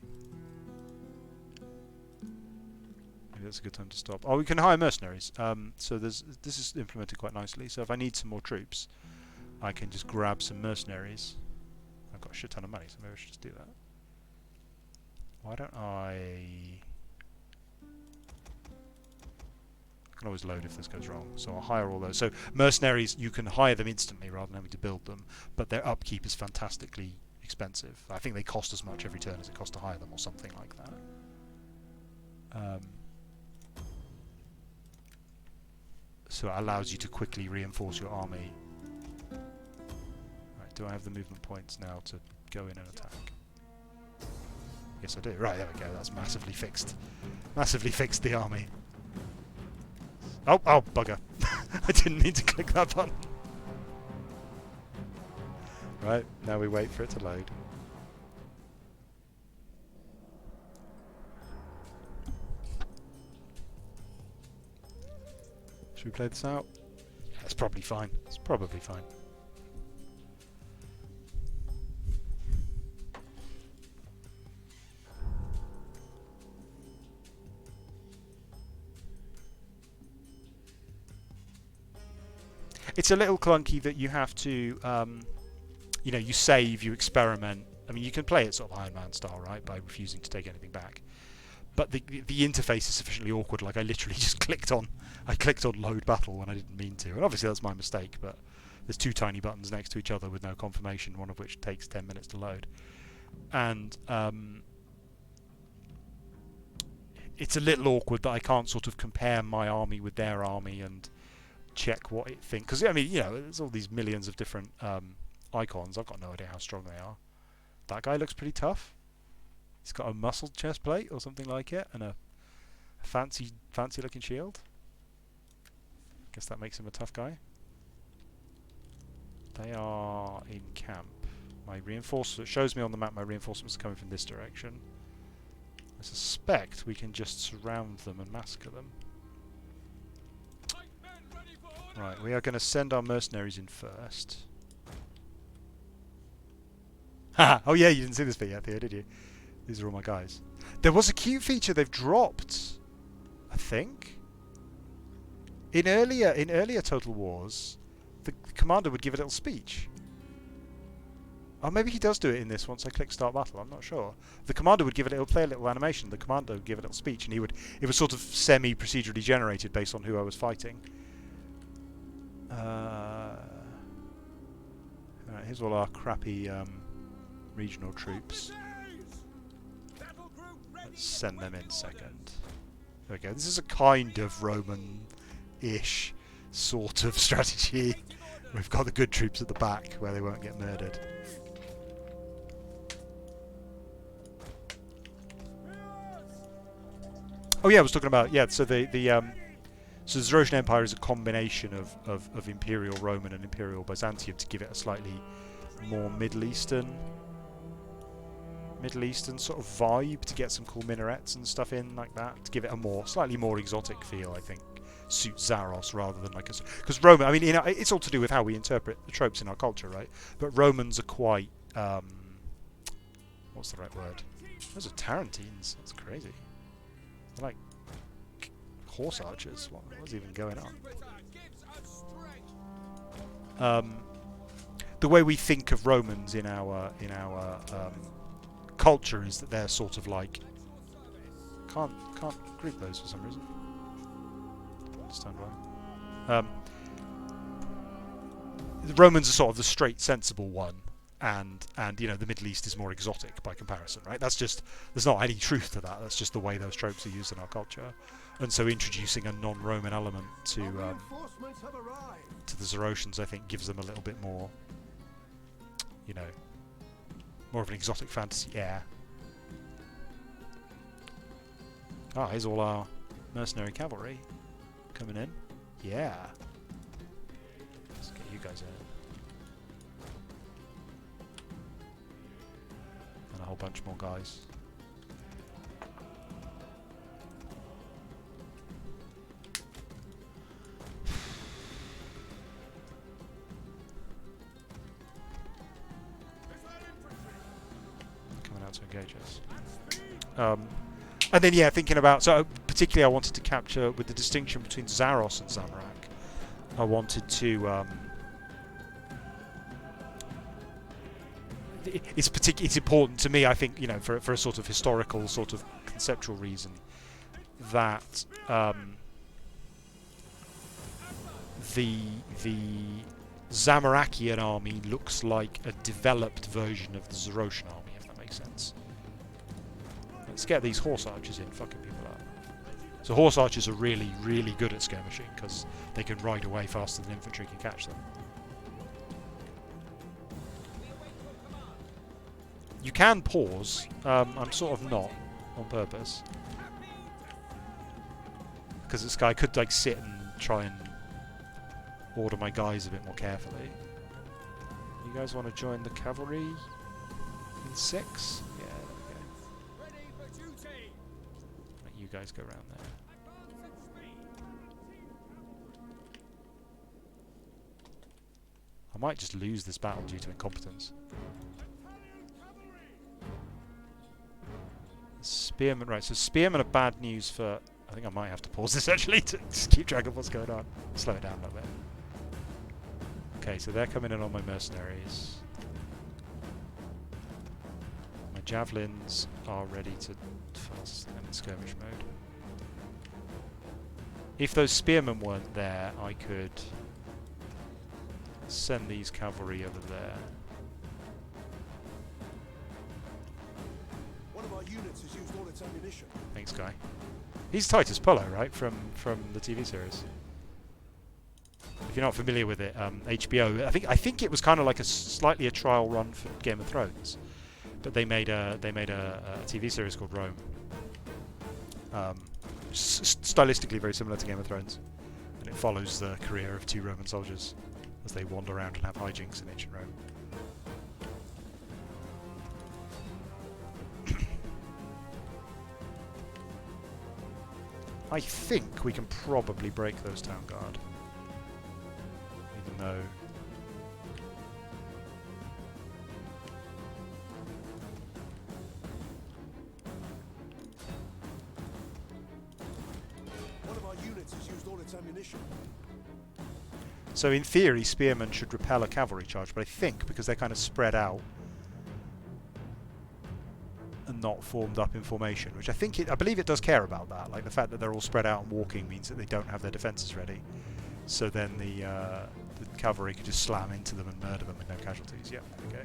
Maybe that's a good time to stop. Oh, we can hire mercenaries. So this is implemented quite nicely. So if I need some more troops, I can just grab some mercenaries. I've got a shit ton of money, so maybe I should just do that. Why don't I can always load if this goes wrong, so I'll hire all those. So mercenaries, you can hire them instantly rather than having to build them, but their upkeep is fantastically expensive. I think they cost as much every turn as it costs to hire them, or something like that. So it allows you to quickly reinforce your army. Do I have the movement points now to go in and attack? Yes, I do. Right, there we go. That's massively fixed. Massively fixed the army. Oh, bugger. I didn't mean to click that button. Right, now we wait for it to load. Should we play this out? Yeah, it's probably fine. It's probably fine. it's a little clunky that you have to, you know, you save, you experiment. I mean, you can play it sort of Iron Man style, right, by refusing to take anything back. But the interface is sufficiently awkward. Like I literally just clicked on load battle when I didn't mean to, and obviously that's my mistake. But there's two tiny buttons next to each other with no confirmation, one of which takes 10 minutes to load, and it's a little awkward that I can't sort of compare my army with their army and check what it thinks. Because I mean, you know, there's all these millions of different icons. I've got no idea how strong they are. That guy looks pretty tough. He's got a muscled chest plate or something like it, and a fancy looking shield. Guess that makes him a tough guy. They are in camp. My reinforcements, it shows me on the map my reinforcements are coming from this direction. I suspect we can just surround them and massacre them. Right, we are going to send our mercenaries in first. Haha! Oh yeah, you didn't see this bit yet, Theo, did you? These are all my guys. There was a cute feature they've dropped, I think. In earlier Total Wars, the commander would give a little speech. Oh, maybe he does do it in this once I click start battle, I'm not sure. The commander would play a little animation, the commander would give a little speech, and it was sort of semi-procedurally generated based on who I was fighting. Alright, here's all our crappy regional troops. Let's send them in second. There we go. This is a kind of Roman-ish sort of strategy. We've got the good troops at the back where they won't get murdered. Oh yeah, I was talking about, yeah, so the Zoroastrian Empire is a combination of Imperial Roman and Imperial Byzantium to give it a slightly more Middle Eastern sort of vibe, to get some cool minarets and stuff in like that, to give it a slightly more exotic feel, I think. Suits Zaros rather than like a... Because Roman, I mean, it's all to do with how we interpret the tropes in our culture, right? But Romans are quite... what's the right word? Those are Tarantines. That's crazy. They're like horse archers. What's even going on? The way we think of Romans in our culture is that they're sort of like... Can't group those for some reason. Don't understand why. The Romans are sort of the straight, sensible one, and you know, the Middle East is more exotic by comparison, right? There's not any truth to that. That's just the way those tropes are used in our culture. And so introducing a non-Roman element to the Zoroastrians, I think, gives them a little bit more, you know, more of an exotic fantasy air. Ah, here's all our mercenary cavalry coming in. Yeah. Let's get you guys in. And a whole bunch more guys. Coming out to engage us. And then, yeah, thinking about... So, particularly I wanted to capture, with the distinction between Zaros and Zamorak, I wanted to... it's important to me, I think, you know, for a sort of historical, sort of conceptual reason, that the Zamorakian army looks like a developed version of the Zoroastrian army, if that makes sense. Let's get these horse archers in, fucking people up. So horse archers are really, really good at skirmishing because they can ride away faster than infantry can catch them. You can pause. I'm sort of not on purpose, because this guy could like sit and try and order my guys a bit more carefully. You guys want to join the cavalry in 6? Yeah, there we go. Let you guys go around there. I might just lose this battle due to incompetence. Spearmen, right, so spearmen are bad news for... I think I might have to pause this actually to just keep track of what's going on. Slow it down a little bit. Okay, so they're coming in on my mercenaries. My javelins are ready to fast them in skirmish mode. If those spearmen weren't there, I could send these cavalry over there. One of our units has used all its ammunition. Thanks, guy. He's Titus Pullo, right, from the TV series. If you're not familiar with it, HBO. I think it was kind of like slightly a trial run for Game of Thrones, but they made a TV series called Rome. Stylistically very similar to Game of Thrones, and it follows the career of 2 Roman soldiers as they wander around and have hijinks in ancient Rome. I think we can probably break those town guard, even though ammunition. So in theory, spearmen should repel a cavalry charge, but I think because they're kind of spread out and not formed up in formation, which I believe it does care about that. Like the fact that they're all spread out and walking means that they don't have their defences ready. So then the cavalry could just slam into them and murder them with no casualties. Yeah, there we go.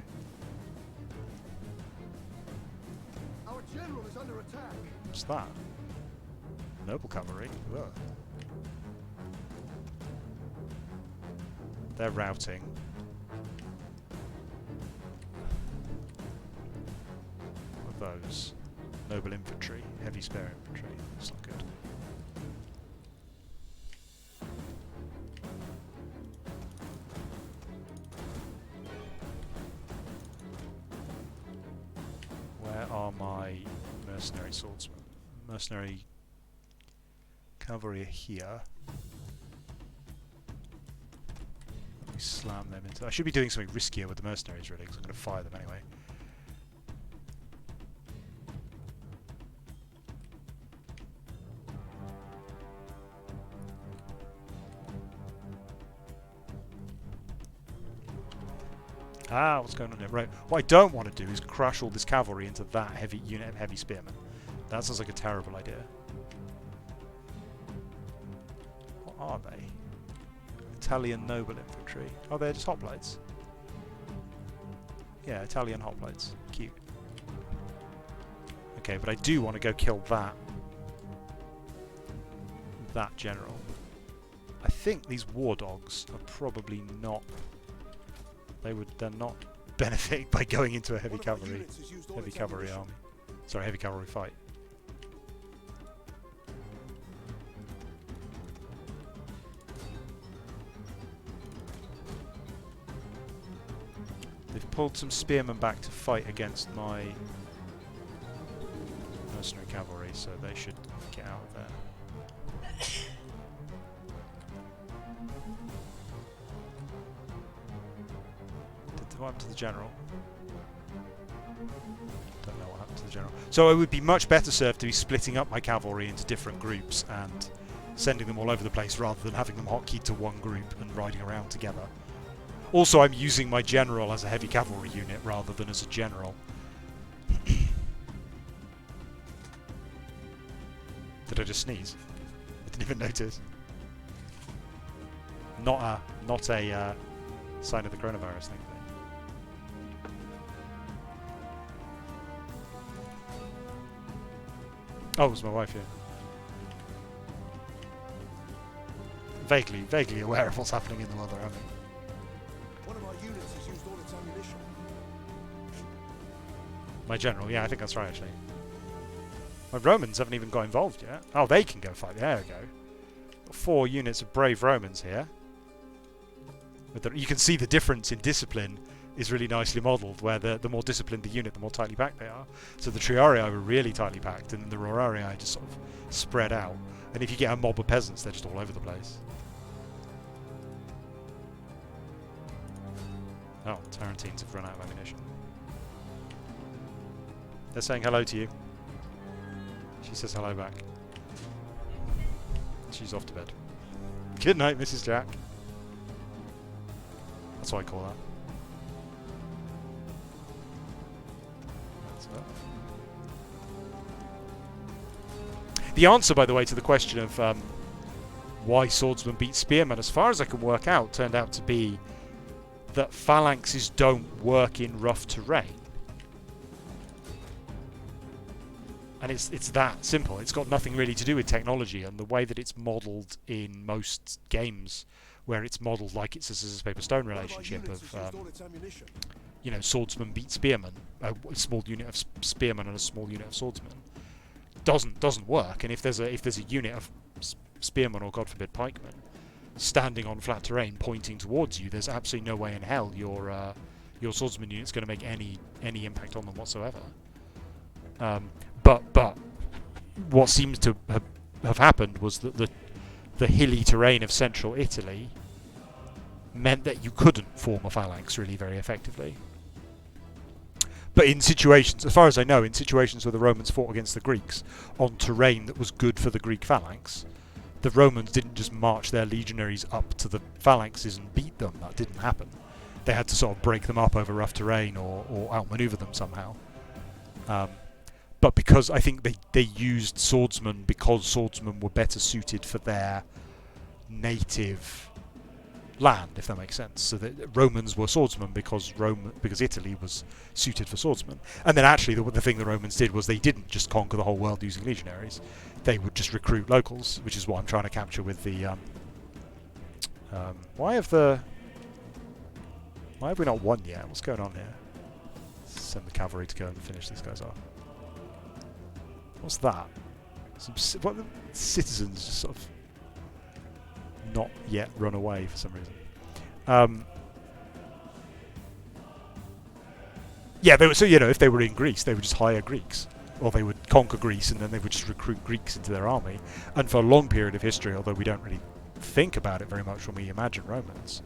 Our general is under attack. What's that? Noble cavalry. Whoa. They're routing. What are those? Noble infantry, heavy spare infantry. That's not good. Where are my mercenary swordsmen? Mercenary cavalry are here. Let me slam them into... I should be doing something riskier with the mercenaries really, because I'm going to fire them anyway. Ah, what's going on here? Right, what I don't want to do is crush all this cavalry into that heavy unit of heavy spearmen. That sounds like a terrible idea. What are they? Italian noble infantry. Oh, they're just hoplites. Yeah, Italian hoplites. Cute. Okay, but I do want to go kill that general. I think these war dogs are probably not... They're not benefiting by going into a heavy cavalry army. Sorry, heavy cavalry fight. They've pulled some spearmen back to fight against my mercenary cavalry, so they should get out of there. What happened to the general? Don't know what happened to the general. So it would be much better served to be splitting up my cavalry into different groups and sending them all over the place rather than having them hotkeyed to one group and riding around together. Also, I'm using my general as a heavy cavalry unit rather than as a general. Did I just sneeze? I didn't even notice. Not a sign of the coronavirus thing. Oh, it was my wife, yeah. Vaguely aware of what's happening in the world around me. One of our units has used all its ammunition. My general, yeah, I think that's right, actually. My Romans haven't even got involved yet. Oh, they can go fight. There we go. Got 4 units of brave Romans here. You can see the difference in discipline is really nicely modelled, where the more disciplined the unit, the more tightly packed they are. So the Triorii were really tightly packed, and the Rorarii just sort of spread out. And if you get a mob of peasants, they're just all over the place. Oh, Tarentines have run out of ammunition. They're saying hello to you. She says hello back. She's off to bed. Good night, Mrs. Jack. That's what I call that. So. The answer, by the way, to the question of why swordsmen beat spearmen, as far as I can work out, turned out to be that phalanxes don't work in rough terrain. And it's that simple. It's got nothing really to do with technology, and the way that it's modelled in most games, where it's modelled like it's a scissors paper stone relationship of you know, swordsman beat spearman, a small unit of spearmen and a small unit of swordsmen, doesn't work. And if there's a unit of spearmen, or God forbid pikemen, standing on flat terrain pointing towards you, there's absolutely no way in hell your swordsman unit's going to make any impact on them whatsoever. But what seems to have happened was that the hilly terrain of central Italy meant that you couldn't form a phalanx really very effectively. But in situations, as far as I know, in situations where the Romans fought against the Greeks on terrain that was good for the Greek phalanx, the Romans didn't just march their legionaries up to the phalanxes and beat them. That didn't happen. They had to sort of break them up over rough terrain or outmaneuver them somehow. But because I think they used swordsmen because swordsmen were better suited for their native land, if that makes sense. So the Romans were swordsmen because Italy was suited for swordsmen. And then actually the thing the Romans did was they didn't just conquer the whole world using legionaries. They would just recruit locals, which is what I'm trying to capture with the why have we not won yet? What's going on here? Send the cavalry to go and finish these guys off. What's that? What the citizens just sort of not yet run away for some reason. Yeah, so you know, if they were in Greece, they would just hire Greeks, or they would conquer Greece and then they would just recruit Greeks into their army. And for a long period of history, although we don't really think about it very much when we imagine Romans,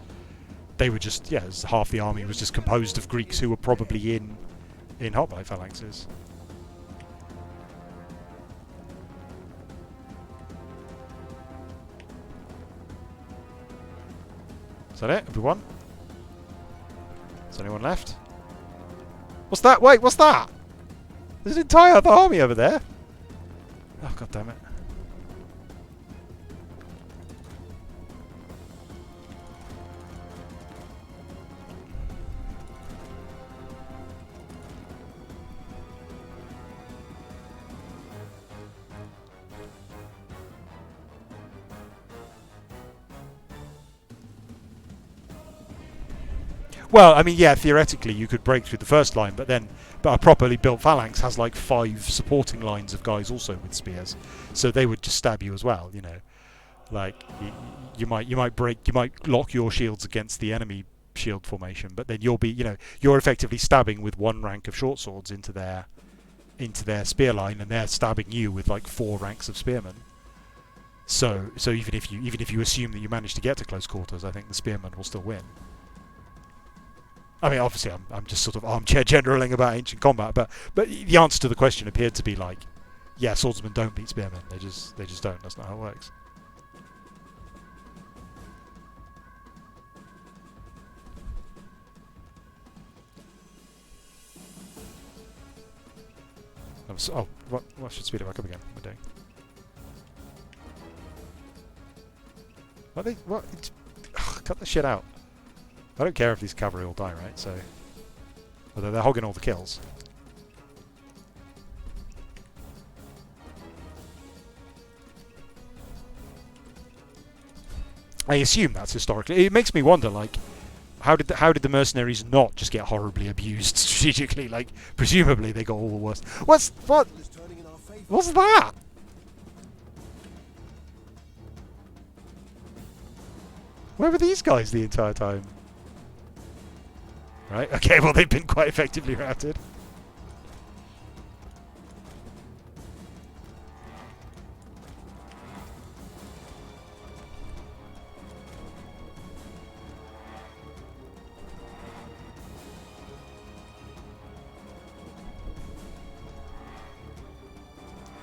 they were just half the army was just composed of Greeks who were probably in hoplite phalanxes. Is that it? Everyone? Is anyone left? What's that? Wait, what's that? There's an entire other army over there. Oh, God damn it. Well, I mean, yeah, theoretically you could break through the first line, but a properly built phalanx has like 5 supporting lines of guys also with spears, so they would just stab you as well. You know, like you might lock your shields against the enemy shield formation, but then you're effectively stabbing with 1 rank of short swords into their spear line, and they're stabbing you with like 4 ranks of spearmen. So even if you assume that you manage to get to close quarters, I think the spearmen will still win. I mean, obviously, I'm just sort of armchair generaling about ancient combat, but the answer to the question appeared to be like, yeah, swordsmen don't beat spearmen. They just don't. That's not how it works. What should speed it back up again? What am I doing? What? Cut the shit out. I don't care if these cavalry all die, right? So, although they're hogging all the kills. I assume that's historically. It makes me wonder, like, how did the mercenaries not just get horribly abused strategically? Like, presumably they got all the worst. What's that? Where were these guys the entire time? Right, okay, well they've been quite effectively routed.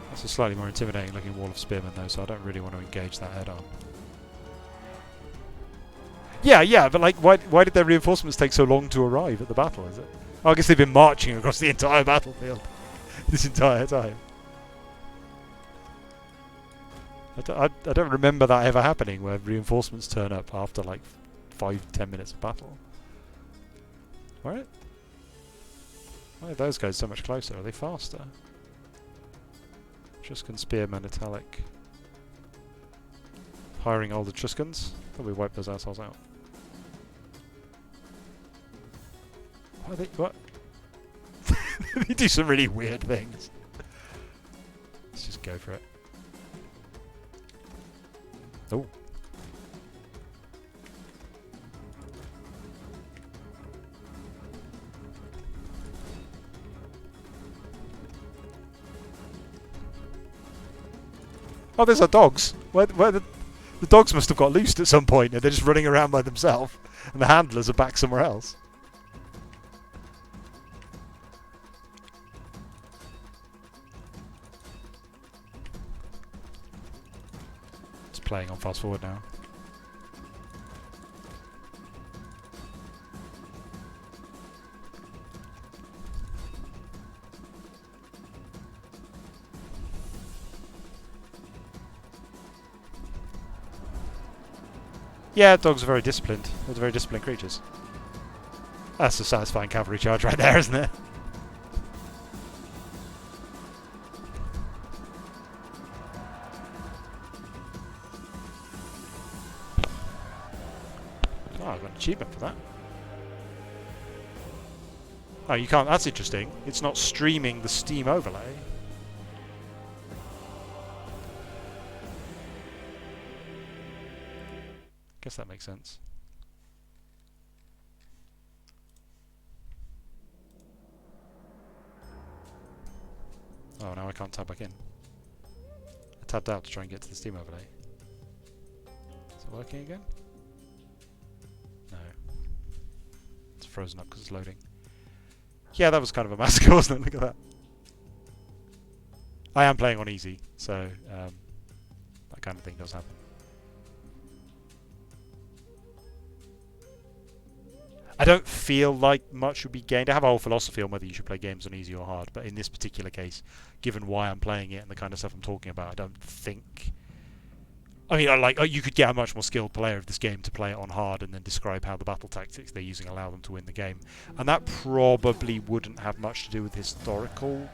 That's a slightly more intimidating looking wall of spearmen though, so I don't really want to engage that head on. Yeah, but like, why did their reinforcements take so long to arrive at the battle? Is it? Oh, I guess they've been marching across the entire battlefield this entire time. I don't remember that ever happening, where reinforcements turn up after like 5-10 minutes of battle. Why are those guys so much closer? Are they faster? Etruscan spearmen, italic. Hiring old Etruscans. Thought we wiped those assholes out. Why are they? What? They do some really weird things. Let's just go for it. Oh. Oh, there's our dogs. Where the dogs must have got loosed at some point, and they're just running around by themselves, and the handlers are back somewhere else. It's playing on fast forward now. Yeah, dogs are very disciplined. They're very disciplined creatures. That's a satisfying cavalry charge right there, isn't it? Oh, I got an achievement for that. Oh, you can't. That's interesting. It's not streaming the Steam overlay. Guess that makes sense. Oh, now I can't tab back in. I tabbed out to try and get to the Steam overlay. Is it working again? No. It's frozen up because it's loading. Yeah, that was kind of a massacre, wasn't it? Look at that. I am playing on easy, so that kind of thing does happen. I don't feel like much would be gained. I have a whole philosophy on whether you should play games on easy or hard, but in this particular case, given why I'm playing it and the kind of stuff I'm talking about, I don't think... I mean, you could get a much more skilled player of this game to play it on hard and then describe how the battle tactics they're using allow them to win the game. And that probably wouldn't have much to do with historical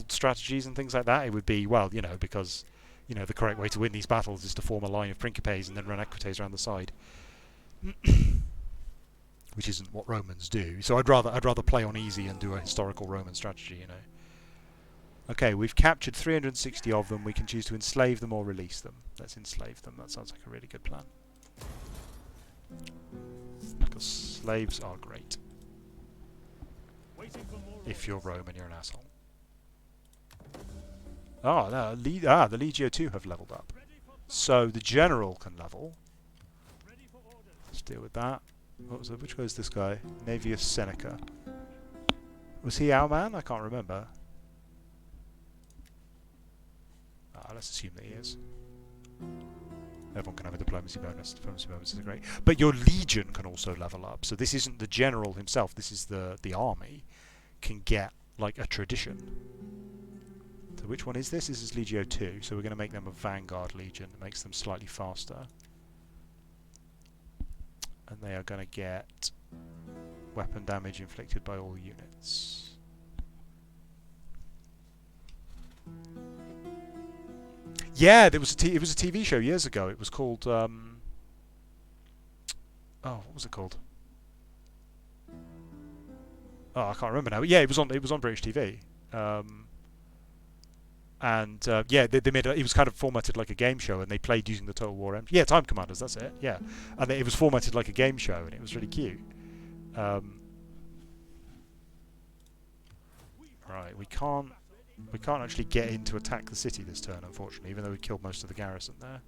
strategies and things like that. It would be, well, because, the correct way to win these battles is to form a line of principes and then run equites around the side. Which isn't what Romans do. So I'd rather play on easy and do a historical Roman strategy, Okay, we've captured 360 of them. We can choose to enslave them or release them. Let's enslave them. That sounds like a really good plan. Because slaves are great. If you're Roman, you're an asshole. Oh, no, the Legio 2 have leveled up. So the general can level. Let's deal with that. What was it? Which was this guy? Navius Seneca. Was he our man? I can't remember. Let's assume that he is. Everyone can have a diplomacy bonus. Diplomacy bonuses are great. But your legion can also level up. So this isn't the general himself. This is the army. Can get, like, a tradition. So which one is this? This is Legio 2. So we're going to make them a Vanguard Legion. That makes them slightly faster. And they are going to get weapon damage inflicted by all units. Yeah, it was a TV show years ago. It was called what was it called? Oh, I can't remember now. But yeah, it was on British TV. They made it was kind of formatted like a game show, and they played using the Total War engine. Yeah, Time Commanders, that's it. Yeah, and it was formatted like a game show, and it was really cute. Right, we can't actually get in to attack the city this turn, unfortunately, even though we killed most of the garrison there.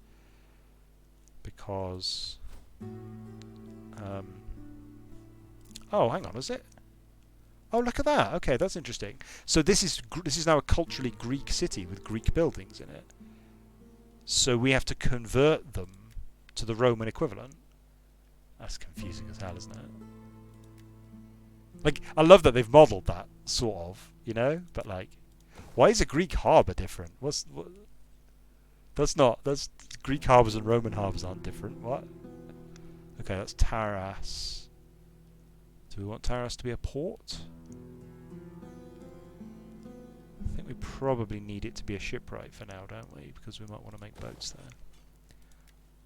Because... oh, hang on, is it? Oh, look at that. Okay, that's interesting. So this is now a culturally Greek city with Greek buildings in it. So we have to convert them to the Roman equivalent. That's confusing as hell, isn't it? Like, I love that they've modelled that, sort of, you know? But, like, why is a Greek harbour different? That's Greek harbours and Roman harbours aren't different. What? Okay, that's Taras. Do we want Taras to be a port? I think we probably need it to be a shipwright for now, don't we? Because we might want to make boats there.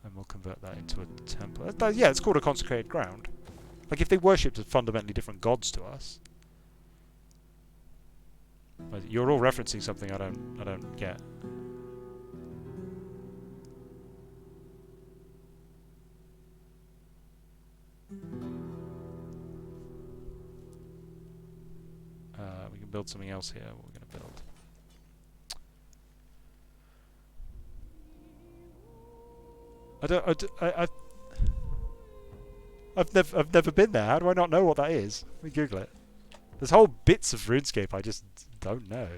And we'll convert that into a temple. Yeah, it's called a consecrated ground. Like, if they worshipped fundamentally different gods to us... You're all referencing something I don't get. We can build something else here. What we're going to build? I've never been there. How do I not know what that is? Let me Google it. There's whole bits of RuneScape I just don't know.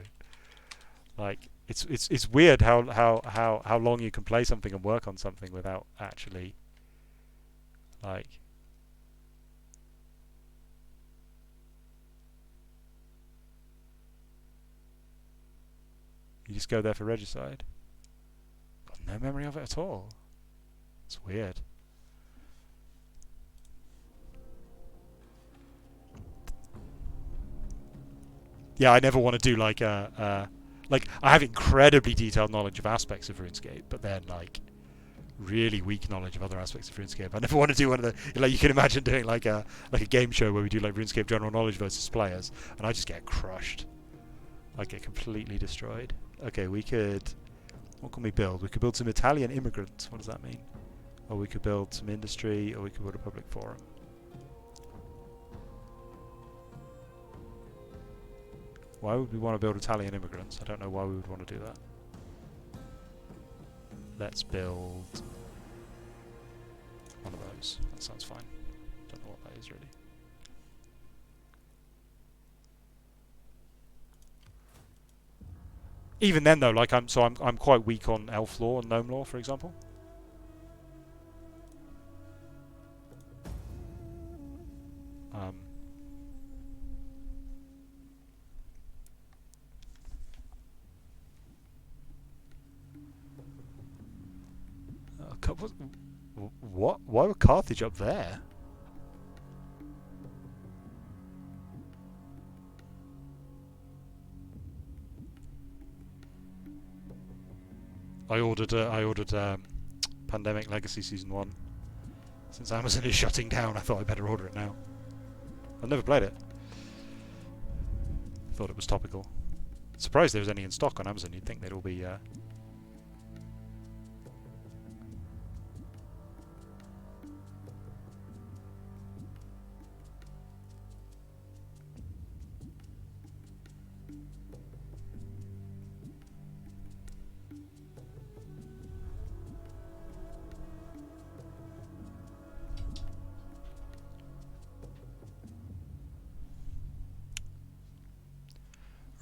Like, it's weird how long you can play something and work on something without actually, like... You just go there for regicide. Got no memory of it at all. It's weird. Yeah, I never want to do like like, I have incredibly detailed knowledge of aspects of RuneScape, but then like really weak knowledge of other aspects of RuneScape. I never want to do one of the, like, you can imagine doing like a game show where we do like RuneScape general knowledge versus players, and I just get crushed. I get completely destroyed. Okay, we could... What can we build? We could build some Italian immigrants. What does that mean? Or we could build some industry, or we could build a public forum. Why would we want to build Italian immigrants? I don't know why we would want to do that. Let's build one of those. That sounds fine. Don't know what that is really. Even then, though, like I'm quite weak on elf lore and gnome lore, for example. What? Why were Carthage up there? I ordered Pandemic Legacy Season 1. Since Amazon is shutting down, I thought I'd better order it now. I've never played it. Thought it was topical. Surprised there was any in stock on Amazon. You'd think they'd all be...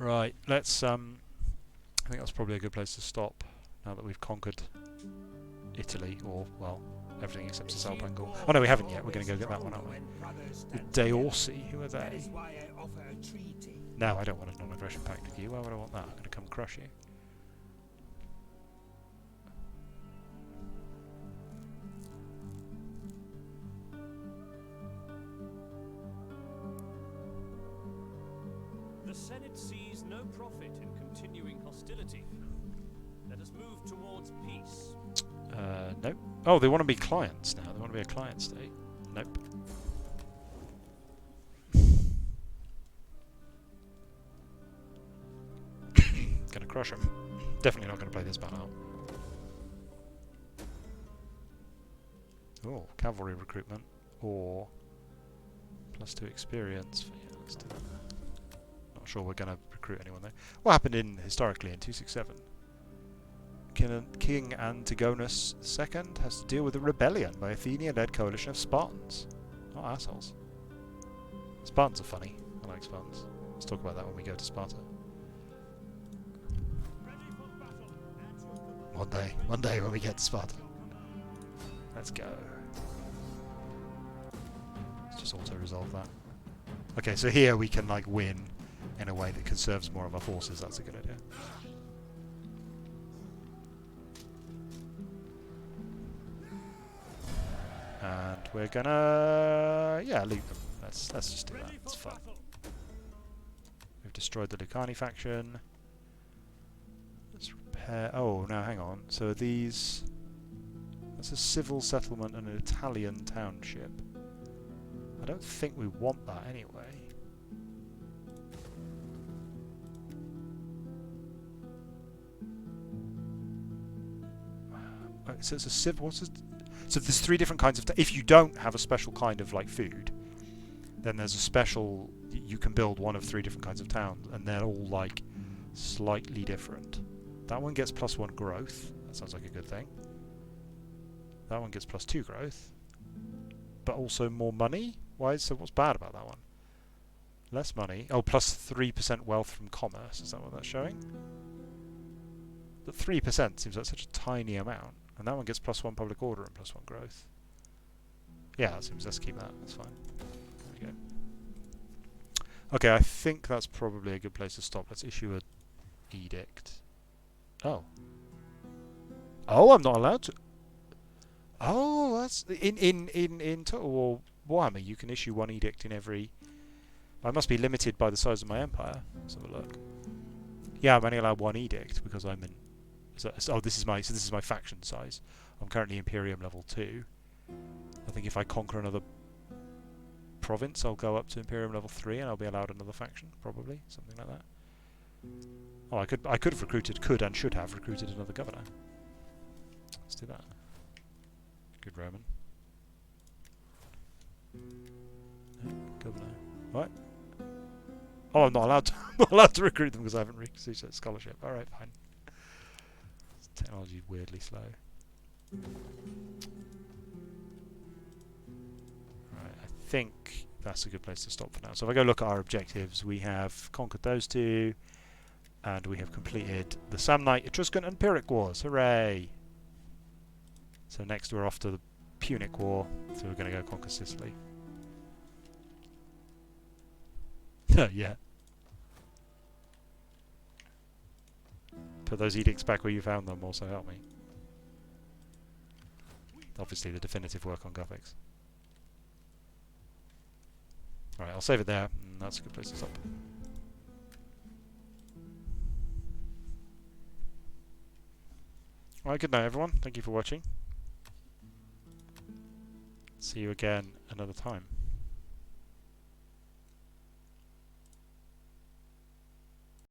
Right, let's I think that's probably a good place to stop now that we've conquered Italy, or, well, everything except Cisalpine Gaul. Oh no, we haven't yet. We're going to go get that one, aren't we? The Deorsi, who are they? No, I don't want a non-aggression pact with you. Why would I want that? I'm going to come crush you. The Senate sees no profit in continuing hostility. Let us move towards peace. Nope. Oh, they want to be clients now. They want to be a client state. Nope. Gonna crush them. Definitely not gonna play this battle. Oh, cavalry recruitment. Or +2 experience. Yeah, let's do that. Not sure we're going to recruit anyone there. What happened historically in 267? King Antigonus II has to deal with a rebellion by Athenian-led coalition of Spartans. Not assholes. Spartans are funny. I like Spartans. Let's talk about that when we go to Sparta. One day when we get to Sparta. Let's go. Let's just auto-resolve that. Okay, so here we can like win in a way that conserves more of our forces. That's a good idea. And we're gonna loot them. Let's just do that. Ready It's for fun. battle. We've destroyed the Lucani faction. Let's repair. Oh, now hang on. So are these? That's a civil settlement and an Italian township. I don't think we want that anyway. So it's a civil. What's this? So there's 3 different kinds of. If you don't have a special kind of like food, then there's a special. You can build one of 3 different kinds of towns, and they're all like slightly different. That one gets +1 growth. That sounds like a good thing. That one gets +2 growth, but also more money. So what's bad about that one? Less money. Oh, +3% wealth from commerce. Is that what that's showing? But 3% seems like such a tiny amount. And that one gets +1 public order and +1 growth. Yeah, that seems. Let's keep that. That's fine. There we go. Okay, I think that's probably a good place to stop. Let's issue an edict. Oh. Oh, I'm not allowed to. Oh, that's in Total War Warhammer. You can issue 1 edict in every. I must be limited by the size of my empire. Let's have a look. Yeah, I'm only allowed 1 edict because I'm in. So this is my faction size. I'm currently Imperium level 2. I think if I conquer another province, I'll go up to Imperium level 3, and I'll be allowed another faction, probably something like that. Oh, I could have recruited, and should have recruited another governor. Let's do that. Good Roman. No, governor. What? Oh, I'm not allowed to. I'm not allowed to recruit them because I haven't received a scholarship. All right, fine. Technology is weirdly slow. Right, I think that's a good place to stop for now. So if I go look at our objectives, we have conquered those 2, and we have completed the Samnite, Etruscan and Pyhrric Wars. Hooray! So next we're off to the Punic War, so we're going to go conquer Sicily. Yeah. Put those edicts back where you found them, also help me. Obviously the definitive work on Gothics. Alright, I'll save it there, and that's a good place to stop. Alright, good night everyone, thank you for watching. See you again another time.